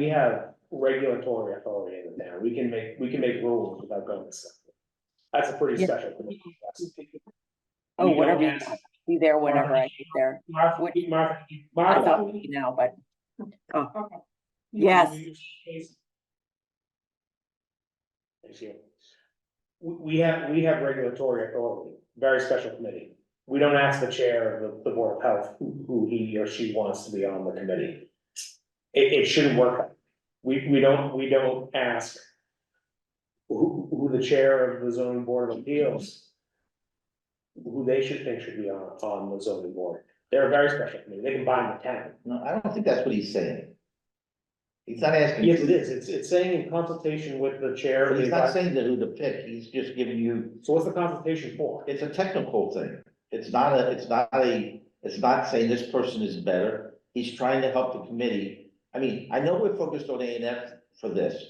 regulatory authority in the town. We can make rules without going to stuff. That's a pretty special committee. Oh, We don't whatever, ask- be there whenever I get there. Martha, I thought maybe now, but, oh, yes. Thank you. We have regulatory authority, very special committee. We don't ask the chair of the board of health who he or she wants to be on the committee. It shouldn't work. We don't ask who the chair of the zoning board of appeals, who they should be on the zoning board. They're a very special committee. They can bind the town. No, I don't think that's what he's saying. He's not asking. Yes, it is. It's saying in consultation with the chair. But of the he's not advisory- saying that who to pick, he's just giving you, So what's the consultation for? it's a technical thing. It's not saying this person is better. He's trying to help the committee. I mean, I know we're focused on A&F for this,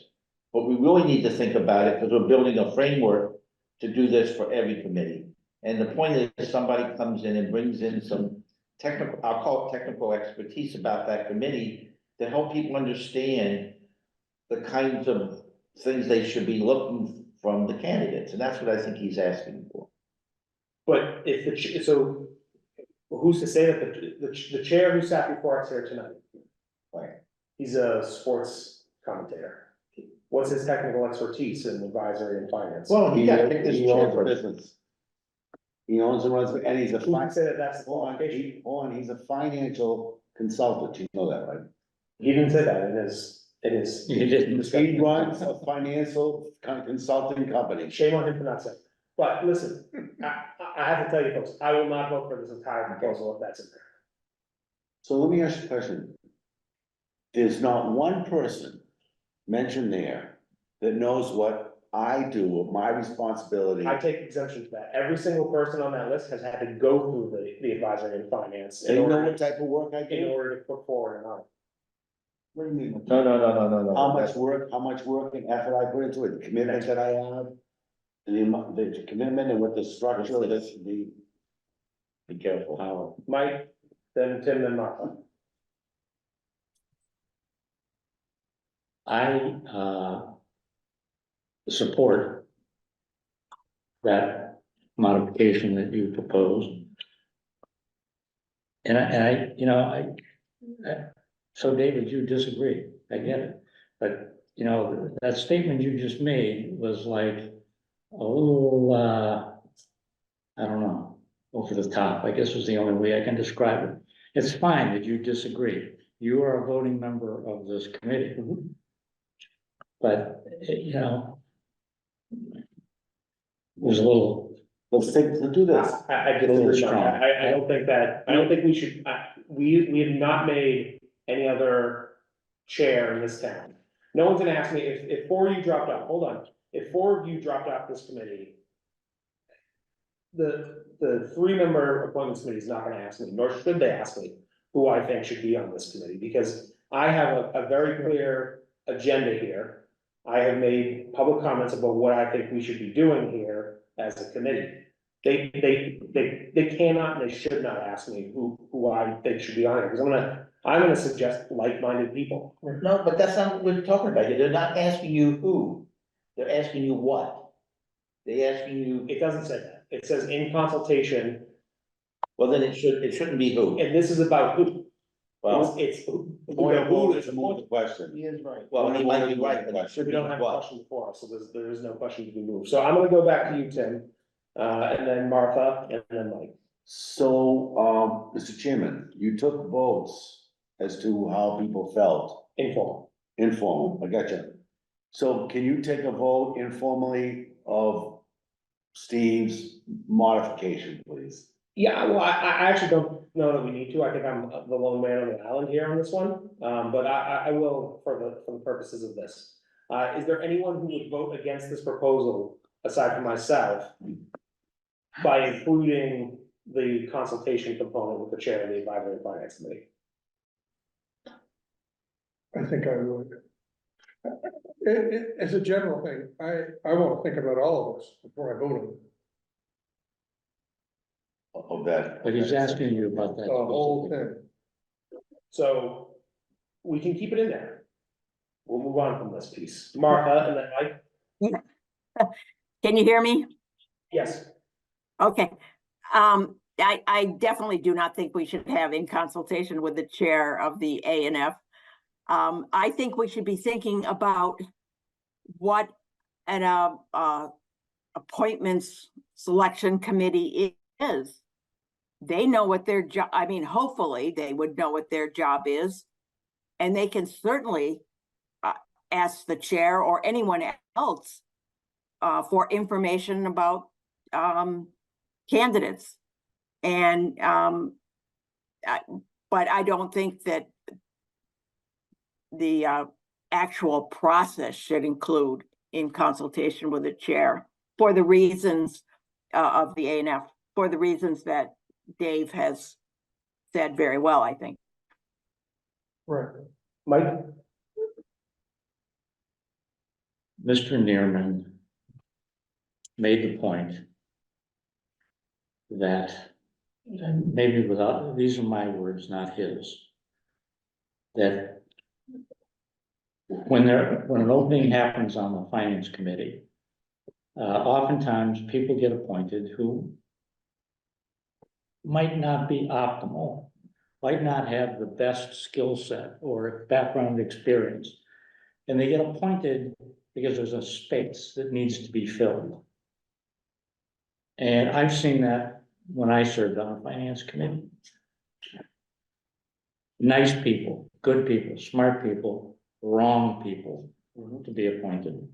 but we really need to think about it because we're building a framework to do this for every committee. And the point is, somebody comes in and brings in some technical, I'll call it technical expertise about that committee to help people understand the kinds of things they should be looking from the candidates, and that's what I think he's asking for. But if so who's to say that the chair who sat before us here tonight? Right. He's a sports commentator. What's his technical expertise in advisory and finance? Well, He he got picked as he owns a chairperson. business. He owns and runs, and he's a Who's to say that that's the hold on, qualification? he's a financial consultant, you know that, right? He didn't say that in his. He didn't. He runs a financial consulting company. Shame on him for not saying. But listen, I have to tell you folks, I will not vote for this entire proposal if that's in there. So let me ask you a question. There's not one person mentioned there that knows what I do, what my responsibility. I take exemption to that. Every single person on that list has had to go through the advisory and finance. They know what type of work I In do? order to put forward an audit. What do you mean? No. How much work and effort I put into it, the commitment that I have, the commitment and what the structure of this should be. Be careful. Mike, then Tim, then Martha. I, support that modification that you proposed. And so David, you disagree, I get it, but, that statement you just made was like a little, I don't know, over the top, I guess was the only way I can describe it. It's fine that you disagree, you are a voting member of this committee. But, there's a little, Let's do this. I disagree, Mike. I don't think that, I don't think we should, we have not made any other chair in this town. No one's gonna ask me, if four of you dropped out, hold on, if four of you dropped off this committee. The 3-member appointments committee is not gonna ask me, nor should they ask me, who I think should be on this committee, because I have a very clear agenda here. I have made public comments about what I think we should be doing here as a committee. They cannot and they should not ask me who I think should be on it, because I'm gonna suggest like-minded people. No, but that's not what we're talking about here. They're not asking you who. They're asking you what. They're asking you, It doesn't say that, it says in consultation, well, then it shouldn't be who. and this is about who. Well, It's who. Point of order is move the question. He is right. well, he might be right, but it should We be don't have a what. question before us, so there is no question to be moved. So I'm gonna go back to you, Tim, and then Martha, and then Mike. So, Mr. Chairman, you took votes as to how people felt, Informal. informal, I got you. So can you take a vote informally of Steve's modification, please? Yeah, well, I actually don't know that we need to. I think I'm the lone man on the island here on this one. But I will for the purposes of this. Is there anyone who would vote against this proposal aside from myself? By including the consultation component with the chair of the advisory and finance committee? I think I would. As a general thing, I want to think about all of us before I vote on it. Of that. but he's asking you about that. The whole thing. So we can keep it in there. We'll move on from this piece. Martha and then Mike. Can you hear me? Yes. Okay. I definitely do not think we should have in consultation with the chair of the A&F. I think we should be thinking about what an appointments selection committee is. They know what their job, I mean, hopefully they would know what their job is. And they can certainly ask the chair or anyone else for information about candidates. And but I don't think that the actual process should include in consultation with the chair for the reasons of the A&F, for the reasons that Dave has said very well, I think. Right. Mike? Mr. Neerman made the point that, and maybe without, these are my words, not his, that when an opening happens on the finance committee, oftentimes people get appointed who might not be optimal, might not have the best skill set or background experience. And they get appointed because there's a space that needs to be filled. And I've seen that when I served on a finance committee. Nice people, good people, smart people, wrong people to be appointed.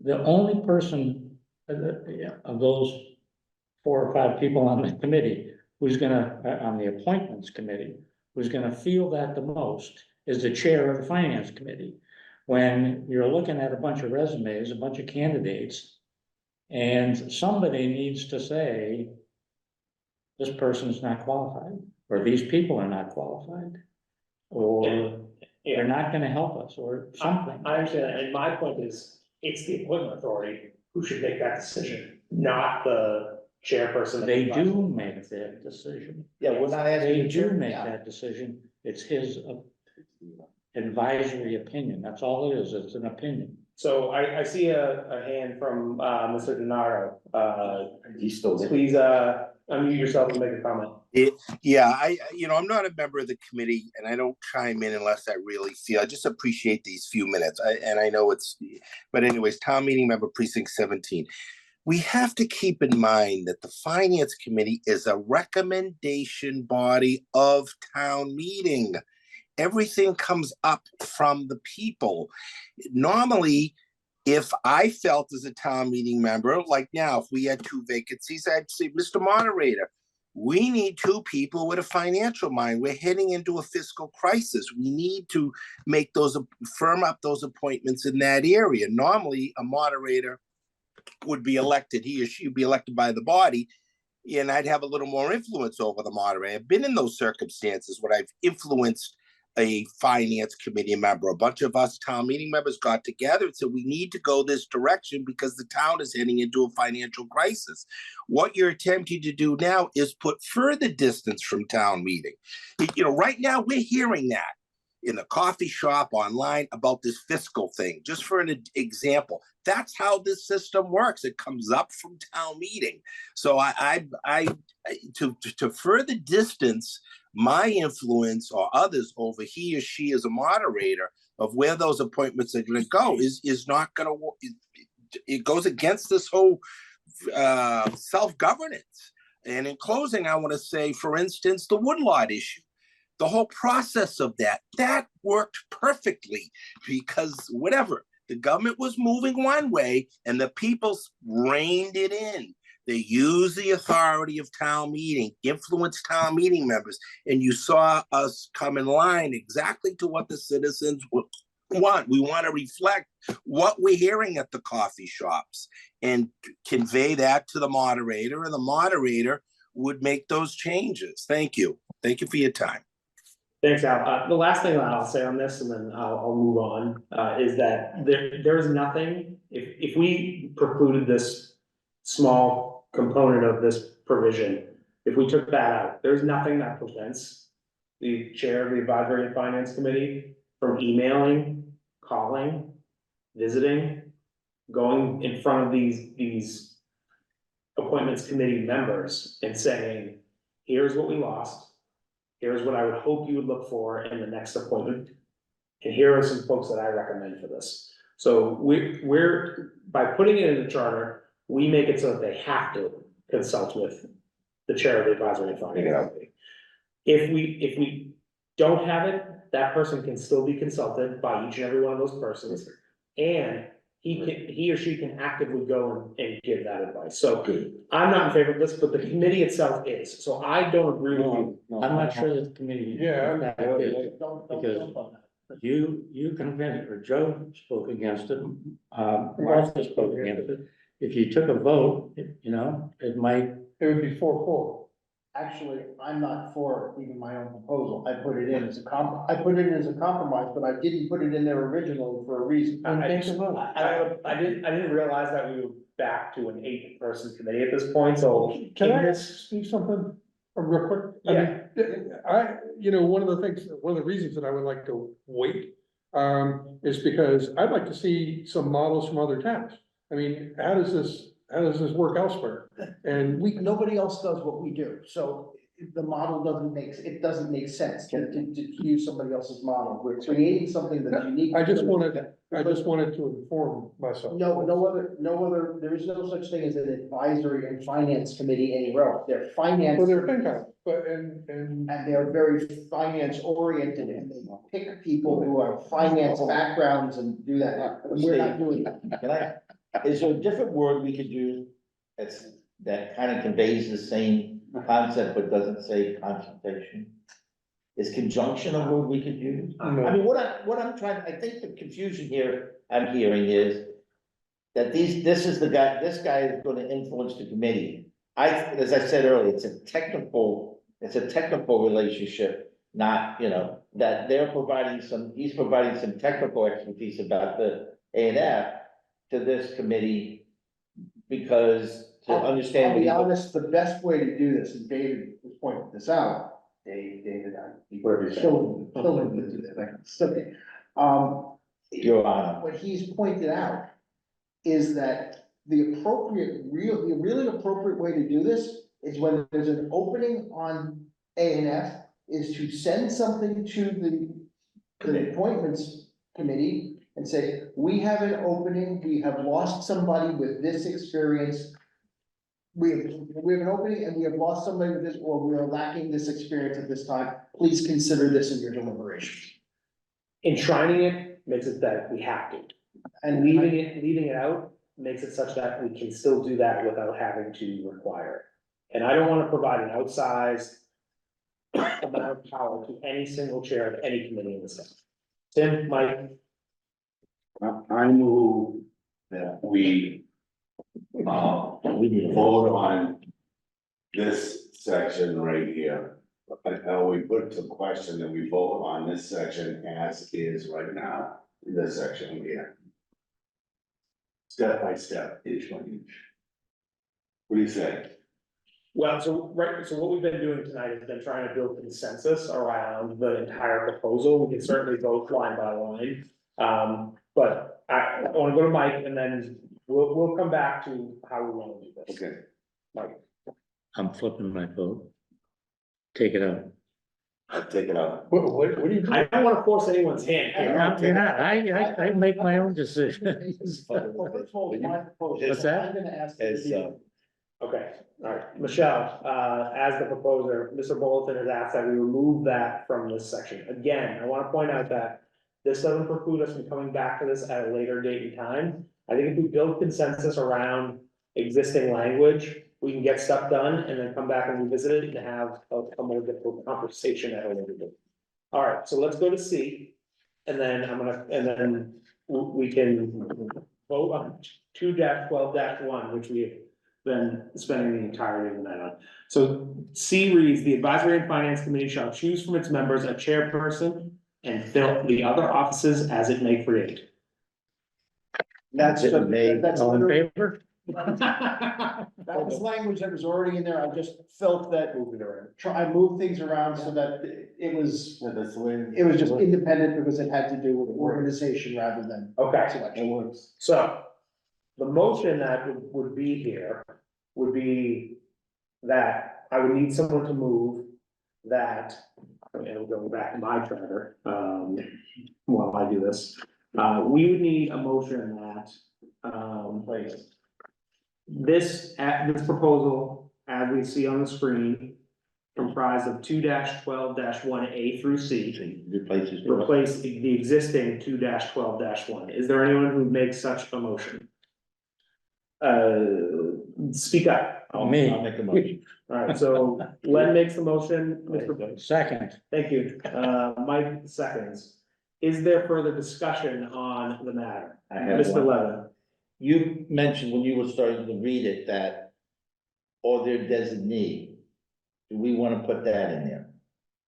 The only person of those 4 or 5 people on the committee who's gonna, on the appointments committee, who's gonna feel that the most is the chair of the finance committee. When you're looking at a bunch of resumes, a bunch of candidates, and somebody needs to say, this person is not qualified, or these people are not qualified, or they're not gonna help us, or something. I understand that, and my point is, it's the appointment authority who should make that decision, not the chairperson. of the They advisory. do make that decision. Yeah, we're not asking. They the do chair- make yeah. that decision. It's his advisory opinion. That's all it is. It's an opinion. So I see a hand from, Mr. Denaro. He's still there. Please, unmute yourself and make a comment. Yeah, I'm not a member of the committee and I don't chime in unless I really feel, I just appreciate these few minutes. I know but anyways, town meeting member precinct 17. We have to keep in mind that the finance committee is a recommendation body of town meeting. Everything comes up from the people. Normally, if I felt as a town meeting member, like now, if we had 2 vacancies, I'd say, Mr. Moderator, we need 2 people with a financial mind. We're heading into a fiscal crisis. We need to firm up those appointments in that area. Normally, a moderator would be elected, he or she would be elected by the body, and I'd have a little more influence over the moderator. I've been in those circumstances where I've influenced a finance committee member. A bunch of us town meeting members got together and said, we need to go this direction because the town is heading into a financial crisis. What you're attempting to do now is put further distance from town meeting. Right now we're hearing that in the coffee shop, online, about this fiscal thing. Just for an example, that's how this system works. It comes up from town meeting. So to further distance my influence or others over he or she as a moderator of where those appointments are going to go is not going to work. It goes against this whole self-governance. And in closing, I want to say, for instance, the woodlot issue. The whole process of that worked perfectly because the government was moving one way and the people reined it in. They used the authority of town meeting, influenced town meeting members, and you saw us come in line exactly to what the citizens want. We want to reflect what we're hearing at the coffee shops and convey that to the moderator, and the moderator would make those changes. Thank you. Thank you for your time. Thanks, Al. The last thing that I'll say on this, and then I'll move on, is that there is nothing, if we precluded this small component of this provision, if we took that out, there's nothing that prevents the chair of the advisory and finance committee from emailing, calling, visiting, going in front of these appointments committee members and saying, here's what we lost. Here's what I would hope you would look for in the next appointment. And here are some folks that I recommend for this. So we're by putting it in the charter, we make it so that they have to consult with the chair of the advisory and finance committee. If we don't have it, that person can still be consulted by each and every one of those persons. And he or she can actively go and give that advice. So I'm not in favor of this, but the committee itself is. So I don't agree with you. I'm not sure that the committee. Yeah, Because you convinced, or Joe spoke against it, Martha spoke against it. If you took a vote, it might. It would be 4-4. Actually, I'm not for even my own proposal. I put it in as a compromise, but I didn't put it in there originally for a reason. I didn't realize that we were back to an 8-person committee at this point, so. Can I ask Steve something real quick? Yeah. One of the reasons that I would like to wait is because I'd like to see some models from other towns. I mean, how does this work elsewhere? And Nobody else does what we do, so the model doesn't make sense to use somebody else's model. We're creating something that's unique. I just wanted to inform myself. No other, there is no such thing as an advisory and finance committee anywhere else. They're finance. Well, they're FinCom, but, and. And they're very finance oriented and they pick people who have finance backgrounds and do that. And we're not doing that. Can is there a different word we could use that kind of conveys the same concept but doesn't say consultation? Is conjunction a word we could use? I mean, what I'm trying, I think the confusion here I'm hearing is that this guy is gonna influence the committee. As I said earlier, it's a technical relationship, not, that he's providing some technical expertise about the A&F to this committee because to understand. I'll be honest, the best way to do this, and David was pointing this out, David, children would do that, like, so, Your Honor. what he's pointed out is that the really appropriate way to do this is when there's an opening on A&F, is to send something to the appointments committee and say, we have an opening, we have lost somebody with this experience. We have an opening and we have lost somebody with this, or we are lacking this experience at this time. Please consider this in your deliberations. Enshrining it makes it that we have to, and leaving it out makes it such that we can still do that without having to require it. And I don't wanna provide an outsized amount of power to any single chair of any committee in the state. Tim, Mike? I move that we vote on this section right here. We put to question that we vote on this section as is right now, in this section here. Step by step, inch by inch. What do you say? Well, so what we've been doing tonight has been trying to build consensus around the entire proposal. We can certainly vote line by line. But I wanna go to Mike and then we'll come back to how we wanna do this. Okay. Mike. I'm flipping my vote. Take it out. I'll take it out. What do you? I don't wanna force anyone's hand. You're not, I make my own decisions. Well, first of all, my proposal, What's that? I'm gonna ask you to be- Okay, all right, Michelle, as the proposer, Mr. Bolton has asked that we remove that from this section. Again, I wanna point out that this doesn't preclude us from coming back to this at a later date and time. I think if we build consensus around existing language, we can get stuff done and then come back and revisit it and have a more difficult conversation at a later date. All right, so let's go to C, and then we can vote on 2-12-1, which we have been spending the entirety of the night on. So C reads, the Advisory and Finance Committee shall choose from its members a chairperson and fill the other offices as it may create. That's All in literally- favor? That was language that was already in there, I just felt that I moved things around so that it was just independent because it had to do with organization rather than Okay, selection. so the motion that would be here would be that I would need someone to move that, and going back to my charter, while I do this, we would need a motion that, this proposal, as we see on the screen, comprised of 2-12-1A through C. Replace the existing 2-12-1. Is there anyone who makes such a motion? Speak up. I'll make a motion. All right, so Len makes the motion, Mr. Second. Thank you. Mike seconds. Is there further discussion on the matter? I have Mr. one. Levin. You mentioned when you were starting to read it that, or their designee, do we wanna put that in there?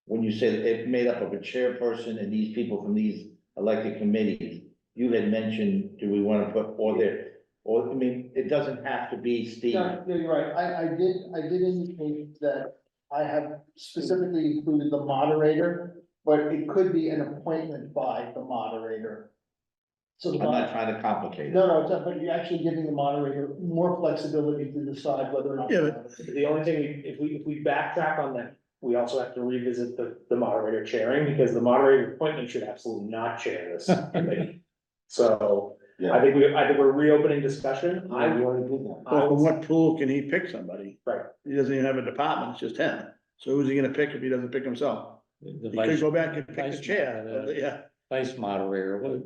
When you said it made up of a chairperson and these people from these elected committees, you had mentioned, do we wanna put, I mean, it doesn't have to be Steve. No, you're right, I did indicate that I have specifically included the moderator but it could be an appointment by the moderator. So the I'm not trying to complicate it. no, it's not, but you're actually giving the moderator more flexibility to decide whether or not. Yeah, but- The only thing, if we backtrack on that, we also have to revisit the moderator chairing, because the moderator appointment should absolutely not chair this committee. So I think we're reopening discussion. We already did that. Well, from what pool can he pick somebody? Right. He doesn't even have a department, it's just him. So who's he gonna pick if he doesn't pick himself? The He could vice, go back and pick the vice- chair, yeah. vice moderator, what is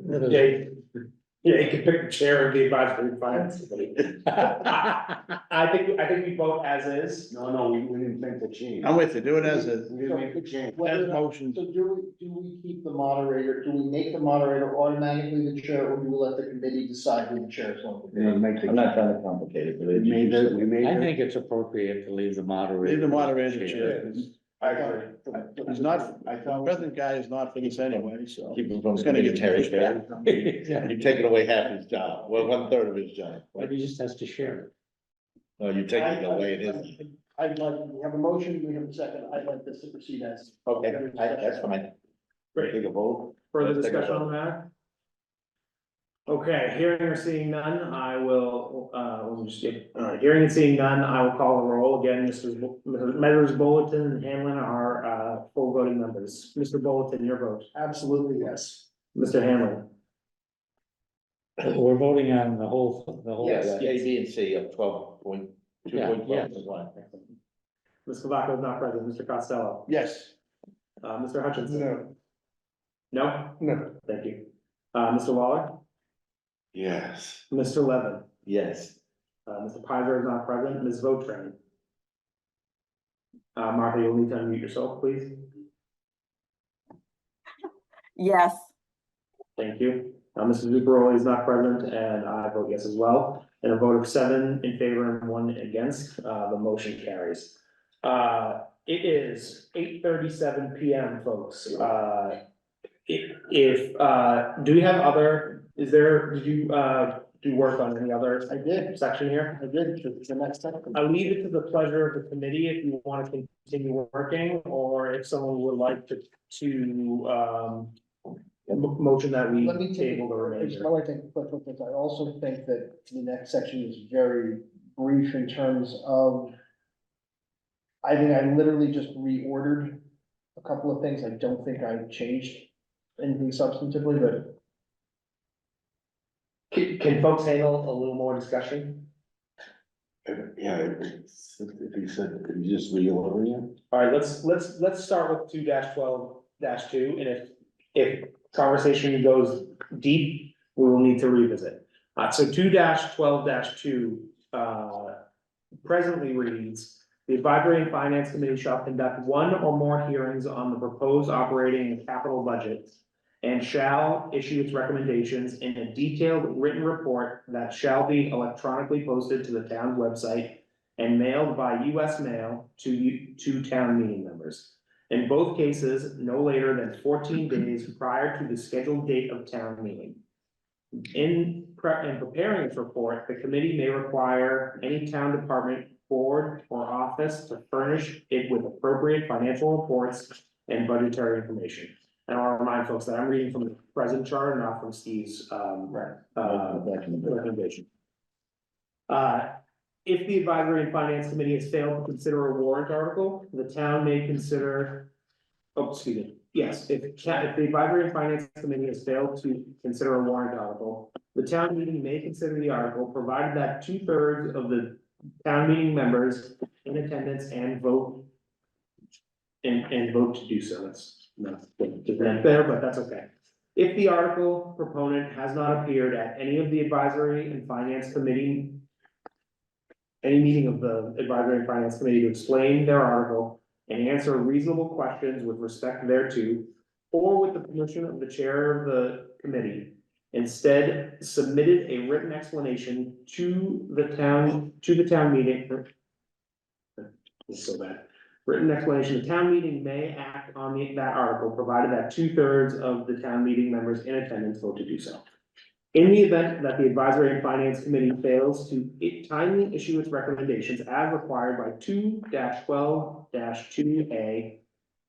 Yeah, it? you can pick the chair of the advisory finance committee. I think we vote as is. No, we didn't make the change. I'm with you, do it as is. We didn't make the change. As motion. So do we keep the moderator, do we make the moderator automatically the chair, or do we let the committee decide who the chair is going to be? I'm not trying to complicate it, but it. I think it's appropriate to leave the moderator. Leave the moderator chair. I agree. He's not, the present guy is not for this anyway, so. Keep him from It's gonna get Terry pushed back. You're taking away half his job, well, 1/3 of his job. But he just has to share it. No, you're taking it away, it is. I'd like, we have a motion, we have a second, I'd like this to proceed as. Okay, that's fine. Great. Take a vote. Further Let's take a discussion vote. on that? Okay, hearing or seeing none, I will, we'll just skip, hearing and seeing none, I will call the roll again, Members Bulletin and Hanlon are, full voting members. Mr. Bulletin, your vote. Absolutely, yes. Mr. Hanlon. We're voting on the whole, Yes, A, B, and C of 12.2.12. Yeah, Ms. Cavaco is not present. Mr. Costello. Yes. Mr. Hutchinson. No. No? No. Thank you. Mr. Waller. Yes. Mr. Levin. Yes. Mr. Pizer is not present. Ms. Votran. Martha, you'll need to unmute yourself, please. Yes, Thank you. Mr. Zuccaroli is not present, and I vote yes as well. And a vote of 7 in favor and 1 against, the motion carries. It is 8:37 PM, folks. Do we have other, did you, do work on any other I did, section here? I did, it's the next step. I leave it to the pleasure of the committee if you want to continue working, or if someone would like motion that we Let me take, table the remainder. I also think that the next section is very brief in terms of. I think I literally just reordered a couple of things. I don't think I changed anything substantively, but. Can folks handle a little more discussion? Yeah, if you said, could you just reorder it? All right, let's start with 2-12-2, and if conversation goes deep, we will need to revisit. So 2-12-2, presently reads, the Advisory and Finance Committee shall conduct 1 or more hearings on the proposed operating and capital budget, and shall issue its recommendations in a detailed written report that shall be electronically posted to the town's website and mailed by US mail to town meeting members. In both cases, no later than 14 days prior to the scheduled date of town meeting. In preparing its report, the committee may require any town department, board, or office to furnish it with appropriate financial reports and budgetary information. And I'll remind folks that I'm reading from the present chart, not from Steve's, recommendation. If the Advisory and Finance Committee has failed to consider a warrant article, the town may consider, yes, if the Advisory and Finance Committee has failed to consider a warrant article, the town meeting may consider the article, provided that 2/3 of the town meeting members in attendance and vote vote to do so. That's not there, but that's okay. If the article proponent has not appeared at any of the Advisory and Finance Committee, any meeting of the Advisory and Finance Committee to explain their article and answer reasonable questions with respect thereto, or with the permission of the chair of the committee, instead submitted a written explanation to the town meeting. It's so bad. Written explanation, the town meeting may act on that article, provided that 2/3 of the town meeting members in attendance vote to do so. In the event that the Advisory and Finance Committee fails to timely issue its recommendations as required by 2-12-2A,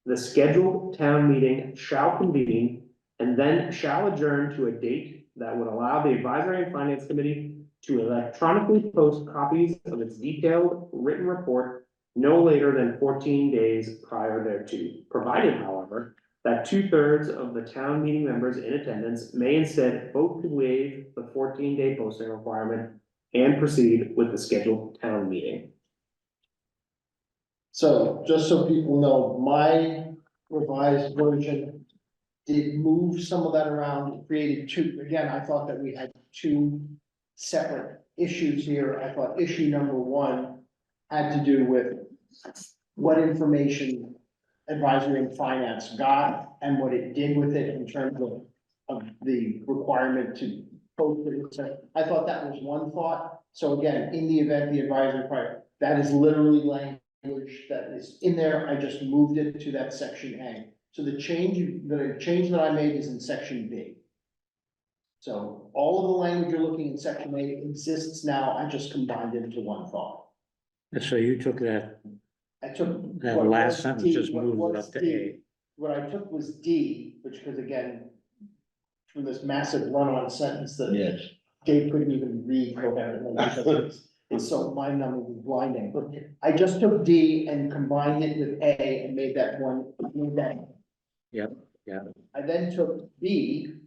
the scheduled town meeting shall convene and then shall adjourn to a date that would allow the advisory and finance committee to electronically post copies of its detailed written report no later than 14 days prior thereto, provided, however, that 2/3 of the town meeting members in attendance may instead vote to waive the 14-day posting requirement and proceed with the scheduled town meeting. So just so people know, my revised version did move some of that around, created two, again, I thought that we had two separate issues here. I thought issue number one had to do with what information advisory and finance got and what it did with it in terms of the requirement to post it. So I thought that was one thought. So again, in the event the advisory part, that is literally language that is in there. I just moved it to that section A. So the change that I made is in section B. So all of the language you're looking in section A exists now. I just combined it into one thought. And so you took that, I took. that what last was sentence, D, just what moved it was up to D. A. What I took was D, which because again, from this massive run-on sentence that Yes. Dave couldn't even read coherently because it's so mind-numbing and blinding. I just took D and combined it with A and made that one, made that. Yep, yeah. I then took B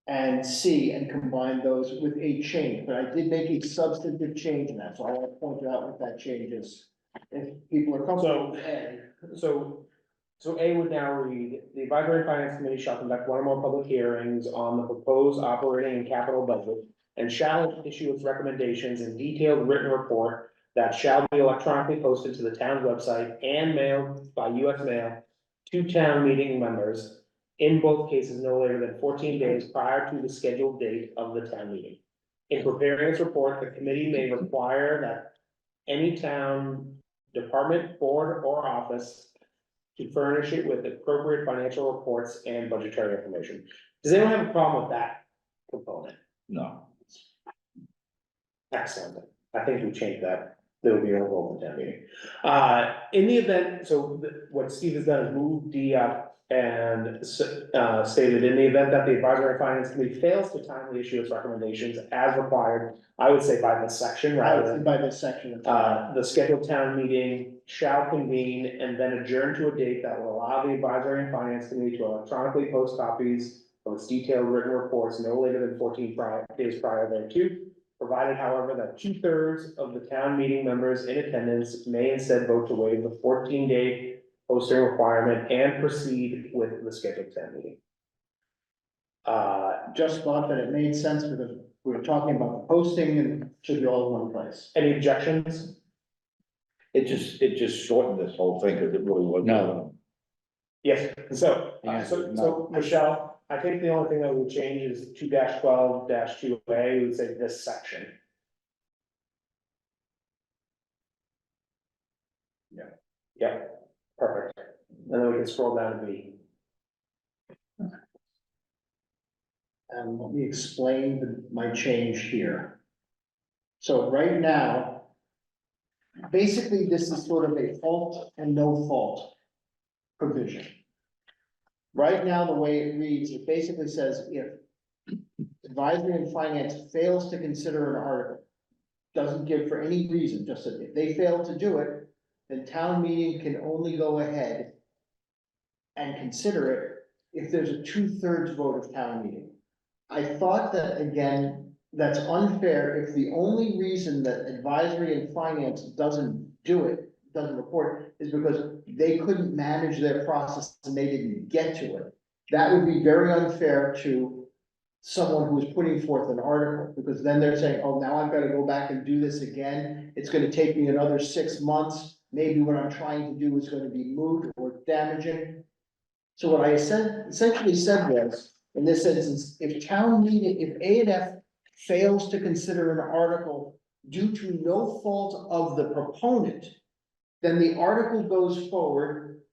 and C and combined those with a change, but I did make a substantive change in that, so I want to point out what that change is. If people are comfortable with A. So A would now read, the advisory and finance committee shall conduct one or more public hearings on the proposed operating and capital budget and shall issue its recommendations in detailed written report that shall be electronically posted to the town's website and mailed by US mail to town meeting members, in both cases no later than 14 days prior to the scheduled date of the town meeting. In preparing its report, the committee may require that any town department, board, or office to furnish it with appropriate financial reports and budgetary information. Does anyone have a problem with that component? No. Excellent. I think we changed that. There will be a vote in town meeting. In the event, what Steve has done is move D up and stated in the event that the advisory and finance committee fails to timely issue its recommendations as required, I would say by this section rather than By this section. the scheduled town meeting shall convene and then adjourn to a date that will allow the advisory and finance committee to electronically post copies of its detailed written reports no later than 14 days prior thereto. Provided, however, that 2/3 of the town meeting members in attendance may instead vote to waive the 14-day posting requirement and proceed with the scheduled town meeting. Just thought that it made sense because we were talking about the posting and it should be all in one place. Any objections? It just shortened this whole thing because it really wasn't. No. Yes, so, Yeah, so Michelle, I think the only thing that would change is 2-12-2A, we would say this section. Yeah, perfect. And then we can scroll down to B. And let me explain my change here. So right now, basically, this is sort of a fault and no fault provision. Right now, the way it reads, it basically says if advisory and finance fails to consider an article, doesn't give for any reason, just that if they fail to do it, then town meeting can only go ahead and consider it if there's a 2/3 vote of town meeting. I thought that, again, that's unfair if the only reason that advisory and finance doesn't do it, doesn't report, is because they couldn't manage their process and they didn't get to it. That would be very unfair to someone who is putting forth an article, because then they're saying, oh, now I've got to go back and do this again. It's going to take me another 6 months. Maybe what I'm trying to do is going to be moot or damaging. So what I essentially said was, in this instance, if town meeting, if A&F fails to consider an article due to no fault of the proponent, then the article goes forward,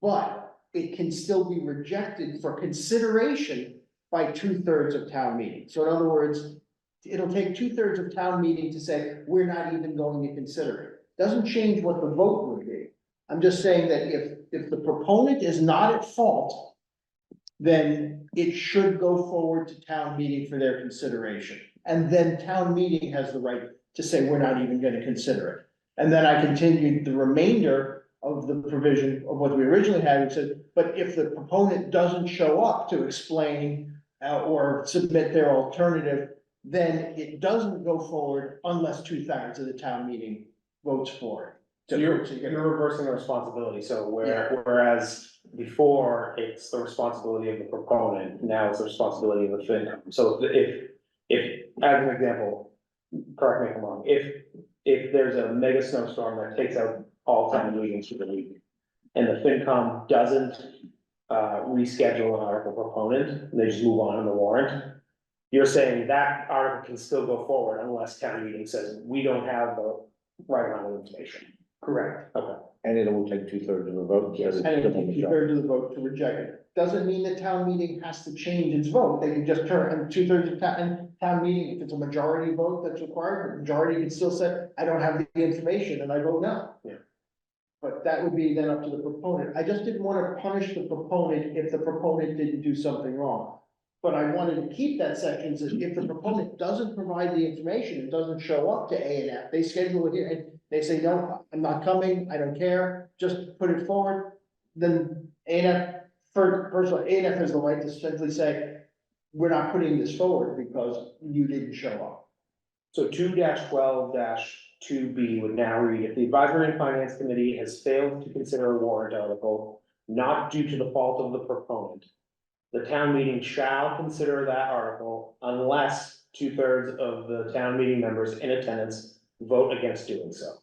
but it can still be rejected for consideration by 2/3 of town meeting. So in other words, it'll take 2/3 of town meeting to say, we're not even going to consider it. doesn't change what the vote would be. I'm just saying that if the proponent is not at fault, then it should go forward to town meeting for their consideration. And then town meeting has the right to say, we're not even gonna consider it. And then I continued the remainder of the provision of what we originally had, which said, but if the proponent doesn't show up to explain or submit their alternative, then it doesn't go forward unless 2/3 of the town meeting votes for it. So you're reversing the responsibility, so whereas before it's the responsibility of the proponent, now it's the responsibility of the FinCom. So if, as an example, correct me if I'm wrong, if there's a mega snowstorm that takes out all town meetings for the week, and the FinCom doesn't reschedule an article proponent, and they just move on in the warrant, you're saying that article can still go forward unless town meeting says, we don't have the right amount of information. Correct. Okay. And it will take 2/3 of the vote. Yes, and it takes 2/3 of the vote to reject it. Doesn't mean that town meeting has to change its vote. They can just turn, and 2/3 of town meeting, if it's a majority vote that's required, the majority can still say, I don't have the information and I vote no. Yeah. But that would be then up to the proponent. I just didn't want to punish the proponent if the proponent didn't do something wrong. But I wanted to keep that section, so if the proponent doesn't provide the information, it doesn't show up to A and F, they schedule it here, and they say, no, I'm not coming, I don't care, just put it forward, then A and F, first of all, A and F has the right to simply say, we're not putting this forward because you didn't show up. So 2-12-2B would now read, if the Advisory and Finance Committee has failed to consider a warrant article not due to the fault of the proponent, the town meeting shall consider that article unless 2/3 of the town meeting members in attendance vote against doing so.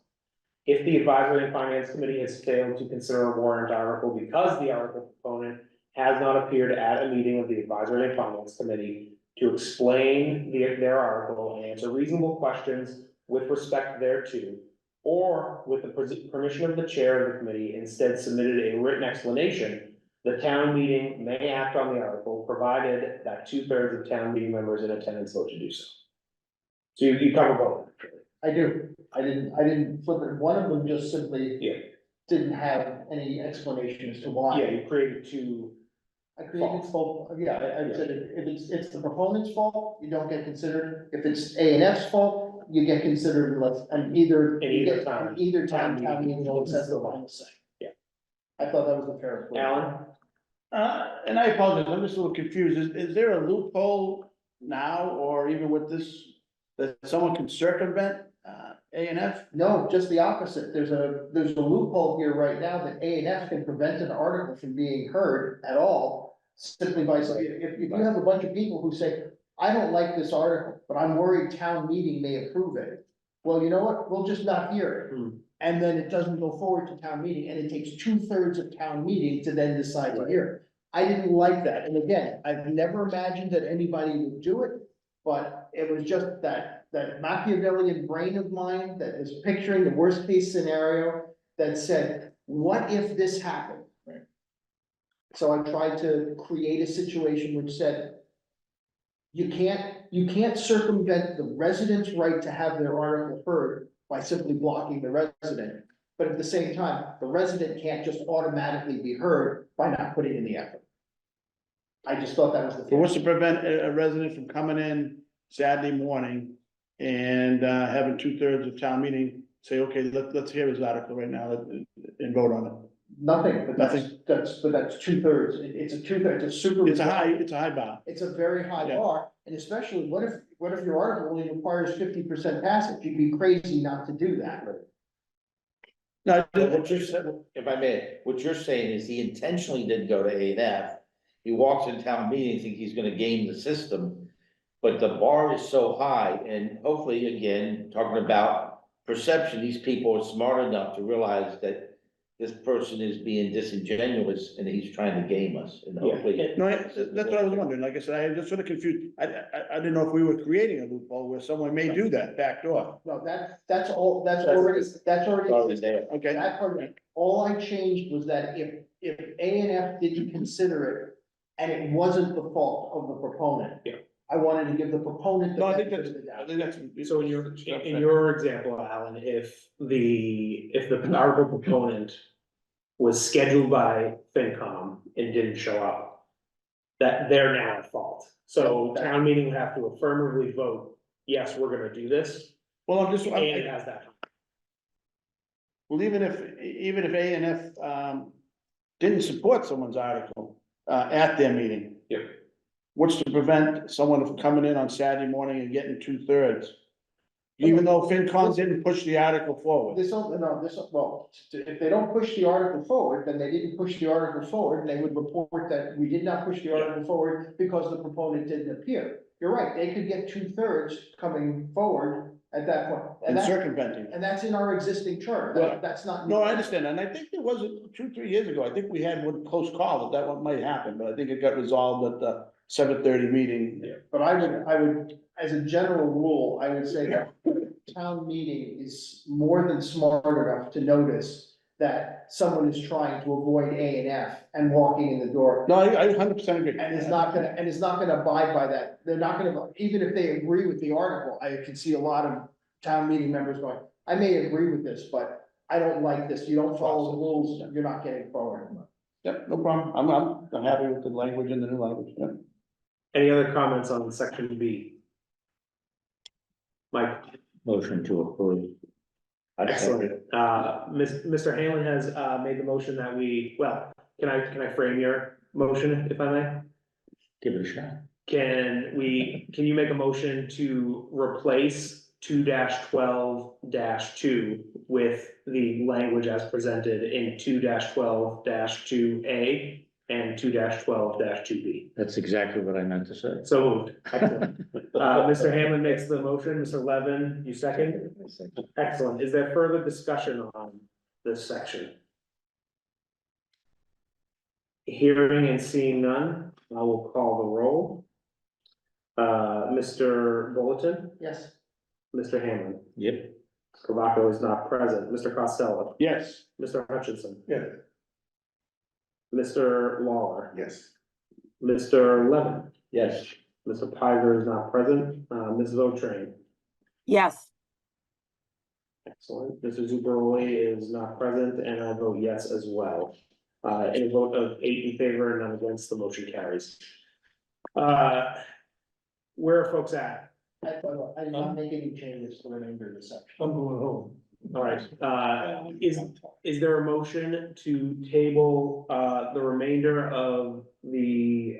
If the Advisory and Finance Committee has failed to consider a warrant article because the article proponent has not appeared at a meeting of the Advisory and Finance Committee to explain their article and answer reasonable questions with respect thereto, or with the permission of the chair of the committee, instead submitted a written explanation, the town meeting may act on the article, provided that 2/3 of town meeting members in attendance vote to do so. So you cover both. I do, I didn't flip it, one of them just simply didn't have any explanation as to why. Yeah, you created two. I created fault, yeah, I said if it's the proponent's fault, you don't get considered, if it's A and F's fault, you get considered unless, and either. In you either get- time. in Either Town town meeting. meeting always has the final say. Yeah. I thought that was the fair. play. Alan? And I apologize, I'm just a little confused. Is there a loophole now, or even with this, that someone can circumvent, A and F? No, just the opposite. There's a loophole here right now that A and F can prevent an article from being heard at all. Simply by saying, if you have a bunch of people who say, I don't like this article, but I'm worried town meeting may approve it. Well, you know what? We'll just not hear it. And then it doesn't go forward to town meeting, and it takes 2/3 of town meeting to then decide to hear it. I didn't like that. And again, I've never imagined that anybody would do it, but it was just that Machiavellian brain of mine that is picturing the worst case scenario that said, what if this happened? So I tried to create a situation which said, you can't circumvent the resident's right to have their article heard by simply blocking the resident. But at the same time, the resident can't just automatically be heard by not putting in the effort. I just thought that was the. So what's to prevent a resident from coming in Saturday morning and having 2/3 of town meeting say, okay, let's hear his article right now and vote on it? Nothing, but that's 2/3. It's a 2/3, it's a super. It's a high bar. It's a very high Yeah. bar, and especially what if your article only requires 50% passage? You'd be crazy not to do that. No, What you're saying, if I may, what you're saying is he intentionally didn't go to A and F. He walks in town meeting, thinking he's gonna game the system. But the bar is so high, and hopefully, again, talking about perception, these people are smart enough to realize that this person is being disingenuous and he's trying to game us, and hopefully. no, that's what I was wondering. Like I said, I just sort of confused. I didn't know if we were creating a loophole where someone may do that backdoor. No, that's already. Already there. Okay. That part, all I changed was that if A and F didn't consider it and it wasn't the fault of the proponent. Yeah. I wanted to give the proponent the No, I think benefit that's, of the I doubt. think that's. So in your example, Alan, if the article proponent was scheduled by FinCom and didn't show up, that they're now at fault. So town meeting would have to affirmatively vote, yes, we're gonna do this, Well, I'm just, and it has that. well, even if A and F, didn't support someone's article, at their meeting. Yep. What's to prevent someone from coming in on Saturday morning and getting 2/3? Even though FinCom didn't push the article forward. If they don't push the article forward, then they didn't push the article forward, and they would report that we did not push the article forward because the proponent didn't appear. You're right, they could get 2/3 coming forward at that point. And circumventing. And that's in our existing charter, Well, that's not. No, I understand, and I think there was 2-3 years ago, I think we had one close call that one might happen, but I think it got resolved at the 7:30 meeting. But I would, as a general rule, I would say that town meeting is more than smart enough to notice that someone is trying to avoid A and F and walking in the door. No, I 100% agree. And is not gonna abide by that. They're not gonna, even if they agree with the article, I can see a lot of town meeting members going, I may agree with this, but I don't like this. You don't follow the rules, you're not getting forward. Yep, no problem, I'm happy with the language and the new language, yeah. Any other comments on section B? Mike? Motion to approve. Excellent. Mr. Hanlon has, made the motion that can I frame your motion if I may? Give it a shot. Can you make a motion to replace 2-12-2 with the language as presented in 2-12-2A and 2-12-2B? That's exactly what I meant to say. So moved. Excellent. Mr. Hammond makes the motion, Mr. Levin, you second? Excellent. Is there further discussion on this section? Hearing and seeing none, I will call the roll. Mr. Bulletin, Yes. Mr. Hammond, Yep. Cravaco is not present, Mr. Costello, Yes. Mr. Hutchinson. Yeah. Mr. Lawler, Yes. Mr. Levin, Yes. Mr. Pizer is not present, Ms. Votrain. Yes, Excellent. Mr. Zubaroli is not present, and I vote yes as well. In a vote of 8 in favor and none against, the motion carries. Where are folks at? I did not make any changes to the remainder of the section. I'm going home. All right, is there a motion to table, the remainder of the,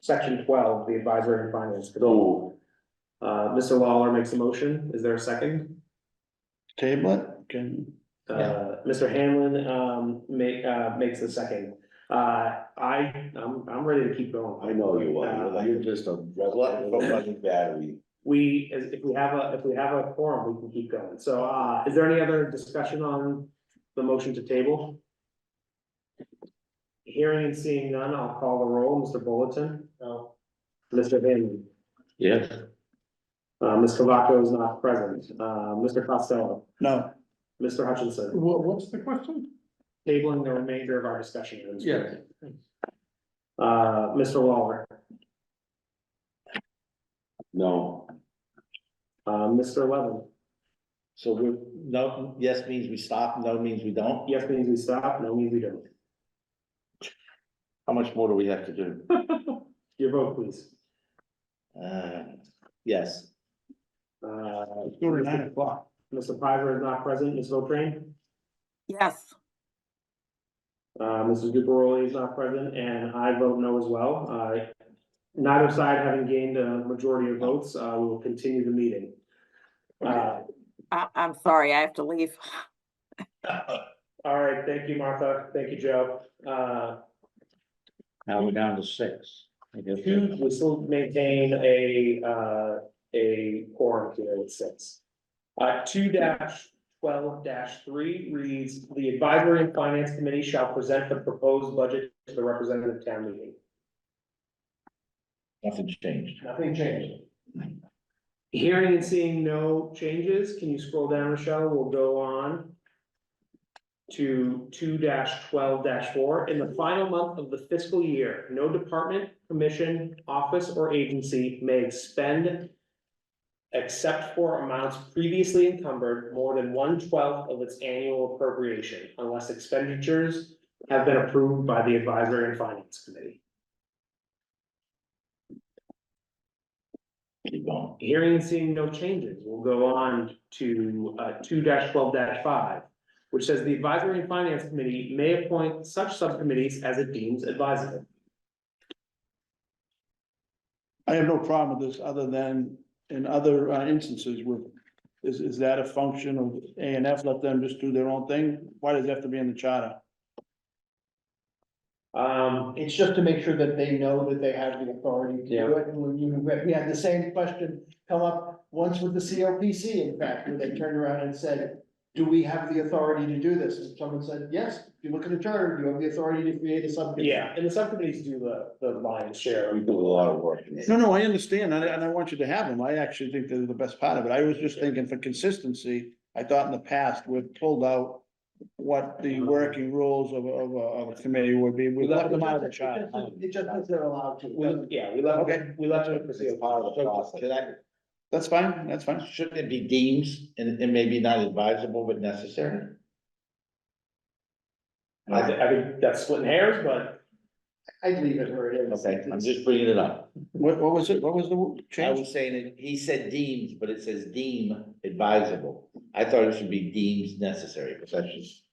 section 12, the advisory and finance? So, Mr. Lawler makes a motion. Is there a second? Table it, can, Mr. Hanlon, makes the second. I'm ready to keep going. I know you are, you're just a running battery. If we have a quorum, we can keep going. So, is there any other discussion on the motion to table? Hearing and seeing none, I'll call the roll. Mr. Bulletin? No. Mr. Hanlon? Yes. Ms. Cavaco is not present. Mr. Costello? no, Mr. Hutchinson? What's the question? Tabling the remainder of our discussion. items. Yeah. Mr. Lawler? No. Mr. Levin? So no, yes means we stop, no means we don't? Yes means we stop, no means we don't. How much more do we have to do? Your vote, please. Yes. let's go to 9 o'clock. Mr. Piver is not present. Ms. Votrain? yes, Mrs. Duperoli is not present, and I vote no as well. Neither side having gained a majority of votes, we will continue the meeting. I'm sorry, I have to leave. All right, thank you, Martha. Thank you, Joe. Now we're down to 6. I guess. We still maintain a quorum here with 6. 2-12-3 reads, the Advisory and Finance Committee shall present the proposed budget to the representative town meeting. Nothing changed. Nothing changed. Hearing and seeing no changes, can you scroll down, Michelle? We'll go on. to 2-12-4, in the final month of the fiscal year, no department, commission, office, or agency may expend, except for amounts previously encumbered, more than 1/12 of its annual appropriation, unless expenditures have been approved by the Advisory and Finance Committee. Keep going. Hearing and seeing no changes, we'll go on to 2-12-5, which says the Advisory and Finance Committee may appoint such subcommittees as it deems advisable. I have no problem with this, other than in other instances with, is that a function of A and F, let them just do their own thing? Why does it have to be in the charter? It's just to make sure that they know that they have the authority to do it. And we had the same question come up once with the COPC, in fact, where they turned around and said, do we have the authority to do this? And someone said, yes, if you look at the charter, you have the authority to create a subcommittee. Yeah, and the subcommittees do the lion's share. We do a lot of work. No, I understand, and I want you to have them. I actually think they're the best part of it. I was just thinking for consistency, I thought in the past, we've pulled out what the working rules of a committee would be. We left them out of the charter. It just means they're allowed to. We left, Okay. we left it for It's part of the process. Can I, That's fine, that's fine. shouldn't it be deemed and maybe not advisable but necessary? I think that's splitting hairs, but I'd leave it where it is. Okay, I'm just bringing it up. What was it? What was the I change? was saying that he said deemed, but it says deem advisable. I thought it should be deemed necessary, but that's just.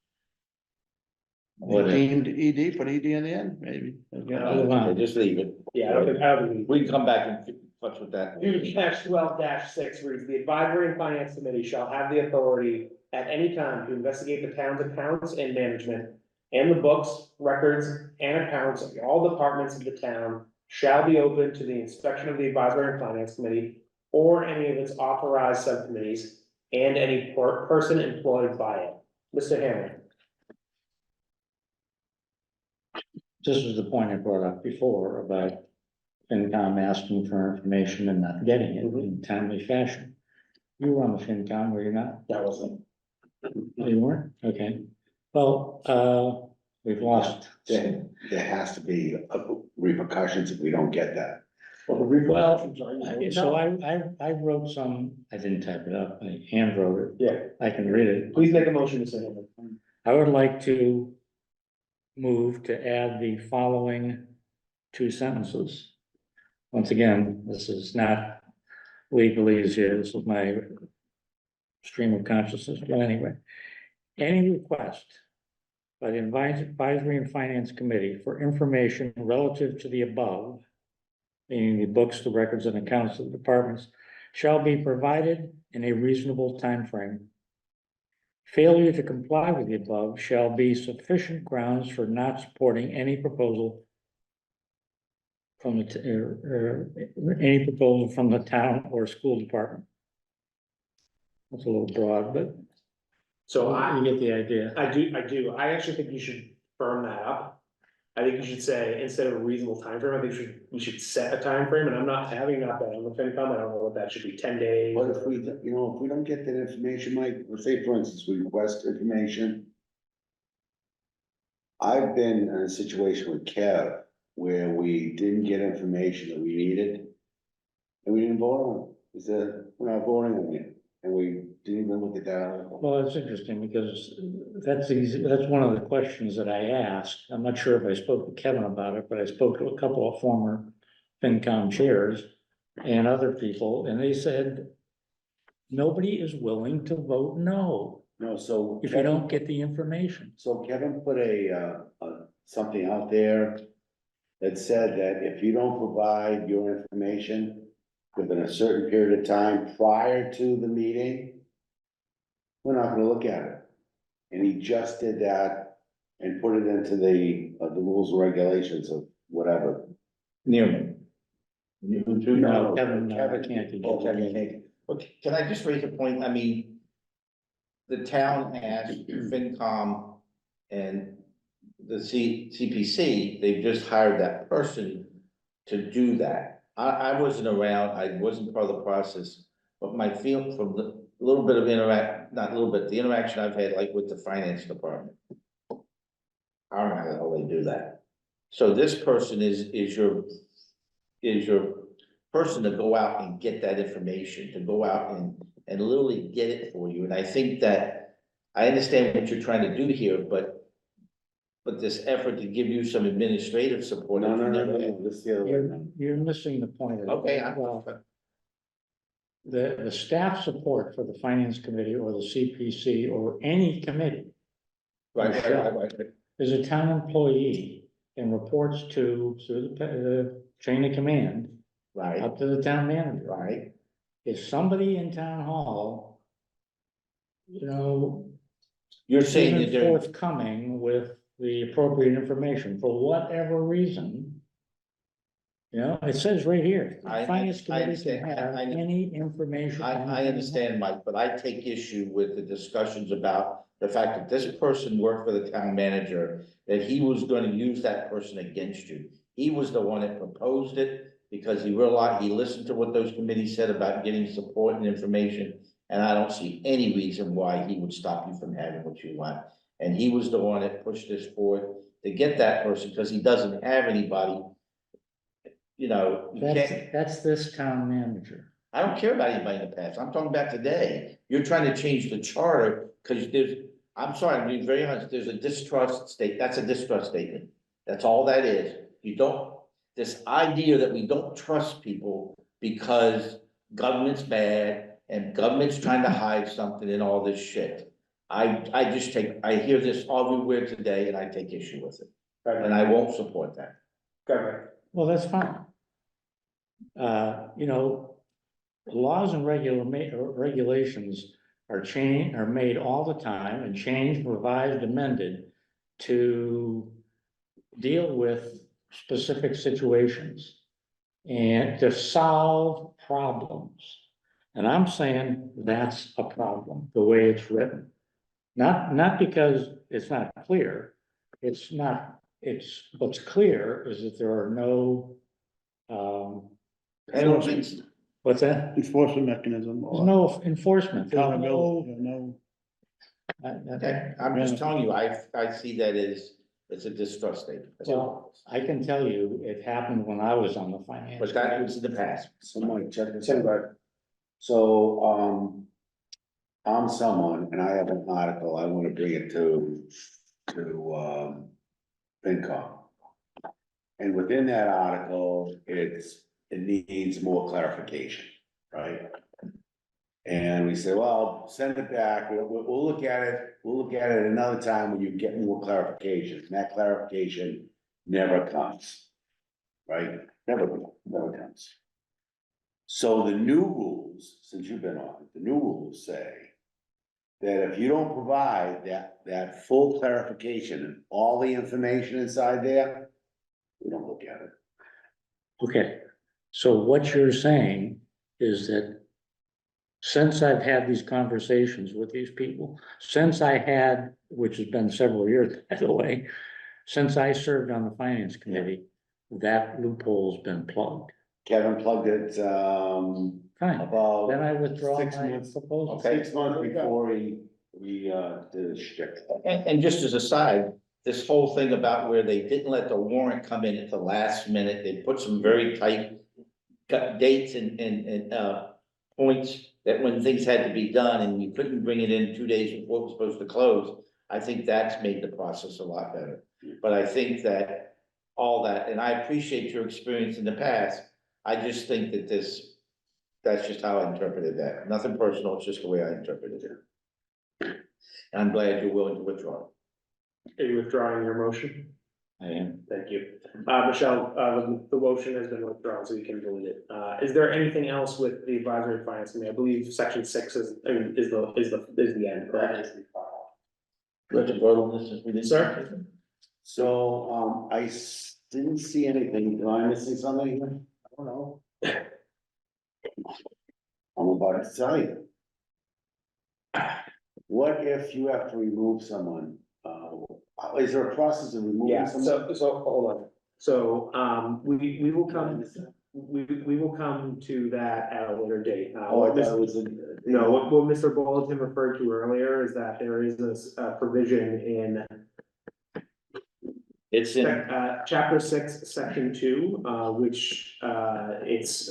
Whatever. Deemed ED, put ED in the end, maybe. Okay, just leave it. yeah, I don't think. We can come back and touch with that. 2-12-6 reads, the Advisory and Finance Committee shall have the authority at any time to investigate the town's accounts and management, and the books, records, and accounts of all departments of the town shall be open to the inspection of the Advisory and Finance Committee or any of its authorized subcommittees and any person employed by it. Mr. Hammond. This was the point I brought up before about FinCom asking for information and not getting it in timely fashion. You were on the FinCom, were you not? That wasn't. Oh, you weren't? Okay. Well, we've lost. There has to be repercussions if we don't get that. Well, the repercussions are. So I wrote some, I didn't type it up, I hand wrote it. Yeah, I can read it. please make a motion, Mr. Hammond. I would like to move to add the following two sentences. Once again, this is not legalese here, this is my stream of consciousness, but anyway. Any request by the Advisory and Finance Committee for information relative to the above, meaning the books, the records, and accounts of the departments, shall be provided in a reasonable time frame. Failure to comply with the above shall be sufficient grounds for not supporting any proposal from any proposal from the town or school department. That's a little broad, but So you get the idea. I do. I actually think you should firm that up. I think you should say, instead of a reasonable time frame, I think we should set a time frame. And I'm not having that on the FinCom, I don't know what that should be, 10 days. What if we, if we don't get that information, Mike, let's say for instance, we request information. I've been in a situation with Kev where we didn't get information that we needed. And we didn't vote on it. He said, we're not voting on it. And we didn't even look at that article. Well, it's interesting because that's easy, that's one of the questions that I asked. I'm not sure if I spoke to Kevin about it, but I spoke to a couple of former FinCom chairs and other people, and they said nobody is willing to vote no No, so. if you don't get the information. So Kevin put something out there that said that if you don't provide your information within a certain period of time prior to the meeting, we're not gonna look at it. And he just did that and put it into the rules and regulations of whatever. Newman. No, Kevin, Kevin can't do Oh, that. Kevin can't. Okay, can I just raise a point? I mean, the town asked FinCom and the CPC, they've just hired that person to do that. I wasn't around, I wasn't part of the process, but my feel from the little bit of the interaction I've had like with the finance department. I don't know how the hell they do that. So this person is your person to go out and get that information, to go out and literally get it for you. And I think that, I understand what you're trying to do here, but this effort to give you some administrative support. No, if you no, no, never no, had- no, this is the other way around. You're missing the point. of it. Okay, Well, the staff support for the finance committee or the CPC or any committee Right. is a town employee and reports through the chain of command Right, up to the town manager. right. If somebody in town hall, you know, You're saying that isn't they're, forthcoming with the appropriate information for whatever reason. You know, it says right here, the I finance committee understand. can have I- any information. I understand, Mike, but I take issue with the discussions about the fact that this person worked for the town manager, that he was gonna use that person against you. He was the one that proposed it, because he realized, he listened to what those committees said about getting support and information. And I don't see any reason why he would stop you from having what you want. And he was the one that pushed this forward to get that person, because he doesn't have anybody. You know, you can't. That's this town manager. I don't care about anybody in the past, I'm talking about today. You're trying to change the charter, because I'm sorry, I'm being very honest, there's a distrust state, that's a distrust statement. That's all that is. You don't, this idea that we don't trust people because government's bad and government's trying to hide something and all this shit. I hear this everywhere today and I take issue with it, and I won't support that. Well, that's fine. You know, laws and regulations are made all the time and changed, revised, amended to deal with specific situations and to solve problems. And I'm saying that's a problem, the way it's written. Not because it's not clear, what's clear is that there are no, Penalties. what's that? Enforcement mechanism. There's no enforcement. There's Accountability, no- Okay, I'm just telling you, I see that as, it's a distrust statement. That's all Well, I can tell you, it happened when I was on the finance. But that was in the past. Someone check this out. So, I'm someone, and I have an article, I wanna bring it to, FinCom. And within that article, it needs more clarification, right? And we say, well, send it back, we'll look at it another time when you get more clarification, and that clarification never comes. Right, never comes. So the new rules, since you've been on, the new rules say that if you don't provide that full clarification and all the information inside there, we don't look at it. Okay, so what you're saying is that since I've had these conversations with these people, which has been several years, by the way, since I served on the finance committee, that loophole's been plugged. Kevin plugged it, Fine, about. then I withdraw 6 my months. proposal. 6 months before we did a shtick. And just as a side, this whole thing about where they didn't let the warrant come in at the last minute, they put some very tight cut dates and points that when things had to be done and you couldn't bring it in 2 days before it was supposed to close. I think that's made the process a lot better. But I think that all that, and I appreciate your experience in the past, I just think that that's just how I interpreted that. Nothing personal, it's just the way I interpreted it. And I'm glad you're willing to withdraw. Are you withdrawing your motion? I am. Thank you. Michelle, the motion has been withdrawn, so you can delete it. Is there anything else with the advisory finance committee? I believe section 6 is the end, correct? Do we have to vote on this if we didn't? Sir? So, didn't see anything, am I missing something here? I don't know. I'm about to tell you. What if you have to remove someone? Is there a process of removing Yeah, someone? so hold on. So, we will come, we will come to that at a later date. Oh, I thought it was No, what Mr. Bulletin referred to earlier is that there is a provision in It's in, Chapter 6, Section 2, which, it's,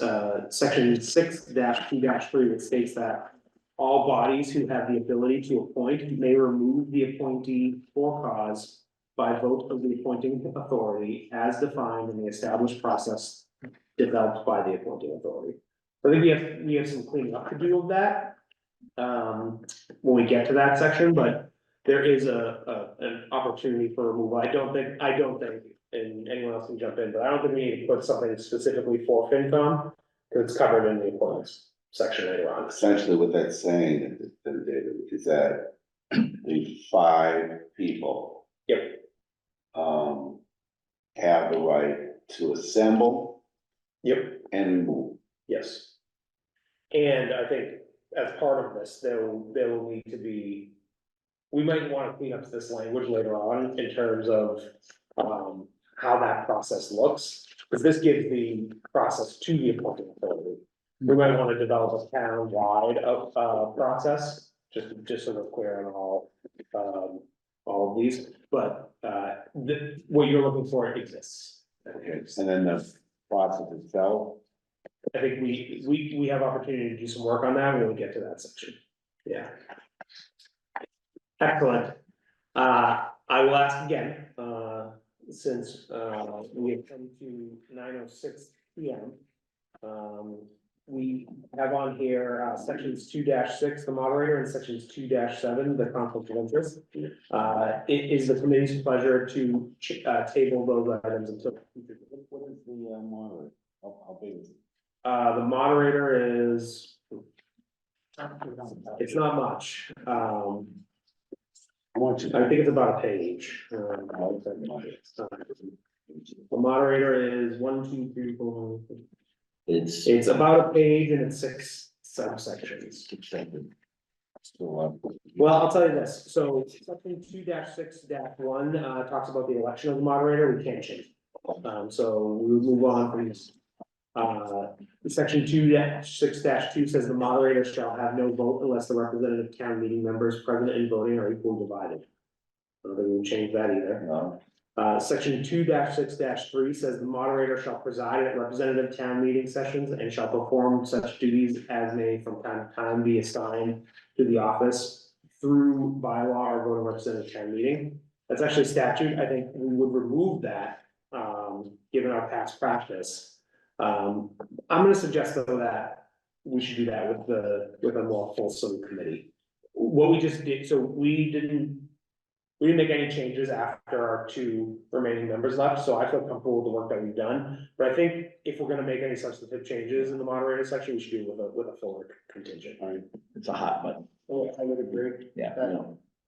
Section 6-2-3 that states that all bodies who have the ability to appoint may remove the appointee for cause by vote of the appointing authority as defined in the established process developed by the appointing authority. I think we have some cleaning up to do of that, when we get to that section, but there is an opportunity for removal. I don't think, and anyone else can jump in, but I don't think we need to put something specifically for FinCom, because it's covered in the appointments section later on. Essentially what that's saying, David, is that the 5 people. Yep. Have the right to assemble. Yep. And move. Yes. And I think as part of this, there will need to be, we might want to clean up this language later on in terms of how that process looks, because this gives the process to the appointing authority. We might want to develop a town-wide process, just so we're clear on all of these, but what you're looking for exists. Okay, and then the process itself. I think we have opportunity to do some work on that when we get to that section. Yeah. Excellent. I will ask again, since we have come to 9:06 p.m. We have on here sections 2-6, the moderator, and sections 2-7, the conflict of interest. It is the committee's pleasure to table those items until. what is the moderator? How big is it? The moderator is, it's not much. I think it's about a page. The moderator is 1, 2, 3, 4. It's about a page and it's 6 subsections. Well, I'll tell you this, so section 2-6-1 talks about the election of the moderator, we can't change. So we move on from this. Section 2-6-2 says the moderator shall have no vote unless the representative town meeting members present and voting are equally divided. I don't think we'll change that either. No. Section 2-6-3 says the moderator shall preside at representative town meeting sessions and shall perform such duties as may from time to time be assigned to the office through bylaw or voting representative town meeting. That's actually statute. I think we would remove that, given our past practice. I'm gonna suggest though that we should do that with a more fulsome committee. What we just did, so we didn't make any changes after our 2 remaining members left, so I feel comfortable with the work that we've done. But I think if we're gonna make any substantive changes in the moderator section, we should do it with a fuller contingent. All right, it's a hot button. Oh, I would agree. Yeah.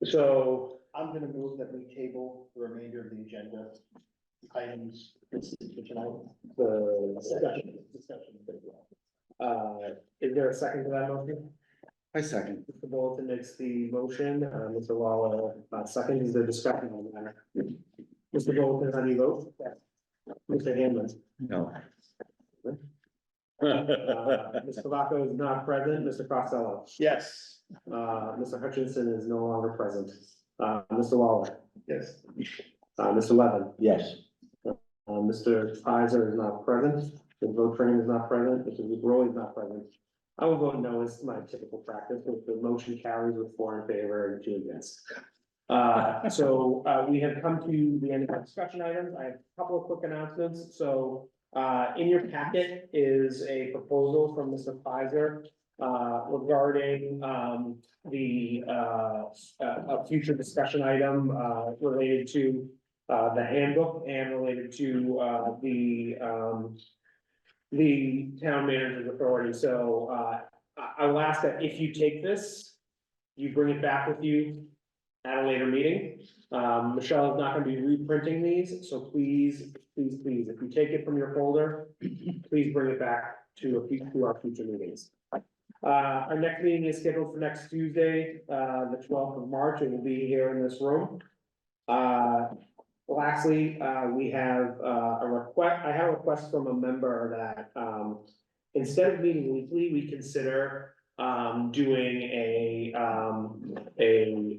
So I'm gonna move that we table the remainder of the agenda items for tonight. the discussion. Is there a second to that motion? I second. Mr. Bolton makes the motion, Mr. Lawler, second, is there discussion on the matter? Mr. Bolton, how do you vote? Mr. Hanlon? No. Mr. Vaca is not present, Mr. Costello, Yes. Mr. Hutchinson is no longer present, Mr. Lawler, Yes. Mr. Levin, Yes. Mr. Pizer is not present, the vote train is not present, Mr. Zubroli is not present. I will vote no, it's my typical practice, if the motion carries with 4 in favor and 2 against. So we have come to the end of our discussion items. I have a couple of quick announcements. So in your packet is a proposal from Mr. Pizer regarding a future discussion item related to the handbook and related to the town manager's authority. So I will ask that if you take this, you bring it back with you at a later meeting. Michelle is not gonna be reprinting these, so please, if you take it from your folder, please bring it back to our future meetings. Our next meeting is scheduled for next Tuesday, the 12th of March. It will be here in this room. Lastly, we have a request, I have a request from a member that instead of meeting weekly, we consider doing a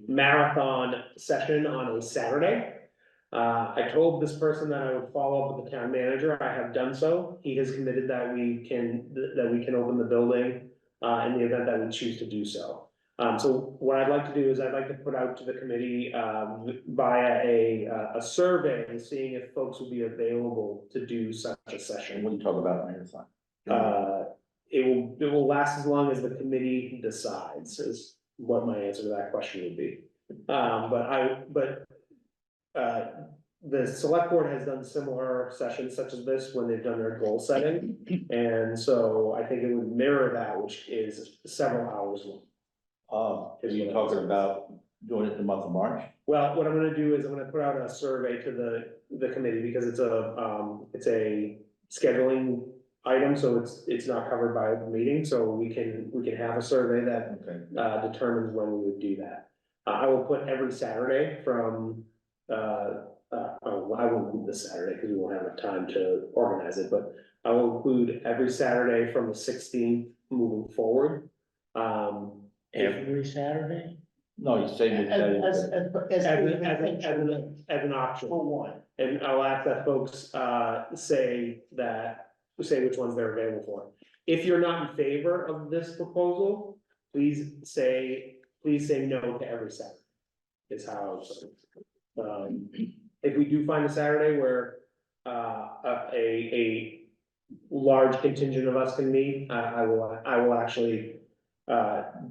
marathon session on a Saturday. I told this person that I would follow up with the town manager. I have done so. He has committed that we can open the building in the event that we choose to do so. So what I'd like to do is I'd like to put out to the committee via a survey, seeing if folks will be available to do such a session. What are you talking about, Marathon? It will last as long as the committee decides, is what my answer to that question would be. The select board has done similar sessions such as this when they've done their goal setting. And so I think it would mirror that, which is several hours long. Are you talking about doing it the month of March? Well, what I'm gonna do is I'm gonna put out a survey to the committee because it's a scheduling item, so it's not covered by the meeting, so we can have a survey that Okay. determines when we would do that. I will put every Saturday from, I won't include this Saturday because we won't have enough time to organize it, but I will include every Saturday from the 16th moving forward. Every Saturday? No, you say which day. As As an option. for one. And I'll ask that folks, say which ones they're available for. If you're not in favor of this proposal, please say no to every Saturday. Is how I would say it. If we do find a Saturday where, a large contingent of us can meet, I will actually,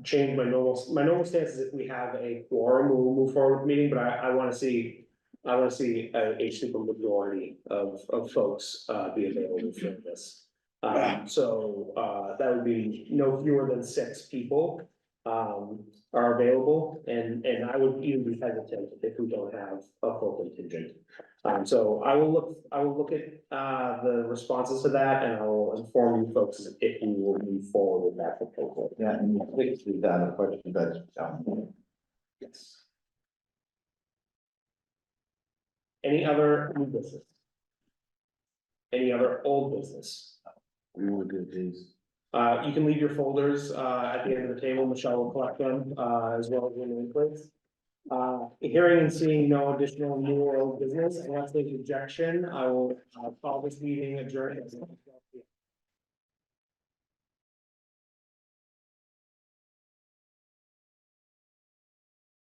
change my normal stance is if we have a quorum, we'll move forward with the meeting, but I wanna see a super majority of folks, be available for this. That would be no fewer than 6 people, are available, and I would even be hesitant if we don't have a full contingent. So I will look at, the responses to that, and I will inform you folks if we will move forward with that proposal. Yeah, and you click through that, a question that's, Yes. Any other new business? Any other old business? we will do these. You can leave your folders, at the end of the table, Michelle will collect them, as well as when in place. Hearing and seeing no additional new or old business, unless there's objection, I will, call this meeting adjourned.